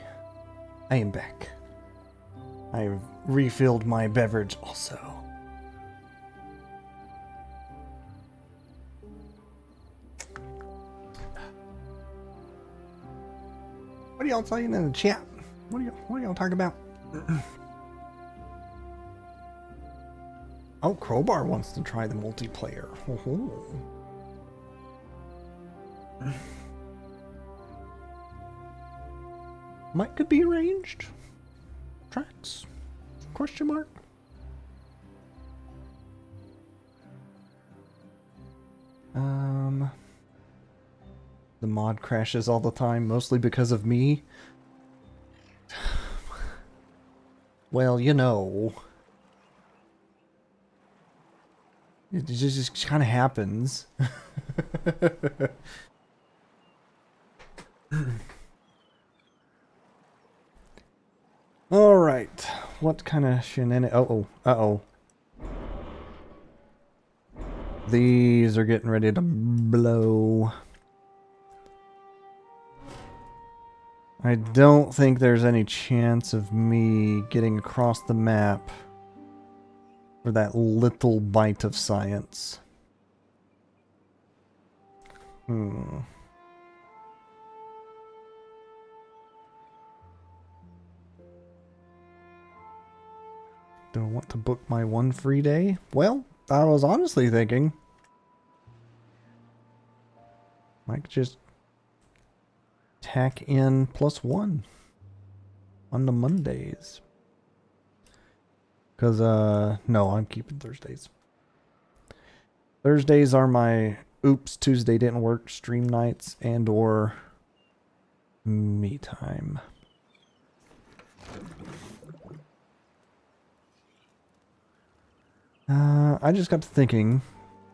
I am back. I've refilled my beverage also. What are y'all saying in the chat? What are y'all talking about? Oh, Crowbar wants to try the multiplayer. Might could be arranged. Tracks? Question mark? The mod crashes all the time, mostly because of me. Well, you know. It just kind of happens. Alright. What kind of shenanigans? Uh-oh. These are getting ready to blow. I don't think there's any chance of me getting across the map for that little bite of science. Do I want to book my one free day? Well, I was honestly thinking might just tack in +1 on the Mondays. Because, no, I'm keeping Thursdays. Thursdays are my oops, Tuesday didn't work stream nights and or me time. I just got to thinking,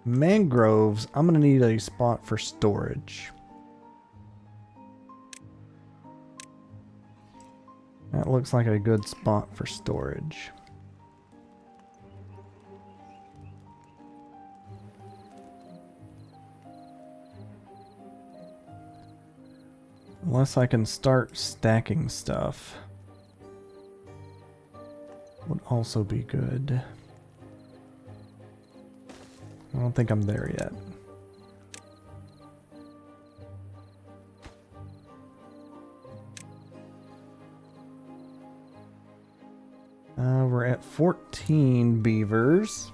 mangroves, I'm going to need a spot for storage. That looks like a good spot for storage. Unless I can start stacking stuff. Would also be good. I don't think I'm there yet. We're at 14 beavers.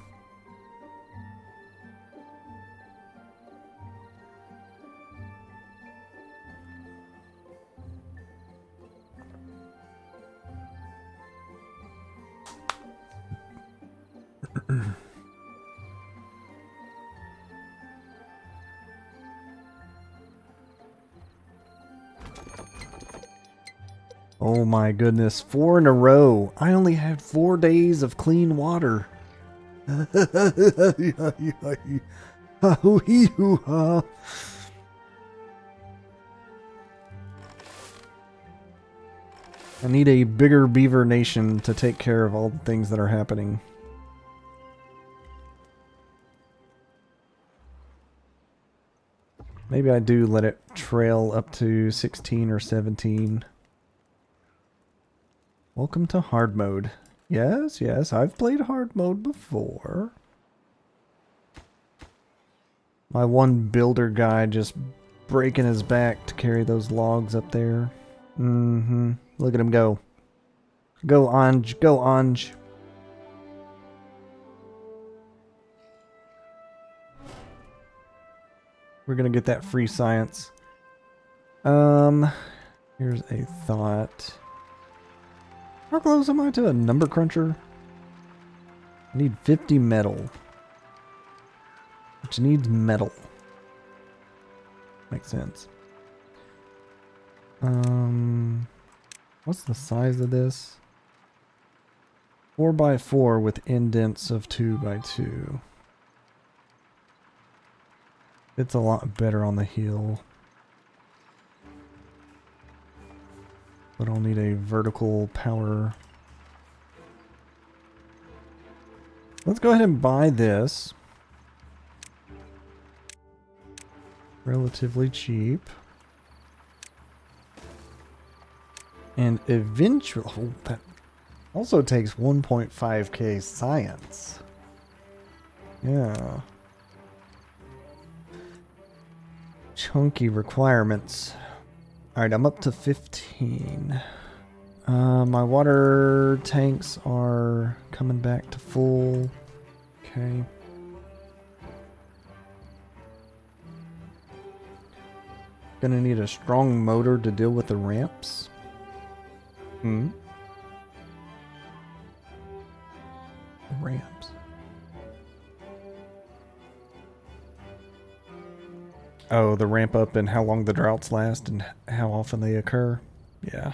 Oh my goodness, 4 in a row. I only had 4 days of clean water. I need a bigger beaver nation to take care of all the things that are happening. Maybe I do let it trail up to 16 or 17. Welcome to hard mode. Yes, I've played hard mode before. My one builder guy just breaking his back to carry those logs up there. Look at him go. Go, Anj. Go, Anj. We're gonna get that free science. Here's a thought. How close am I to a number cruncher? I need 50 metal. Which needs metal. Makes sense. What's the size of this? 4x4 with indents of 2x2. It's a lot better on the heel. But I'll need a vertical power. Let's go ahead and buy this. Relatively cheap. And eventually, oh, that also takes 1.5k science. Yeah. Chunky requirements. Alright, I'm up to 15. My water tanks are coming back to full. Okay. Gonna need a strong motor to deal with the ramps. The ramps. Oh, the ramp up and how long the droughts last and how often they occur. Yeah.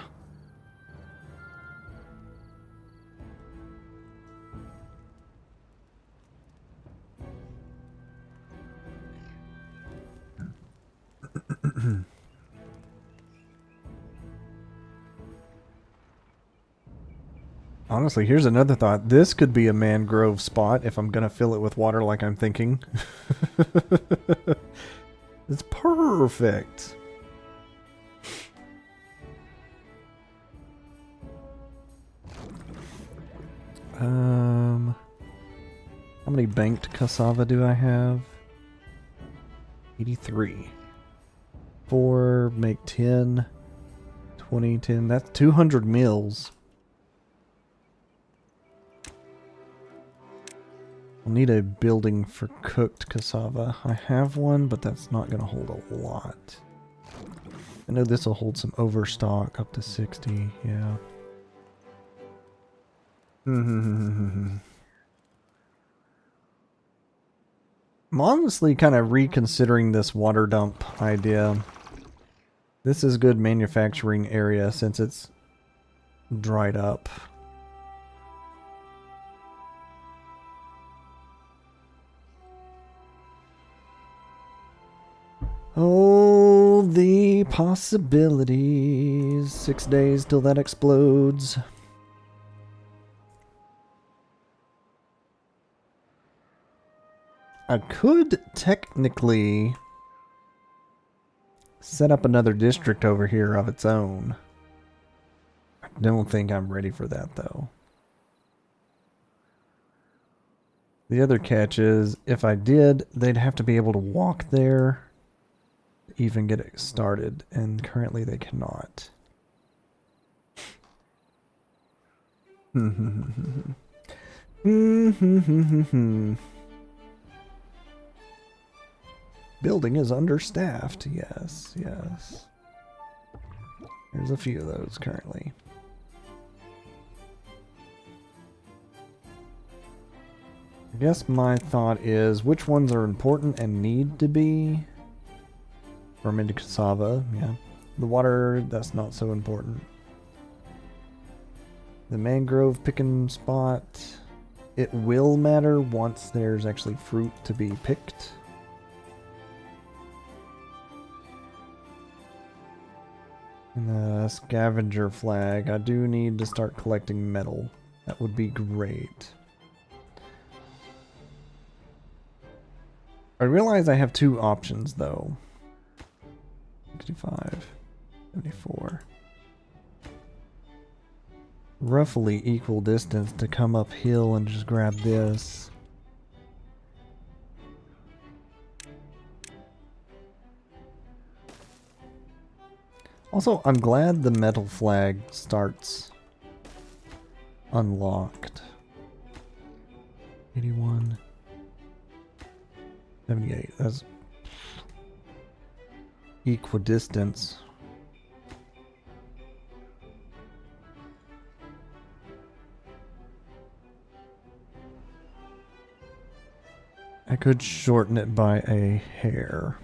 Honestly, here's another thought. This could be a mangrove spot if I'm gonna fill it with water like I'm thinking. It's perfect. How many banked cassava do I have? 83. 4 make 10. 20, 10. That's 200 mils. I'll need a building for cooked cassava. I have one, but that's not going to hold a lot. I know this will hold some overstock up to 60. Yeah. I'm honestly kind of reconsidering this water dump idea. This is a good manufacturing area since it's dried up. Oh, the possibilities. 6 days till that explodes. I could technically set up another district over here of its own. I don't think I'm ready for that, though. The other catch is, if I did, they'd have to be able to walk there to even get it started, and currently they cannot. Building is understaffed. Yes, yes. There's a few of those currently. I guess my thought is which ones are important and need to be fermented cassava. Yeah. The water, that's not so important. The mangrove picking spot, it will matter once there's actually fruit to be picked. And the scavenger flag, I do need to start collecting metal. That would be great. I realize I have two options though. 65, 74. Roughly equal distance to come uphill and just grab this. Also, I'm glad the metal flag starts unlocked. 81. 78. That's equidistance. I could shorten it by a hair.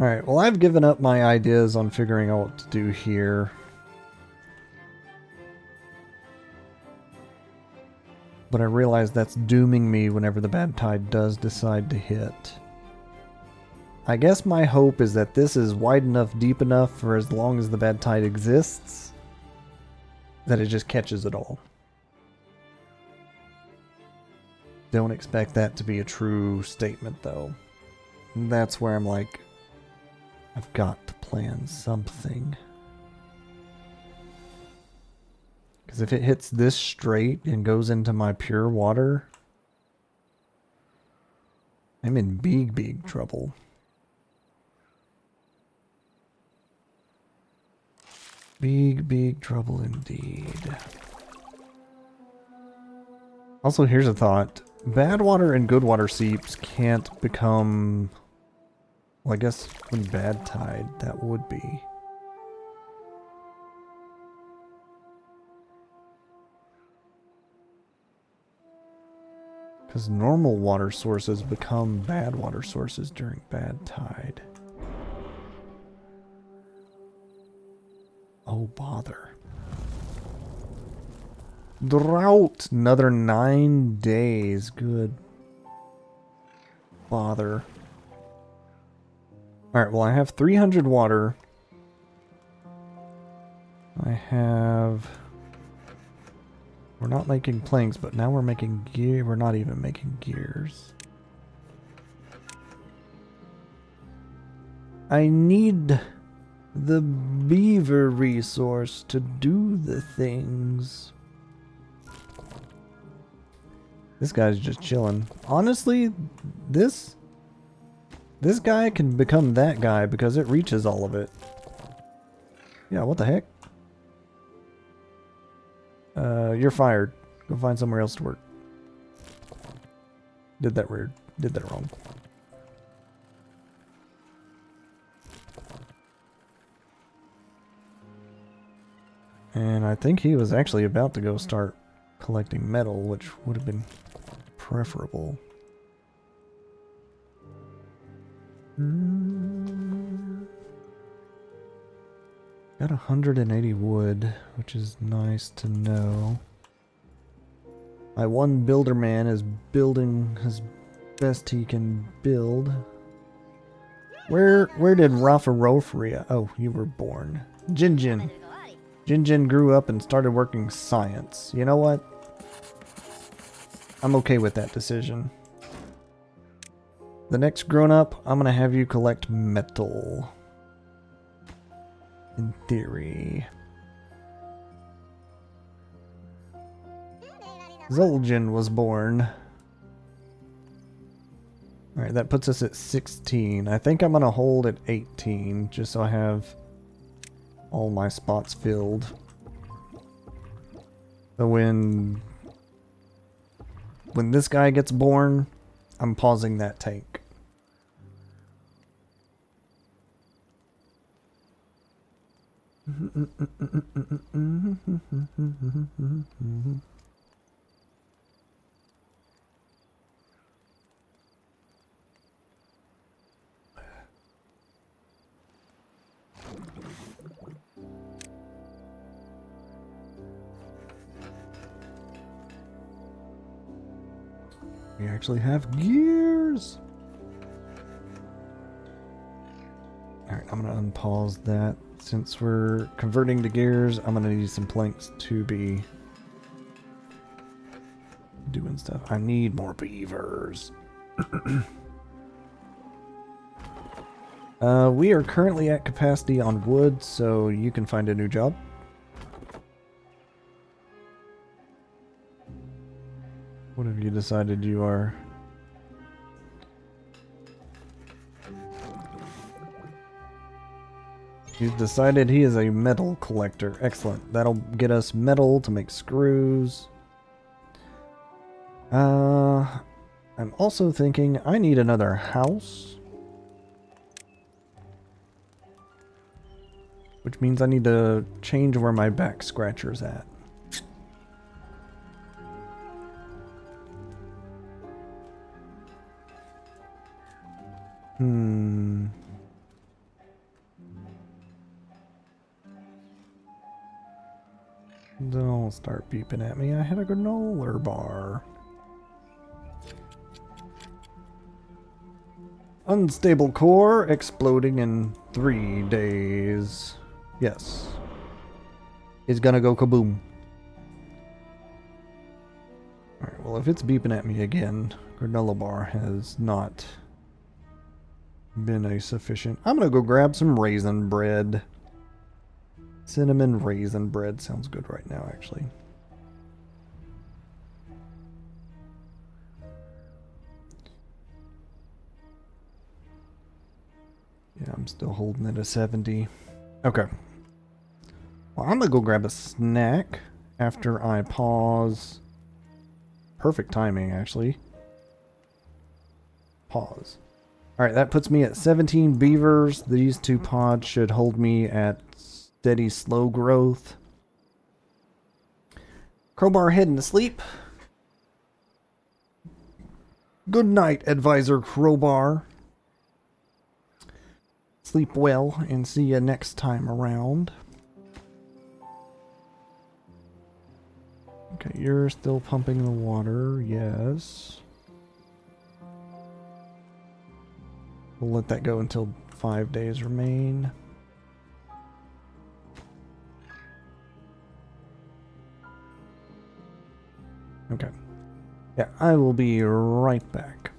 Alright, well I've given up my ideas on figuring out what to do here. But I realize that's dooming me whenever the bad tide does decide to hit. I guess my hope is that this is wide enough, deep enough for as long as the bad tide exists, that it just catches it all. Don't expect that to be a true statement, though. And that's where I'm like, I've got to plan something. Because if it hits this straight and goes into my pure water, I'm in big, big trouble. Big, big trouble indeed. Also, here's a thought. Bad water and good water seeps can't become... Well, I guess when bad tide, that would be. Because normal water sources become bad water sources during bad tide. Oh, bother. Drought! Another 9 days. Good. Bother. Alright, well I have 300 water. I have... We're not making planks, but now we're making gear. We're not even making gears. I need the beaver resource to do the things. This guy's just chilling. Honestly, this guy can become that guy because it reaches all of it. Yeah, what the heck? You're fired. Go find somewhere else to work. Did that weird. Did that wrong. And I think he was actually about to go start collecting metal, which would have been preferable. Got 180 wood, which is nice to know. My one builder man is building as best he can build. Where did Rafa Rofria? Oh, you were born. Jinjin. Jinjin grew up and started working science. You know what? I'm okay with that decision. The next grown up, I'm gonna have you collect metal. In theory. Zul'jin was born. Alright, that puts us at 16. I think I'm gonna hold at 18, just so I have all my spots filled. So when this guy gets born, I'm pausing that tank. We actually have gears. Alright, I'm gonna unpause that. Since we're converting to gears, I'm gonna need some planks to be doing stuff. I need more beavers. We are currently at capacity on wood, so you can find a new job. What have you decided you are? He's decided he is a metal collector. Excellent. That'll get us metal to make screws. I'm also thinking I need another house. Which means I need to change where my back scratcher's at. Don't start beeping at me. I had a granola bar. Unstable core exploding in 3 days. Yes. It's gonna go kaboom. Alright, well, if it's beeping at me again, granola bar has not been a sufficient. I'm gonna go grab some raisin bread. Cinnamon raisin bread sounds good right now, actually. Yeah, I'm still holding it at 70. Okay. Well, I'm gonna go grab a snack after I pause. Perfect timing, actually. Pause. Alright, that puts me at 17 beavers. These 2 pods should hold me at steady, slow growth. Crowbar heading to sleep. Good night, Advisor Crowbar. Sleep well and see you next time around. Okay, you're still pumping the water, yes. We'll let that go until 5 days remain. Okay. Yeah, I will be right back.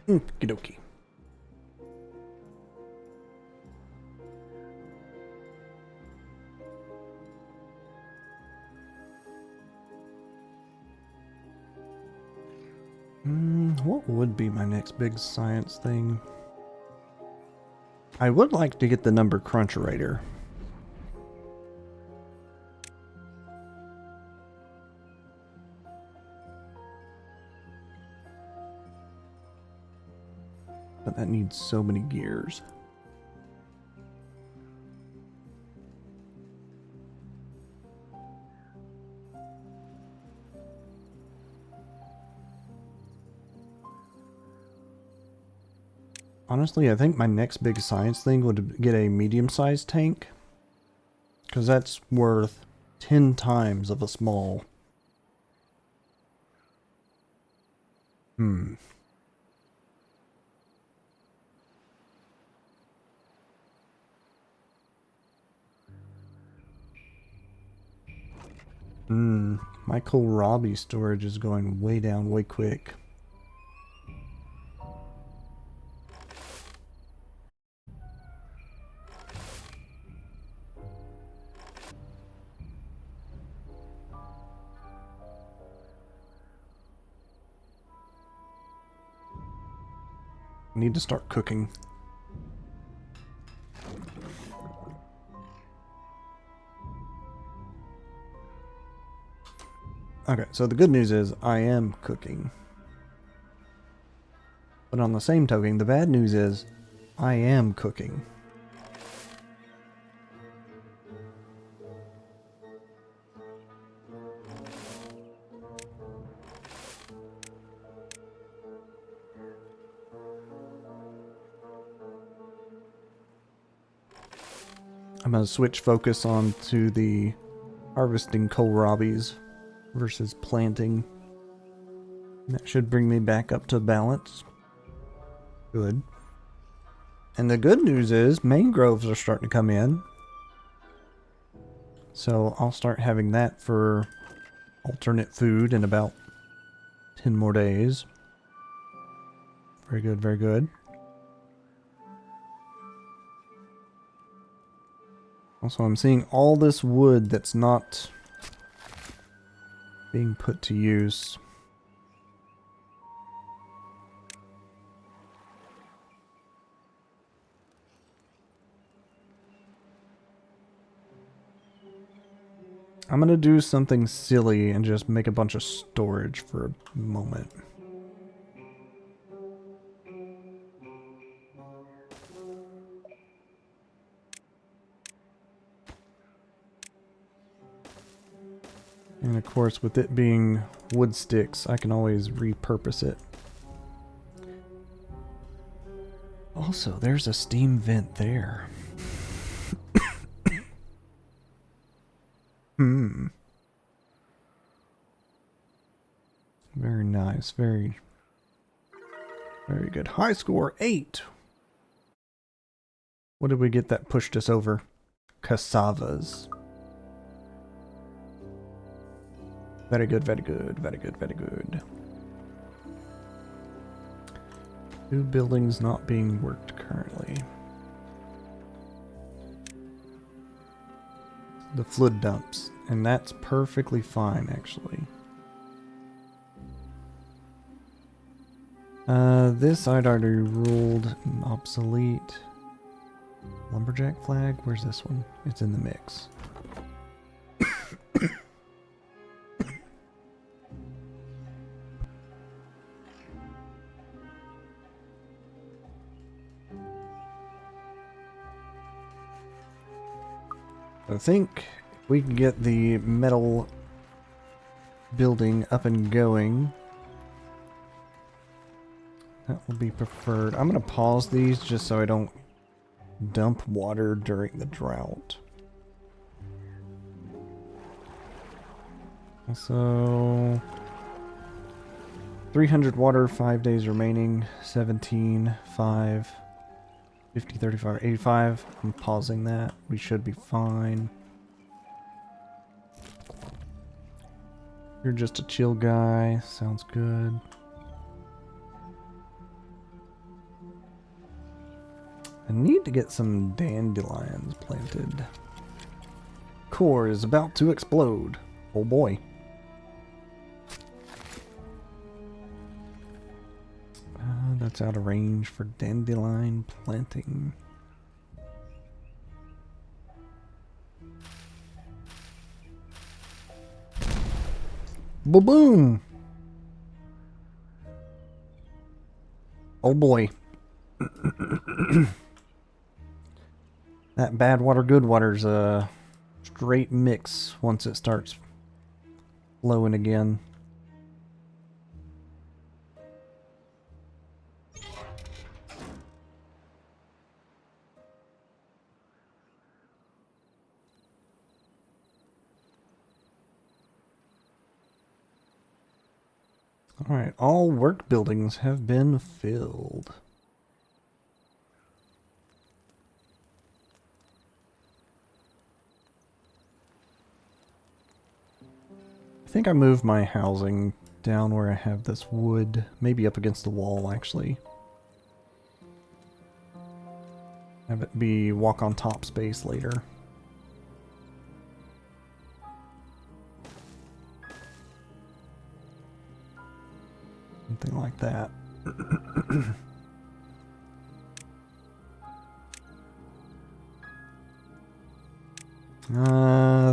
Okie dokie. What would be my next big science thing? I would like to get the number cruncherator. But that needs so many gears. Honestly, I think my next big science thing would get a medium-sized tank. Because that's worth 10 times of a small. My kohlrabi storage is going way down way quick. I need to start cooking. Okay, so the good news is I am cooking. But on the same token, the bad news is I am cooking. I'm going to switch focus on to the harvesting kohlrabis versus planting. That should bring me back up to balance. Good. And the good news is mangroves are starting to come in. So I'll start having that for alternate food in about 10 more days. Very good, very good. Also, I'm seeing all this wood that's not being put to use. I'm gonna do something silly and just make a bunch of storage for a moment. And of course, with it being wood sticks, I can always repurpose it. Also, there's a steam vent there. Very nice. Very good. High score, 8. What did we get that pushed us over? Cassavas. Very good, very good, very good, very good. 2 buildings not being worked currently. The flood dumps, and that's perfectly fine, actually. This I'd already ruled obsolete. Lumberjack flag? Where's this one? It's in the mix. I think if we can get the metal building up and going, that will be preferred. I'm going to pause these just so I don't dump water during the drought. So 300 water, 5 days remaining, 17, 5, 50, 35, 85. I'm pausing that. We should be fine. You're just a chill guy. Sounds good. I need to get some dandelions planted. Core is about to explode. Oh boy. That's out of range for dandelion planting. Ba-boom! Oh boy. That bad water, good water's a straight mix once it starts flowing again. Alright, all work buildings have been filled. I think I moved my housing down where I have this wood, maybe up against the wall actually. Have it be walk on top space later. Something like that.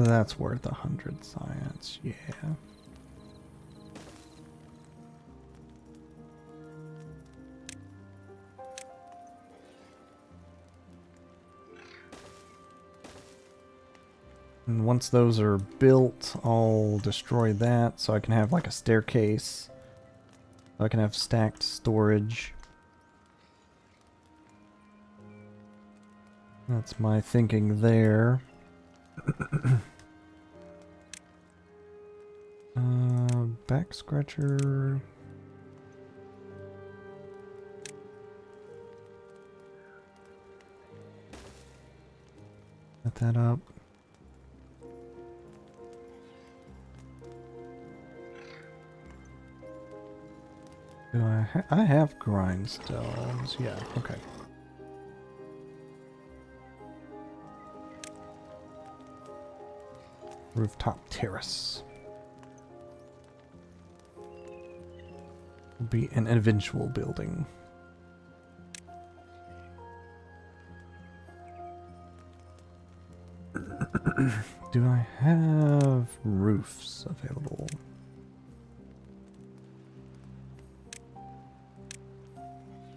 That's worth 100 science, yeah. And once those are built, I'll destroy that so I can have like a staircase. So I can have stacked storage. That's my thinking there. Back scratcher. Set that up. Do I have grindstones? Yeah, okay. Rooftop terrace. Will be an eventual building. Do I have roofs available?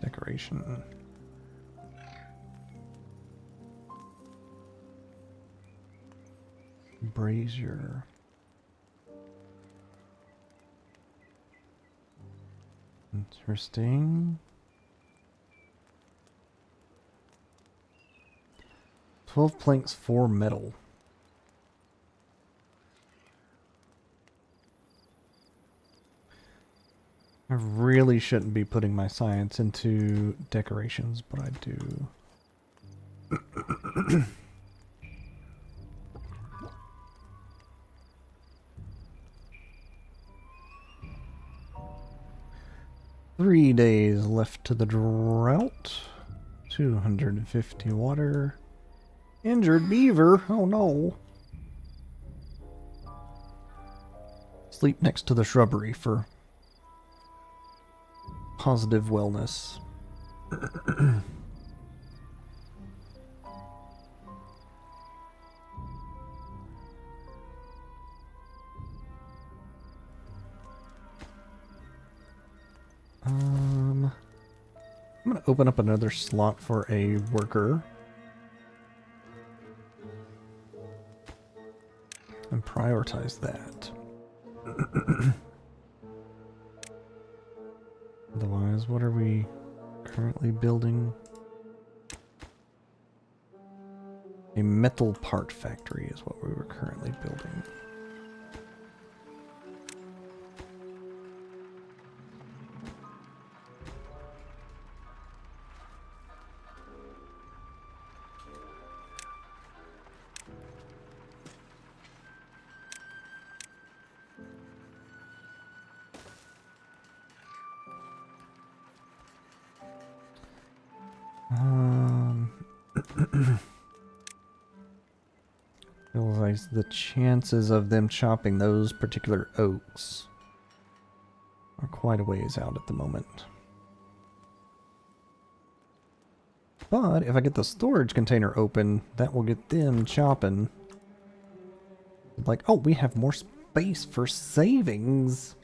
Decoration. Brazier. Interesting. 12 planks, 4 metal. I really shouldn't be putting my science into decorations, but I do. 3 days left to the drought. 250 water. Injured beaver. Oh no. Sleep next to the shrubbery for positive wellness. I'm gonna open up another slot for a worker. And prioritize that. Otherwise, what are we currently building? A metal part factory is what we were currently building. Feels like the chances of them chopping those particular oaks are quite a ways out at the moment. But if I get the storage container open, that will get them chopping. Like, oh, we have more space for savings.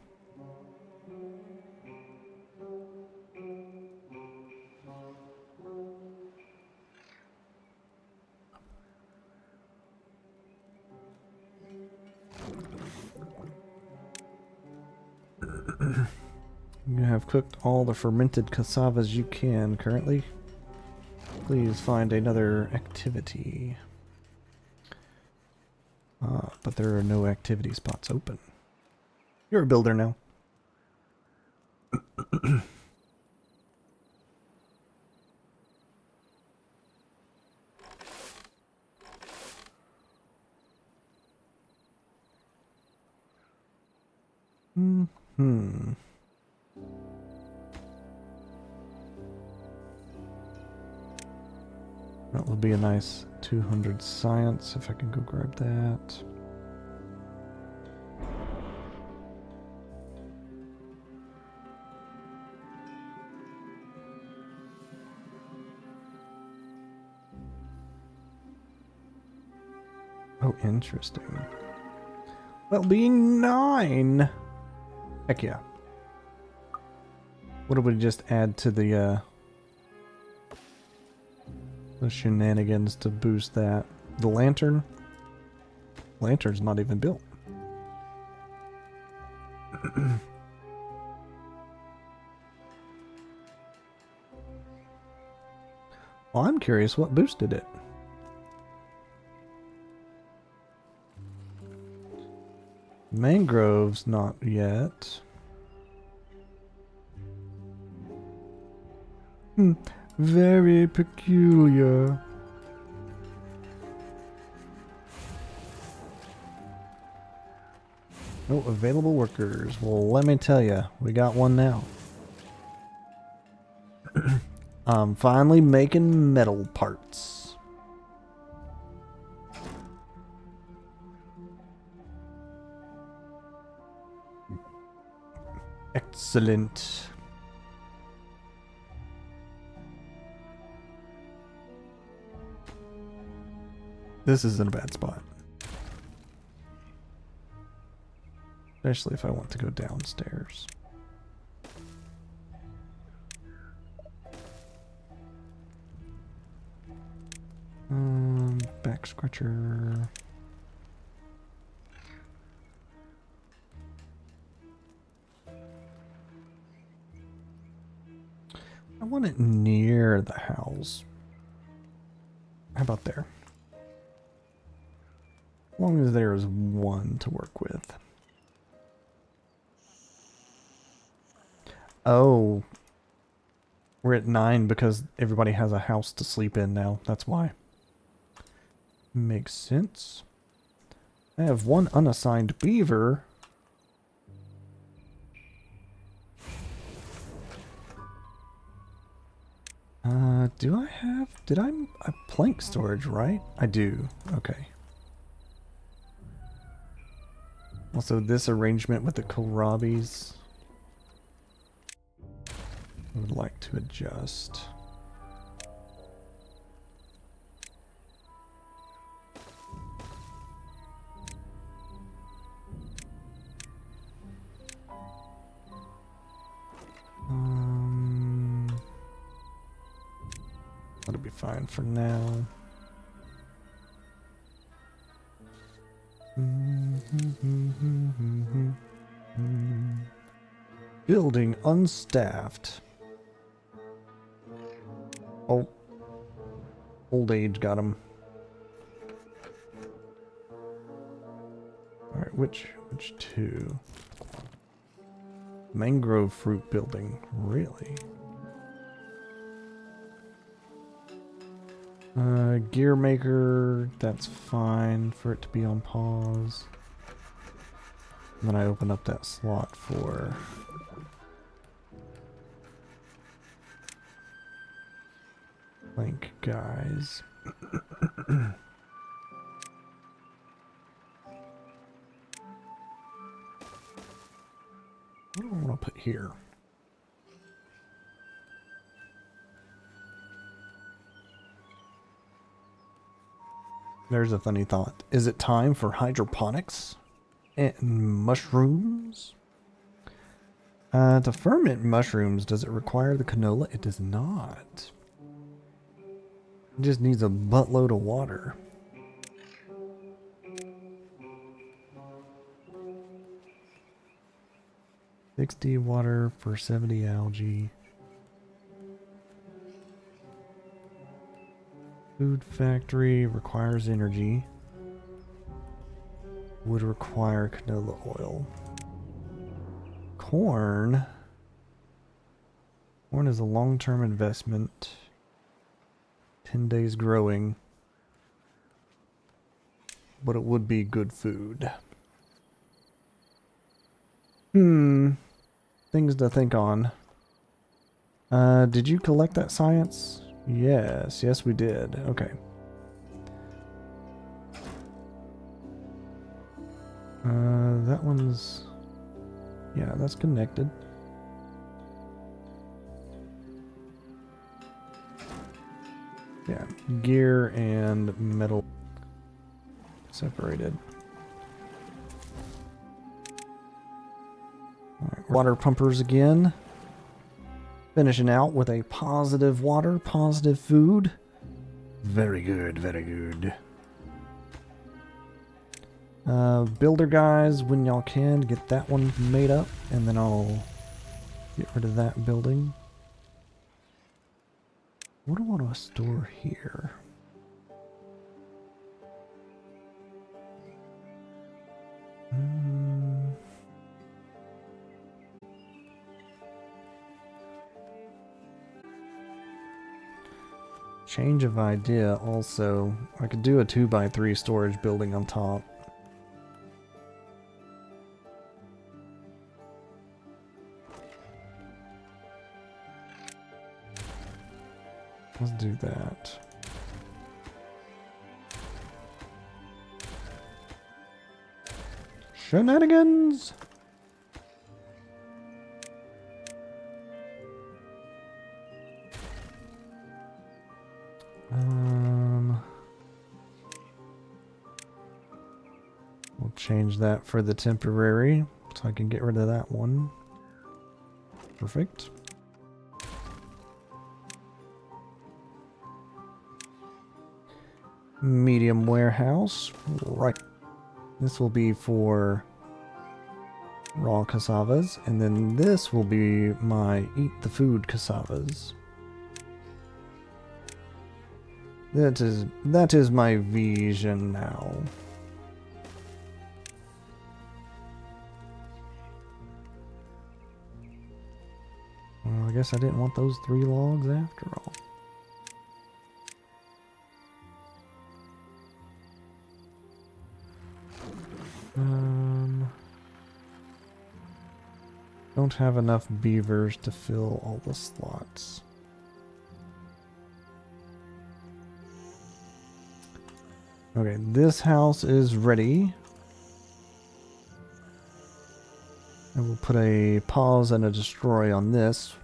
You have cooked all the fermented cassavas you can currently. Please find another activity. But there are no activity spots open. You're a builder now. That would be a nice 200 science if I can go grab that. Oh, interesting. Well-being 9! Heck yeah. What did we just add to the shenanigans to boost that? The lantern? Lantern's not even built. Well, I'm curious what boosted it. Mangroves, not yet. Very peculiar. Oh, available workers. Well, let me tell you, we got one now. I'm finally making metal parts. Excellent. This isn't a bad spot. Especially if I want to go downstairs. Back scratcher. I want it near the house. How about there? As long as there is one to work with. Oh. We're at 9 because everybody has a house to sleep in now. That's why. Makes sense. I have one unassigned beaver. Do I have... Did I... A plank storage, right? I do. Okay. Also, this arrangement with the kohlrabis, I would like to adjust. That'll be fine for now. Building unstaffed. Oh. Old age got him. Alright, which two? Mangrove fruit building. Really? Gear maker, that's fine for it to be on pause. And then I open up that slot for plank guys. What do I want to put here? There's a funny thought. Is it time for hydroponics and mushrooms? To ferment mushrooms, does it require the canola? It does not. It just needs a buttload of water. $60 water for 70 algae. Food factory requires energy. Would require canola oil. Corn. Corn is a long-term investment. 10 days growing. But it would be good food. Things to think on. Did you collect that science? Yes, yes we did. Okay. That one's... Yeah, that's connected. Yeah, gear and metal separated. Alright, water pumpers again. Finishing out with a positive water, positive food. Very good, very good. Builder guys, when y'all can, get that one made up, and then I'll get rid of that building. What do I want to store here? Change of idea also. I could do a 2x3 storage building on top. Let's do that. Shenanigans! change that for the temporary so I can get rid of that one. Perfect. Medium warehouse. Right. This will be for raw cassavas, and then this will be my eat the food cassavas. That is my vision now. Well, I guess I didn't want those 3 logs after all. Don't have enough beavers to fill all the slots. Okay, this house is ready. And we'll put a pause and a destroy on this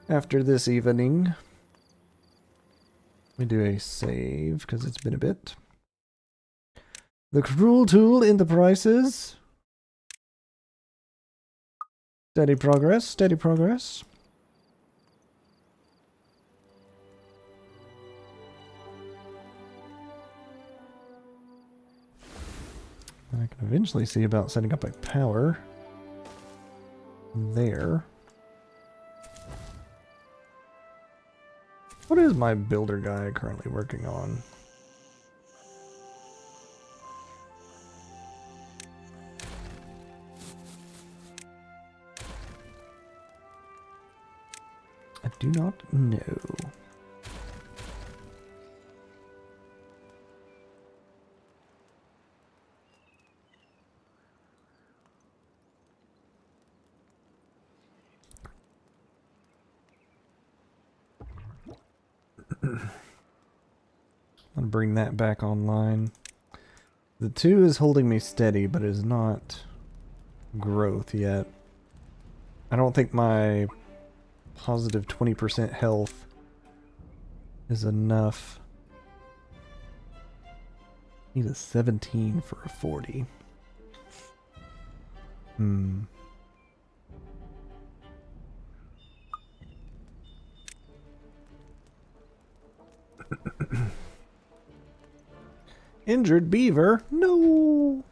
after this evening. Let me do a save because it's been a bit. The cruel tool in the prices. Steady progress, steady progress. I can eventually see about setting up a power there. What is my builder guy currently working on? I do not know. I'll bring that back online. The 2 is holding me steady, but is not growth yet. I don't think my positive 20% health is enough. Need a 17 for a 40. Injured beaver? No!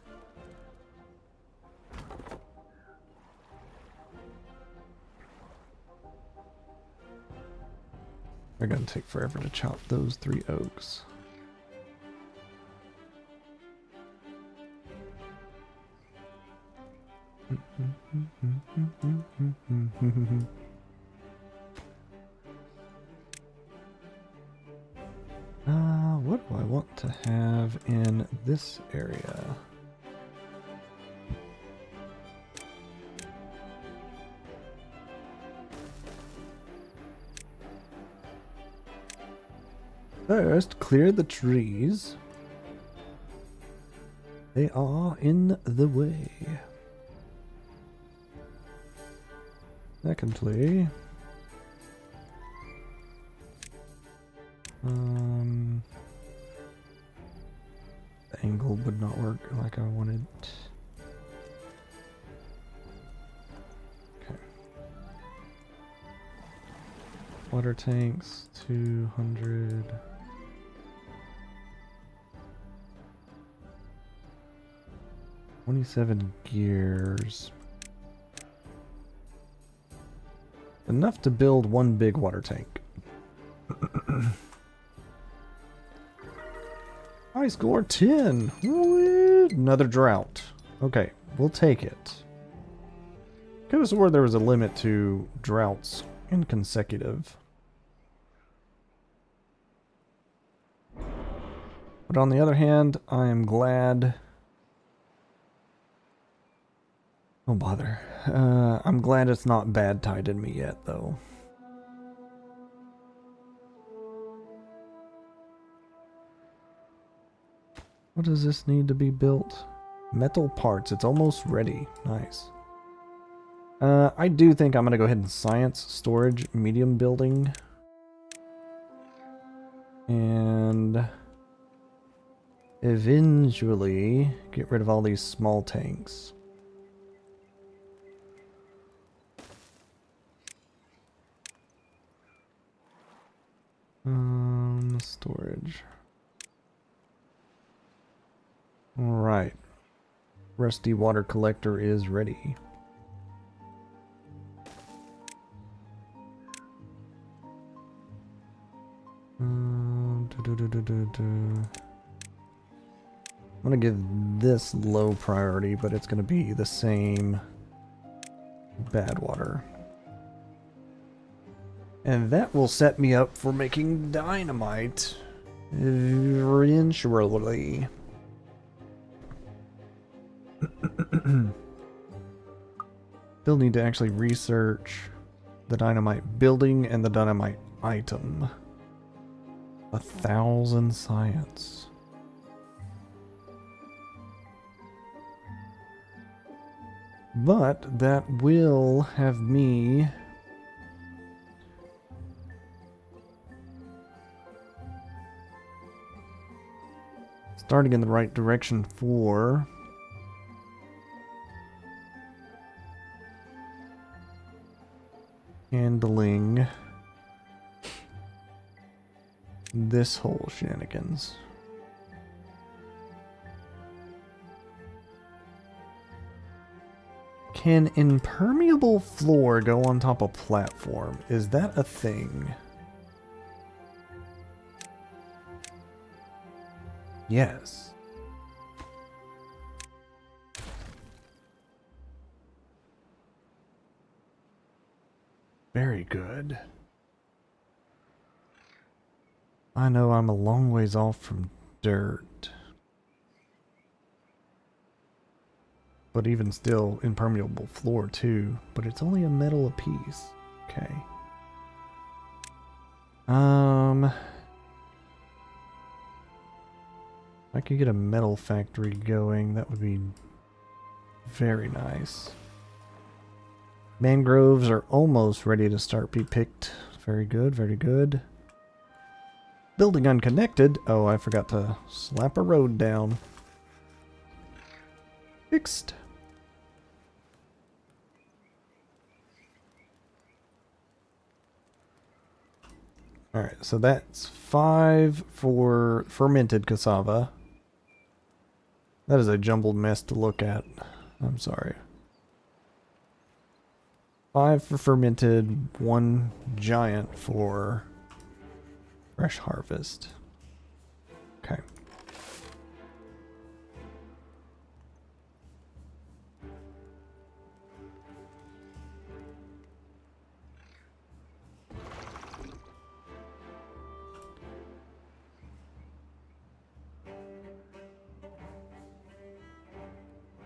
They're gonna take forever to chop those 3 oaks. What do I want to have in this area? First, clear the trees. They are in the way. Secondly, the angle would not work like I wanted. Okay. Water tanks, 200. $27 gears. Enough to build 1 big water tank. I scored 10. Another drought. Okay, we'll take it. Could have swore there was a limit to droughts in consecutive. But on the other hand, I am glad. Oh bother. I'm glad it's not bad tied in me yet, though. What does this need to be built? Metal parts. It's almost ready. Nice. I do think I'm going to go ahead and science storage medium building. And eventually get rid of all these small tanks. Storage. Alright. Rusty water collector is ready. I'm gonna give this low priority, but it's gonna be the same bad water. And that will set me up for making dynamite eventually. Still need to actually research the dynamite building and the dynamite item. 1,000 science. But that will have me starting in the right direction for handling this whole shenanigans. Can impermeable floor go on top of platform? Is that a thing? Yes. Very good. I know I'm a long ways off from dirt. But even still, impermeable floor too. But it's only a metal apiece. Okay. If I could get a metal factory going, that would be very nice. Mangroves are almost ready to start be picked. Very good, very good. Building unconnected. Oh, I forgot to slap a road down. Fixed. Alright, so that's 5 for fermented cassava. That is a jumbled mess to look at. I'm sorry. 5 for fermented, 1 giant for fresh harvest. Okay.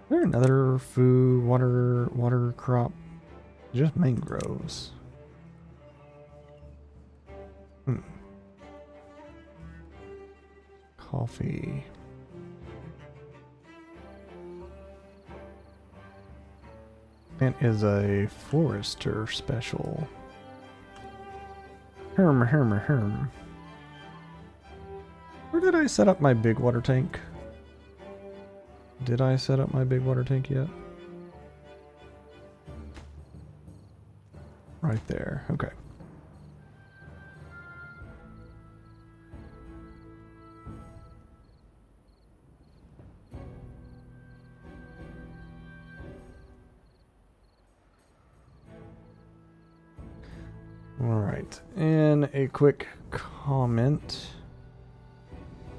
Is there another food, water crop? Just mangroves. Coffee. It is a forester special. Herm. Where did I set up my big water tank? Did I set up my big water tank yet? Right there. Okay. Alright, and a quick comment.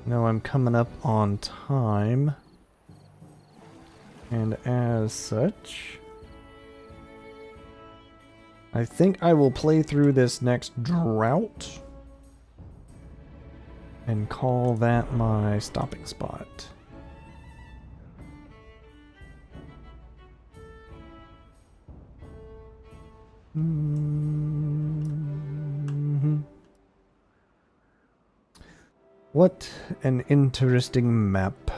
Now I'm coming up on time. And as such, I think I will play through this next drought and call that my stopping spot. What an interesting map.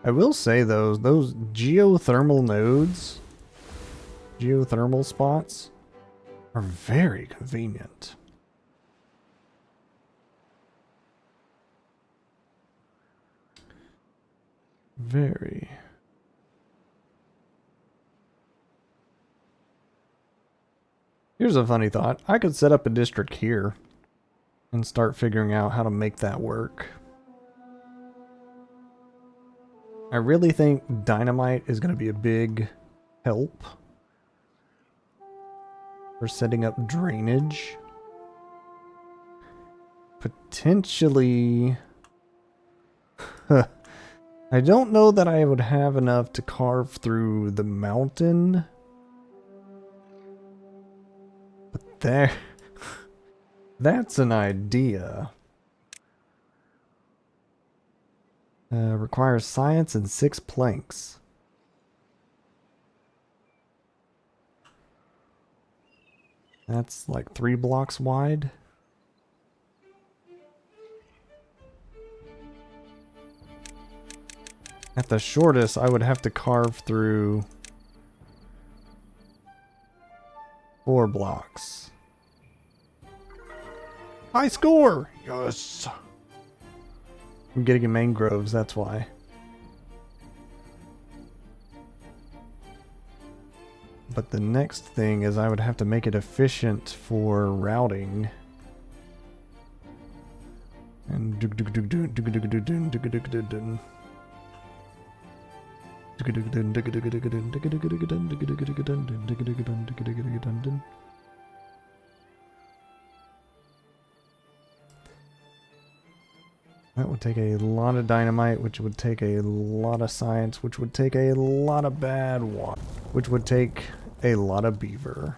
I will say those geothermal nodes, geothermal spots, are very convenient. Very. Here's a funny thought. I could set up a district here and start figuring out how to make that work. I really think dynamite is going to be a big help for setting up drainage. Potentially... I don't know that I would have enough to carve through the mountain. But there... that's an idea. Requires science and 6 planks. That's like 3 blocks wide. At the shortest, I would have to carve through 4 blocks. High score! Yes! I'm getting in mangroves, that's why. But the next thing is I would have to make it efficient for routing. And that would take a lot of dynamite, which would take a lot of science, which would take a lot of bad water, which would take a lot of beaver.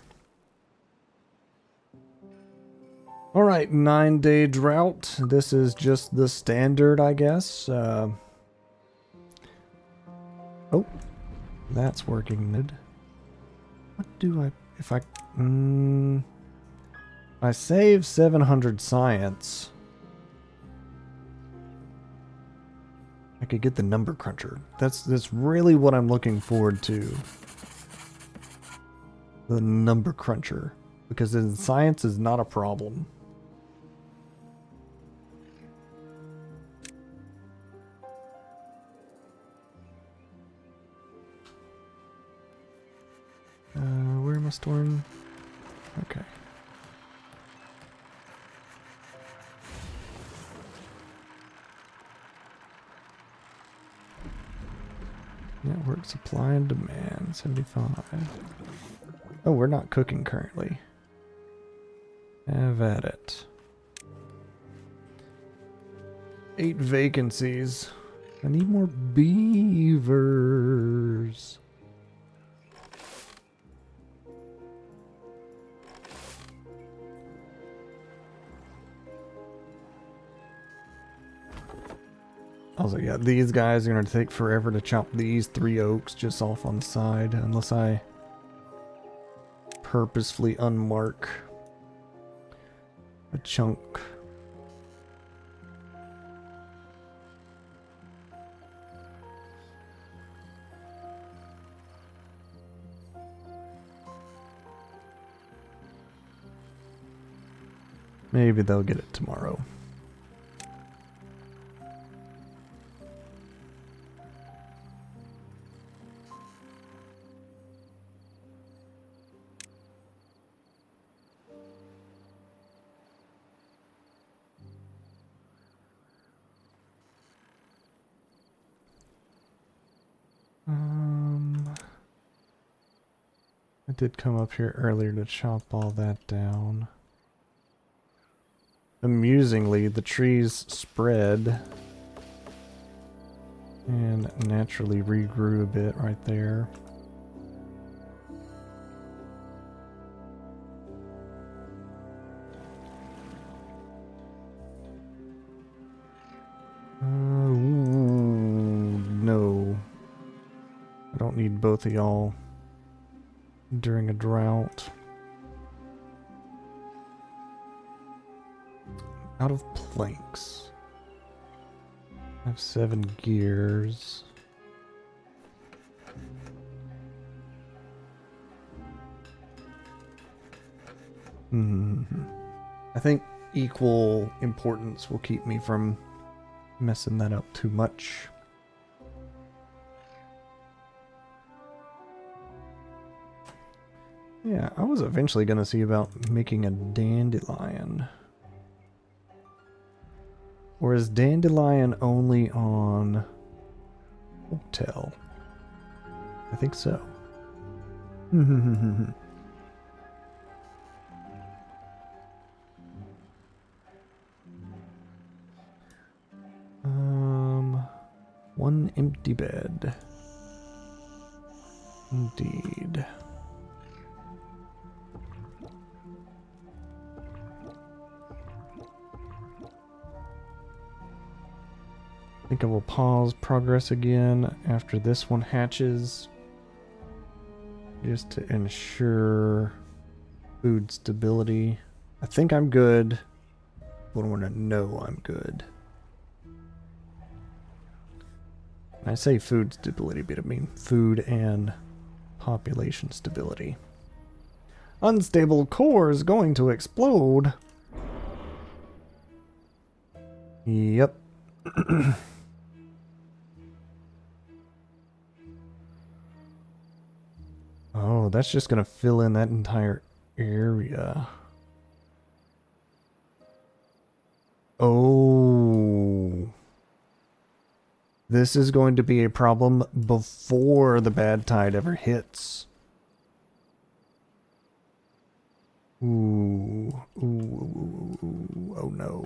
Alright, 9-day drought. This is just the standard, I guess. Oh, that's working good. What do I... if I... I save 700 science. I could get the number cruncher. That's really what I'm looking forward to. The number cruncher. Because then science is not a problem. Where am I storing? Okay. Network supply and demand, 75. Oh, we're not cooking currently. Have at it. 8 vacancies. I need more beavers. Also, yeah, these guys are going to take forever to chop these 3 oaks just off on the side, unless I purposefully unmark a chunk. Maybe they'll get it tomorrow. I did come up here earlier to chop all that down. Amusingly, the trees spread and naturally regrew a bit right there. No. I don't need both of y'all during a drought. Out of planks. I have 7 gears. I think equal importance will keep me from messing that up too much. Yeah, I was eventually going to see about making a dandelion. Or is dandelion only on hotel? I think so. One empty bed. Indeed. I think I will pause progress again after this one hatches, just to ensure food stability. I think I'm good, but I want to know I'm good. When I say food stability, but I mean food and population stability. Unstable core is going to explode. Yep. Oh, that's just going to fill in that entire area. Oh. This is going to be a problem before the bad tide ever hits. Ooh. Ooh. Oh no.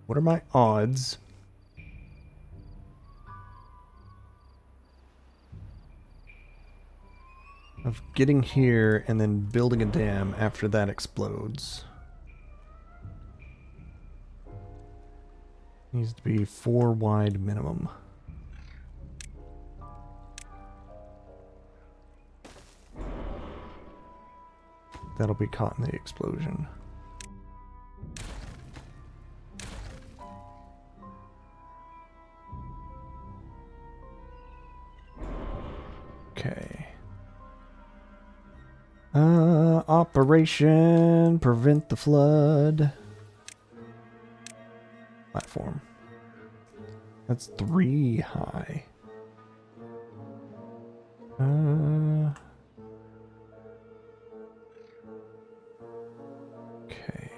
What are my odds? Of getting here and then building a dam after that explodes? Needs to be 4 wide minimum. That'll be caught in the explosion. Okay. Operation Prevent the Flood. Platform. That's 3 high. Okay.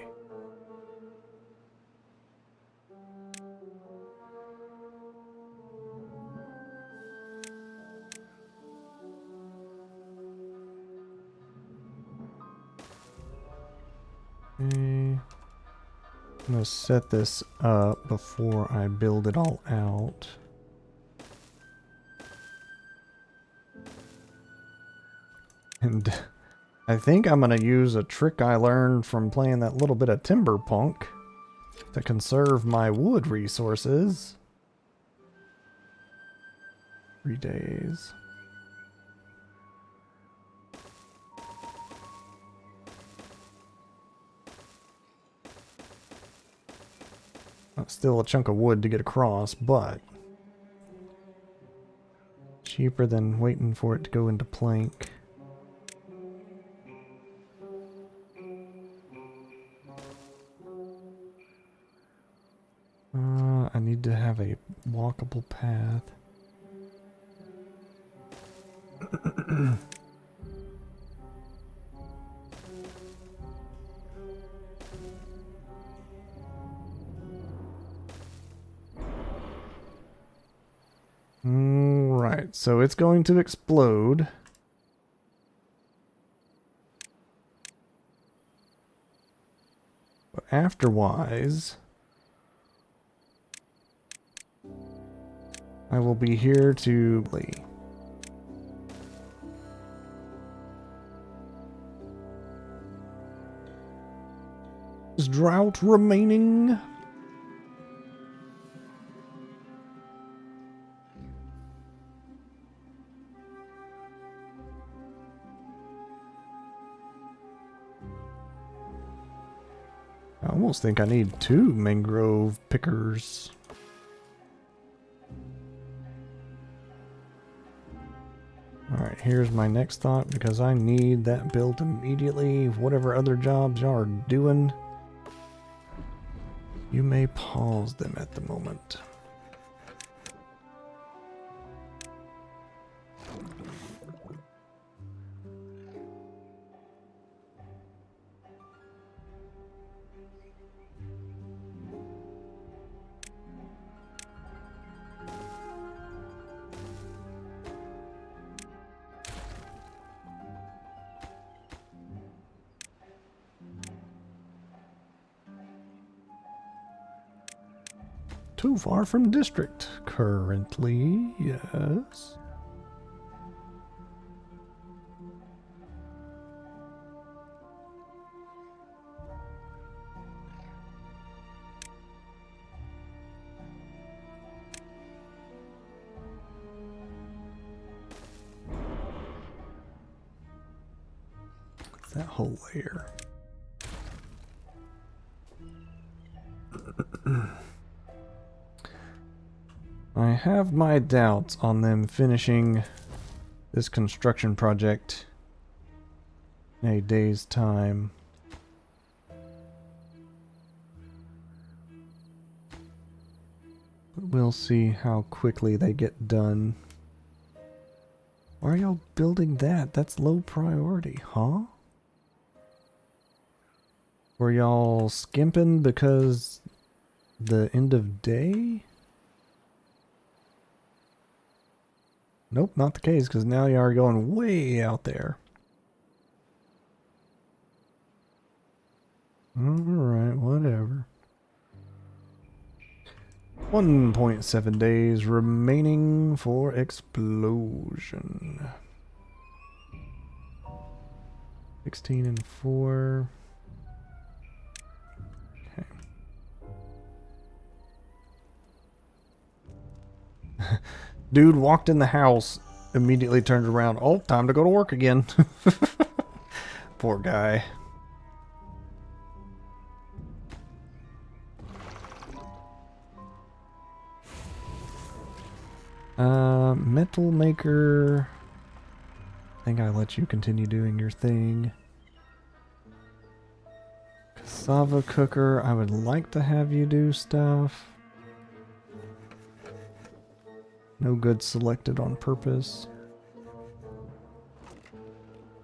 I'm gonna set this up before I build it all out. And I think I'm gonna use a trick I learned from playing that little bit of Timberpunk to conserve my wood resources. 3 days. Still a chunk of wood to get across, but cheaper than waiting for it to go into plank. I need to have a walkable path. Right, so it's going to explode. But afterwise, I will be here to play. Is drought remaining? I almost think I need 2 mangrove pickers. Alright, here's my next thought, because I need that built immediately. Whatever other jobs y'all are doing, you may pause them at the moment. Too far from district currently, yes. What's that whole layer? I have my doubts on them finishing this construction project in a day's time. But we'll see how quickly they get done. Why are y'all building that? That's low priority, huh? Were y'all skimping because the end of day? Nope, not the case, because now you are going way out there. Alright, whatever. 1.7 days remaining for explosion. 16 and 4. Okay. Dude walked in the house, immediately turned around. Oh, time to go to work again. Poor guy. Metal maker. I think I let you continue doing your thing. Cassava cooker. I would like to have you do stuff. No good selected on purpose.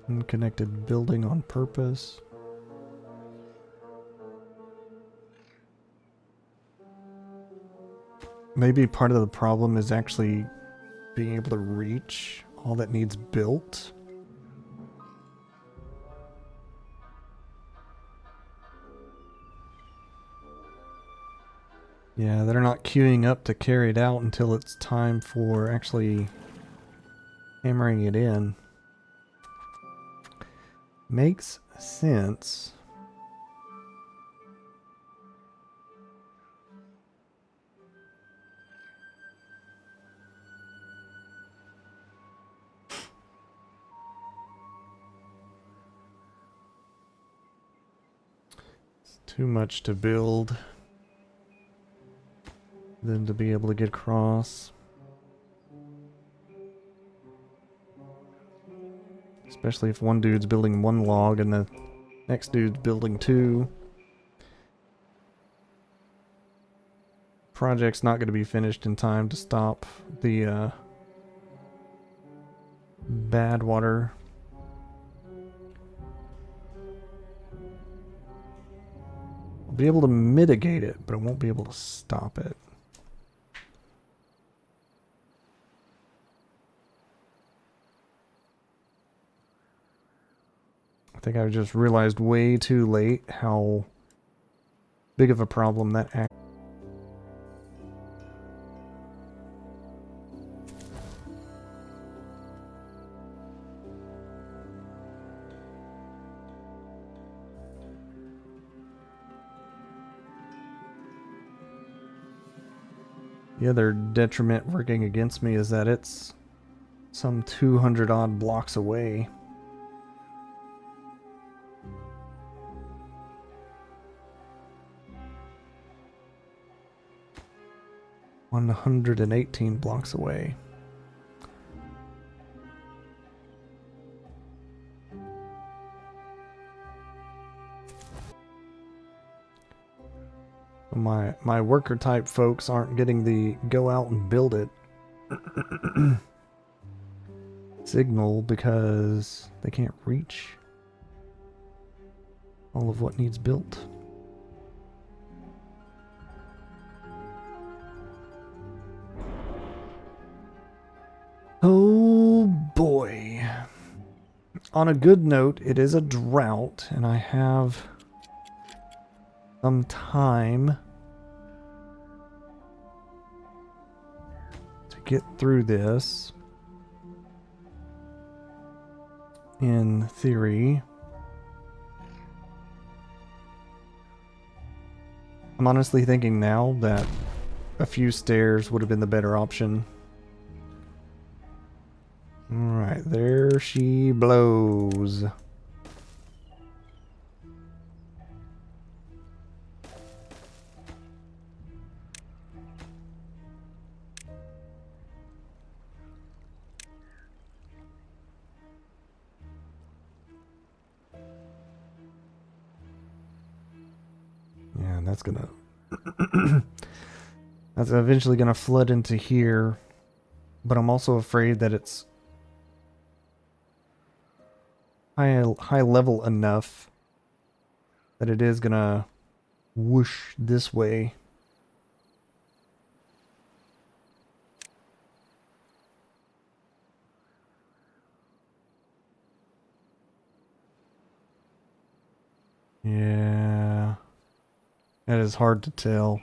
Unconnected building on purpose. Maybe part of the problem is actually being able to reach all that needs built. Yeah, they're not queuing up to carry it out until it's time for actually hammering it in. Makes sense. It's too much to build. Then to be able to get across. Especially if one dude's building one log and the next dude's building two. Project's not going to be finished in time to stop the bad water. I'll be able to mitigate it, but I won't be able to stop it. I think I just realized way too late how big of a problem that actually. The other detriment working against me is that it's some 200 odd blocks away. $118 blocks away. My worker type folks aren't getting the go out and build it signal because they can't reach all of what needs built. Oh boy. On a good note, it is a drought and I have some time get through this. In theory. I'm honestly thinking now that a few stairs would have been the better option. Alright, there she blows. Yeah, that's gonna... that's eventually gonna flood into here. But I'm also afraid that it's high level enough that it is gonna whoosh this way. Yeah, that is hard to tell.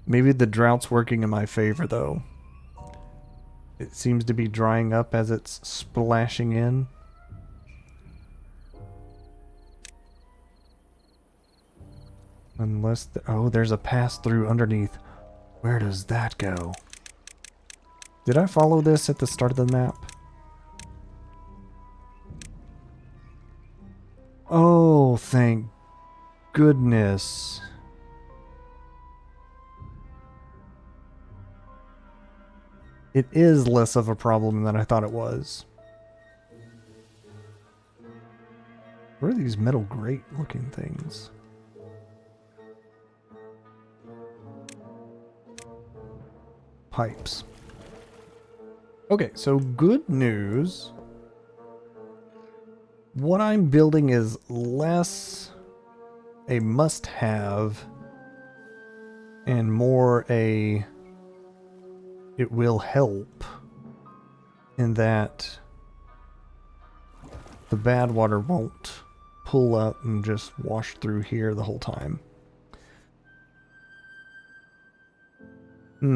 Maybe the drought's working in my favor, though. It seems to be drying up as it's splashing in. Unless... oh, there's a pass-through underneath. Where does that go? Did I follow this at the start of the map? Oh, thank goodness. It is less of a problem than I thought it was. What are these metal grate looking things? Pipes. Okay, so good news. What I'm building is less a must-have and more a it will help in that the bad water won't pull up and just wash through here the whole time. You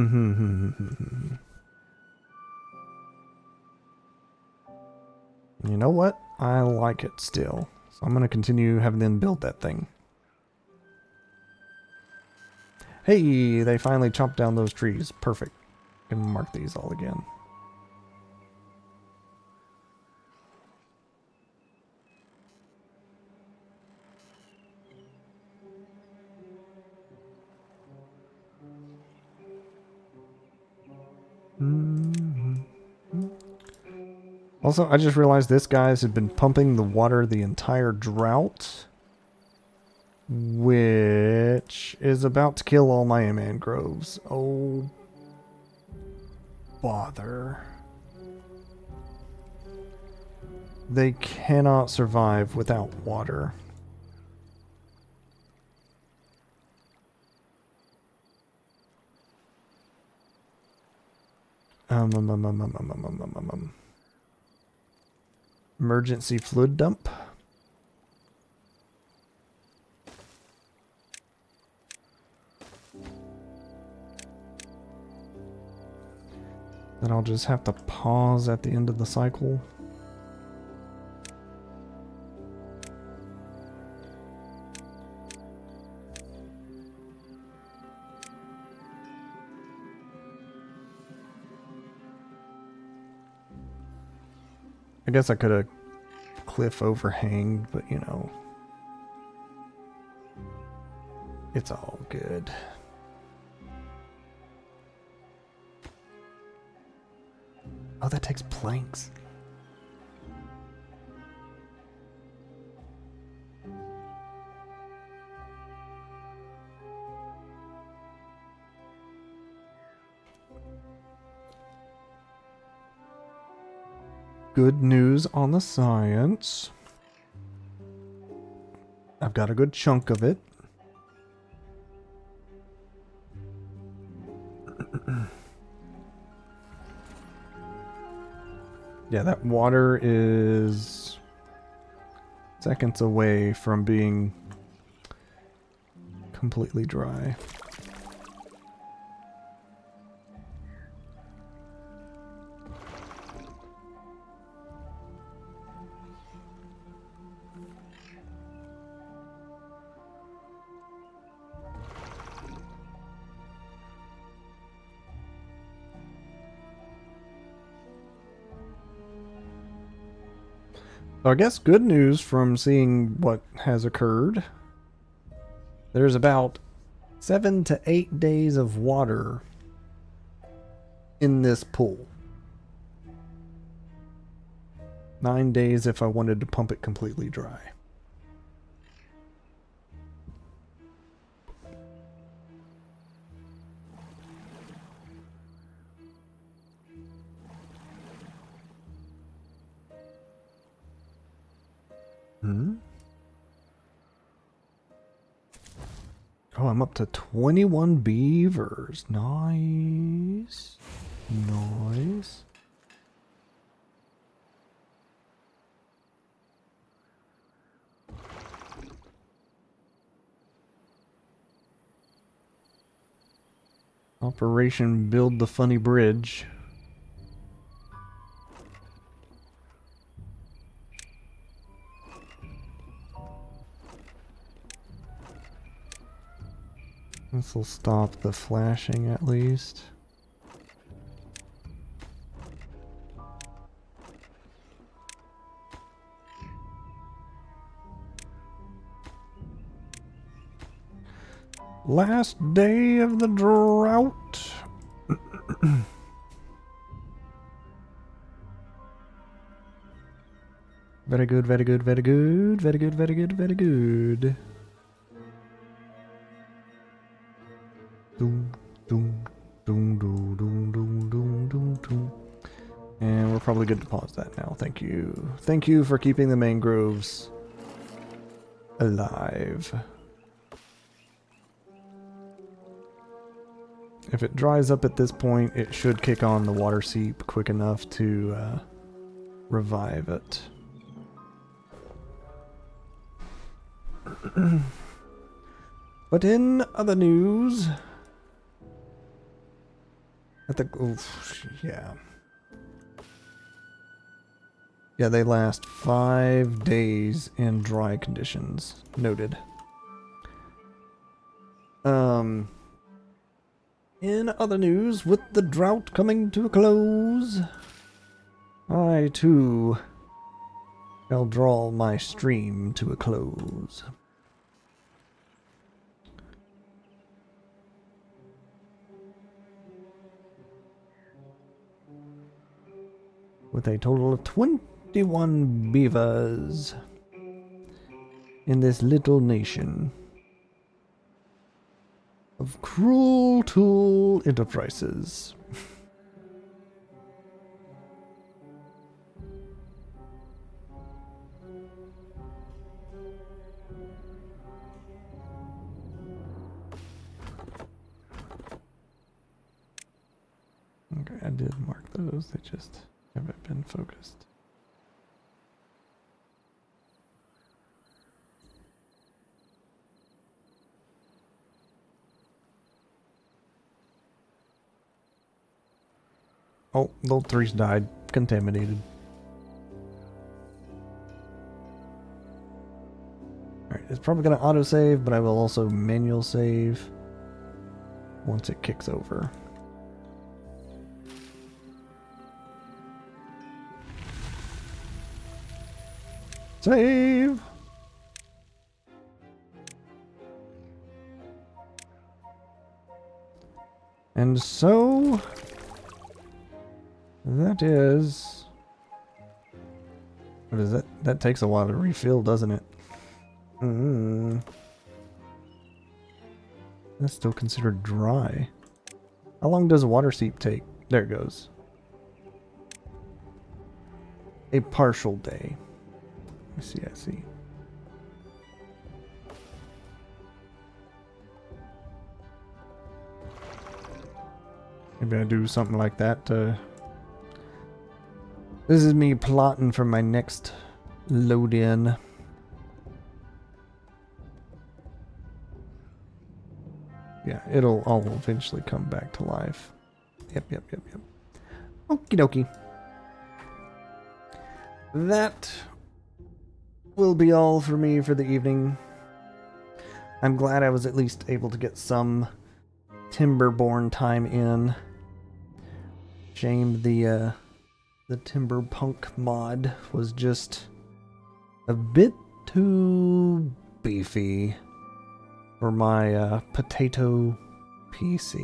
know what? I like it still. So I'm going to continue having them build that thing. Hey, they finally chopped down those trees. Perfect. I can mark these all again. Also, I just realized this guy's had been pumping the water the entire drought, which is about to kill all my mangroves. Oh, bother. They cannot survive without water. Emergency fluid dump. Then I'll just have to pause at the end of the cycle. I guess I could have cliff overhanged, but you know, it's all good. Oh, that takes planks. Good news on the science. I've got a good chunk of it. Yeah, that water is seconds away from being completely dry. So I guess good news from seeing what has occurred. There's about 7 to 8 days of water in this pool. 9 days if I wanted to pump it completely dry. Oh, I'm up to 21 beavers. Nice. Nice. Operation Build the Funny Bridge. This will stop the flashing at least. Last day of the drought. Very good, very good, very good, very good, very good, very good. Doom, doom, doom, doom, doom, doom, doom, doom, doom. And we're probably good to pause that now. Thank you. Thank you for keeping the mangroves alive. If it dries up at this point, it should kick on the water seep quick enough to revive it. But in other news, yeah, they last 5 days in dry conditions. Noted. In other news, with the drought coming to a close, I too shall draw my stream to a close. With a total of 21 beavers in this little nation of Cruel Tool Enterprises. Okay, I did mark those, they just haven't been focused. Oh, those 3's died. Contaminated. Alright, it's probably going to autosave, but I will also manual save once it kicks over. Save! And so that is... What is that? That takes a while to refill, doesn't it? That's still considered dry. How long does a water seep take? There it goes. A partial day. I see. Maybe I do something like that to... This is me plotting for my next load in. Yeah, it'll all eventually come back to life. Yep. Okie dokie. That will be all for me for the evening. I'm glad I was at least able to get some Timberborn time in. Shame the Timberpunk mod was just a bit too beefy for my potato PC.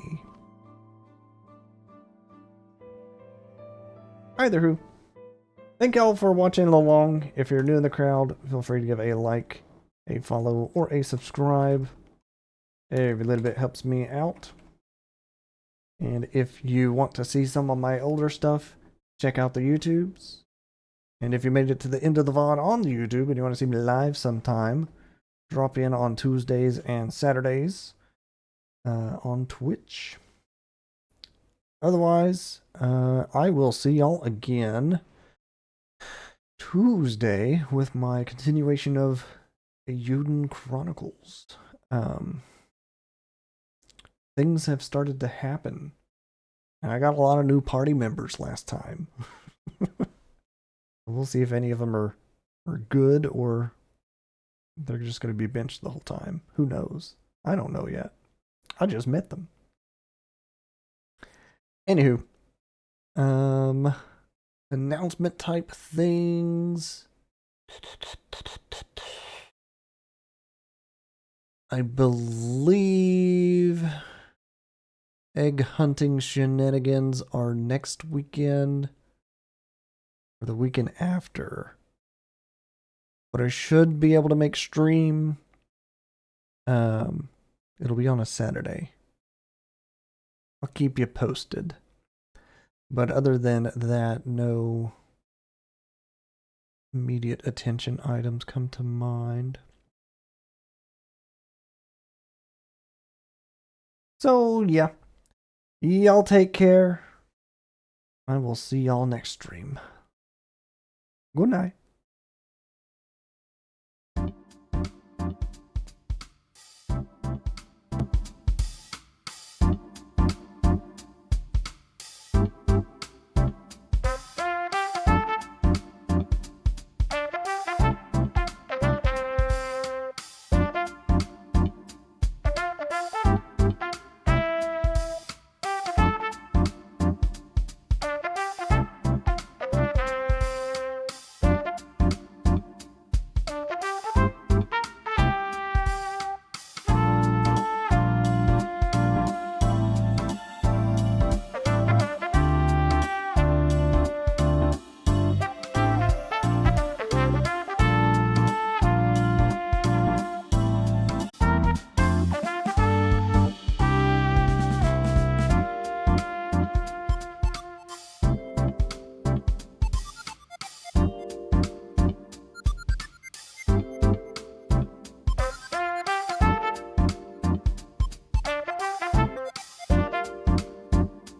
Either who. Thank y'all for watching along. If you're new in the crowd, feel free to give a like, a follow, or a subscribe. Every little bit helps me out. And if you want to see some of my older stuff, check out the YouTubes. And if you made it to the end of the VOD on the YouTube and you want to see me live sometime, drop in on Tuesdays and Saturdays on Twitch. Otherwise, I will see y'all again Tuesday with my continuation of Euden Chronicles. Things have started to happen. And I got a lot of new party members last time. We'll see if any of them are good or they're just going to be benched the whole time. Who knows? I don't know yet. I just met them. Anywho, announcement type things. I believe egg hunting shenanigans are next weekend or the weekend after. But I should be able to make stream. It'll be on a Saturday. I'll keep you posted. But other than that, no immediate attention items come to mind. So, yeah. Y'all take care. I will see y'all next stream. Good night.